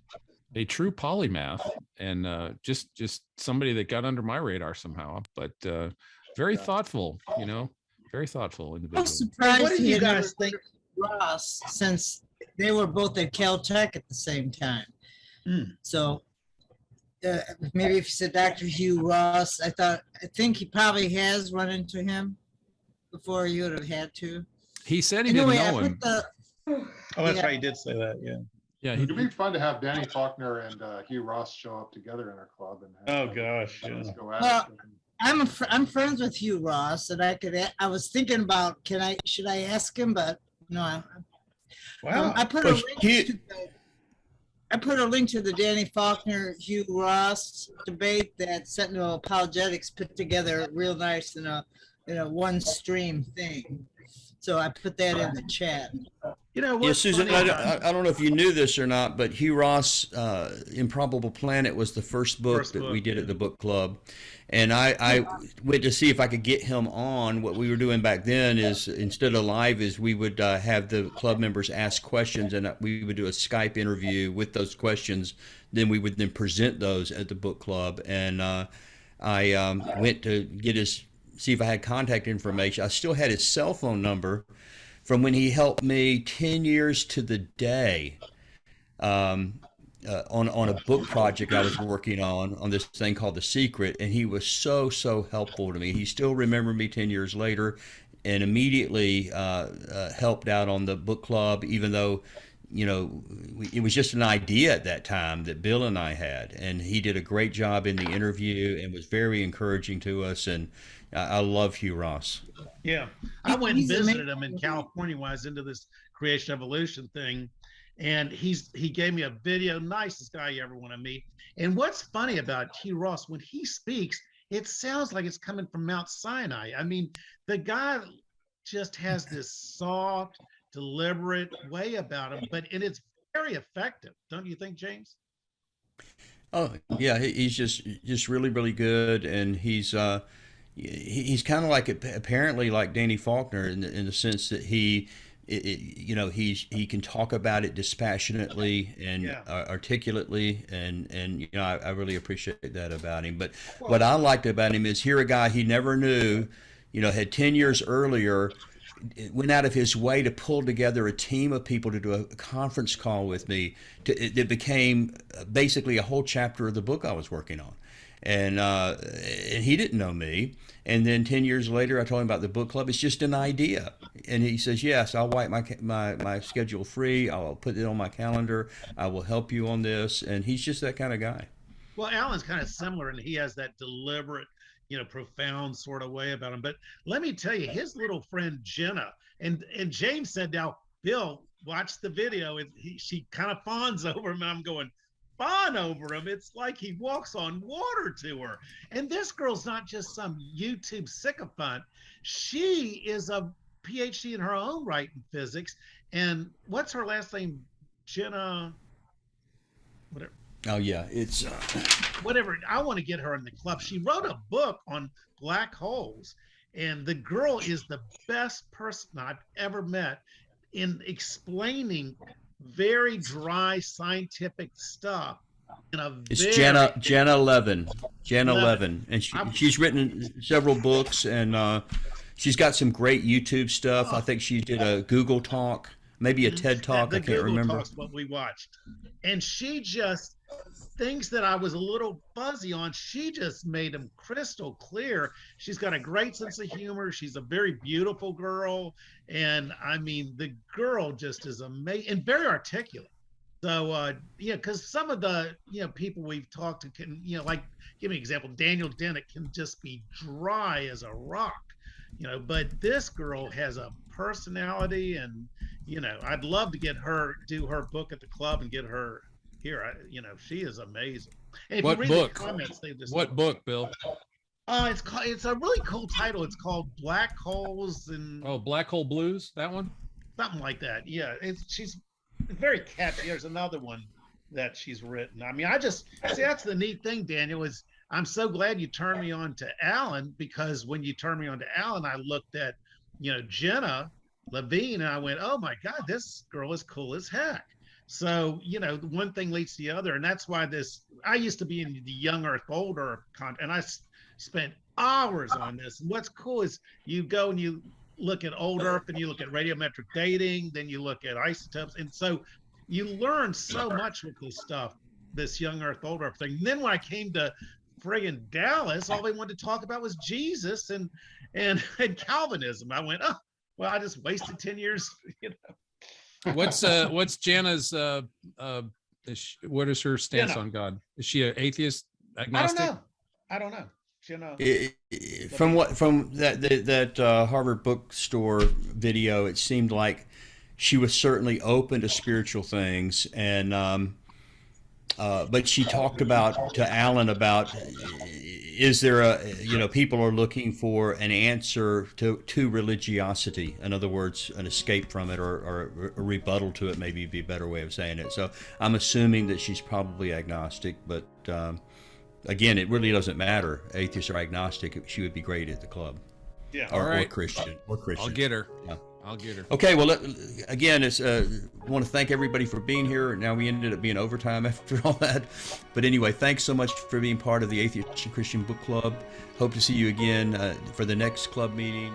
A true polymath, and just somebody that got under my radar somehow, but very thoughtful, very thoughtful individual. I'm surprised What did he you had guys never think? heard of Ross, since they were both at Caltech at the same time. So maybe if you said Dr. Hugh Ross, I think he probably has run into him before. You would have had to. He said he Anyway, didn't know him. Oh, that's right. You did say that. Yeah. Yeah. It'd be fun to have Danny Faulconer and Hugh Ross show up together in our club. And Oh gosh. let's Yeah. go at Well, it. I'm friends with Hugh Ross, and I was thinking about should I ask him, but no. Wow. I put a link to the Danny Faulconer Hugh Ross debate that Sentinel Apologetics put together real nice in a one stream thing. So I put that in the chat. What's Susan, funny I don't know if you knew this or not, but Hugh Ross' Improbable Planet was the first book that we did at the book club. And I went to see if I could get him on. What we were doing back then is, instead of live, is we would have the club members ask questions, and we would do a Skype interview with those questions. Then we would then present those at the book club. And I went to see if I had contact information. I still had his cell phone number from when he helped me 10 years to the day on a book project I was working on this thing called The Secret, and he was so helpful to me. He still remembered me 10 years later, and immediately helped out on the book club, even though it was just an idea at that time that Bill and I had, and he did a great job in the interview and was very encouraging to us. And I love Hugh Ross. Yeah, I went and He's visited amazing. him in California when I was into this creation evolution thing, and he gave me a video. Nicest guy you ever want to meet. And what's funny about Hugh Ross, when he speaks, it sounds like it's coming from Mount Sinai. I mean, the guy just has this soft, deliberate way about him, but it's very effective, don't you think, James? Oh yeah, he's just really good, and he's kind of like, apparently like Danny Faulconer in the sense that he can talk about it dispassionately and articulately, and I really appreciate that about him. But what I liked about him is, here a guy he never knew, had 10 years earlier went out of his way to pull together a team of people to do a conference call with me that became basically a whole chapter of the book I was working on. and he didn't know me. And then 10 years later, I told him about the book club. It's just an idea. And he says, yes, I'll wipe my schedule free. I'll put it on my calendar. I will help you on this. And he's just that kind of guy. Well, Alan's kind of similar, and he has that deliberate, profound sort of way about him. But let me tell you, his little friend Jenna, and James said, now, Bill, watch the video. She kind of fawns over him, and I'm going, fawn over him. It's like he walks on water to her. And this girl's not just some YouTube sycophant. She is a PhD in her own right in physics. And what's her last name? Jenna, whatever. Oh yeah, it's whatever. I want to get her in the club. She wrote a book on black holes, and the girl is the best person I've ever met in explaining very dry scientific stuff in a it's very Jenna Levin, and she's written several books, and she's got some great YouTube stuff. I think she did a Google Talk, maybe a TED Talk. I can't remember. Talk's what we watched, and she just things that I was a little fuzzy on. She just made them crystal clear. She's got a great sense of humor. She's a very beautiful girl, and I mean, the girl just is amazing and very articulate. So, because some of the people we've talked to can like give me an example. Daniel Dennett can just be dry as a rock, but this girl has a personality, and I'd love to get her do her book at the club and get her here. She is amazing. And if What you read book? The comments, they just What book, Bill? it's a really cool title. It's called Black Holes and Black Hole Blues, that one? something like that. Yeah, she's very catchy. There's another one that she's written. I mean, I just see that's the neat thing, Daniel, is I'm so glad you turned me on to Alan, because when you turned me on to Alan, I looked at Jenna Levine, and I went, oh my God, this girl is cool as heck. So, one thing leads to the other. And that's why I used to be in the Young Earth, Old Earth and I spent hours on this. And what's cool is you go and you look at Old Earth, and you look at radiometric dating, then you look at isotopes. And so you learn so much with this stuff, this Young Earth, Old Earth thing. And then when I came to friggin' Dallas, all they wanted to talk about was Jesus and Calvinism. I went, oh, well, I just wasted 10 years, What's Jana's what is her stance Jenna. on God? Is she an atheist, agnostic? I don't know. From that Harvard bookstore video, it seemed like she was certainly open to spiritual things, and but she talked to Alan about, is there people are looking for an answer to religiosity. In other words, an escape from it, or a rebuttal to it, maybe be a better way of saying it. So I'm assuming that she's probably agnostic, but again, it really doesn't matter, atheist or agnostic. She would be great at the club. Yeah. Or Christian. I'll get her. Yeah. I'll get her. Okay, well, again, I want to thank everybody for being here. Now we ended up being overtime after all that. But anyway, thanks so much for being part of the Atheist and Christian Book Club. Hope to see you again for the next club meeting.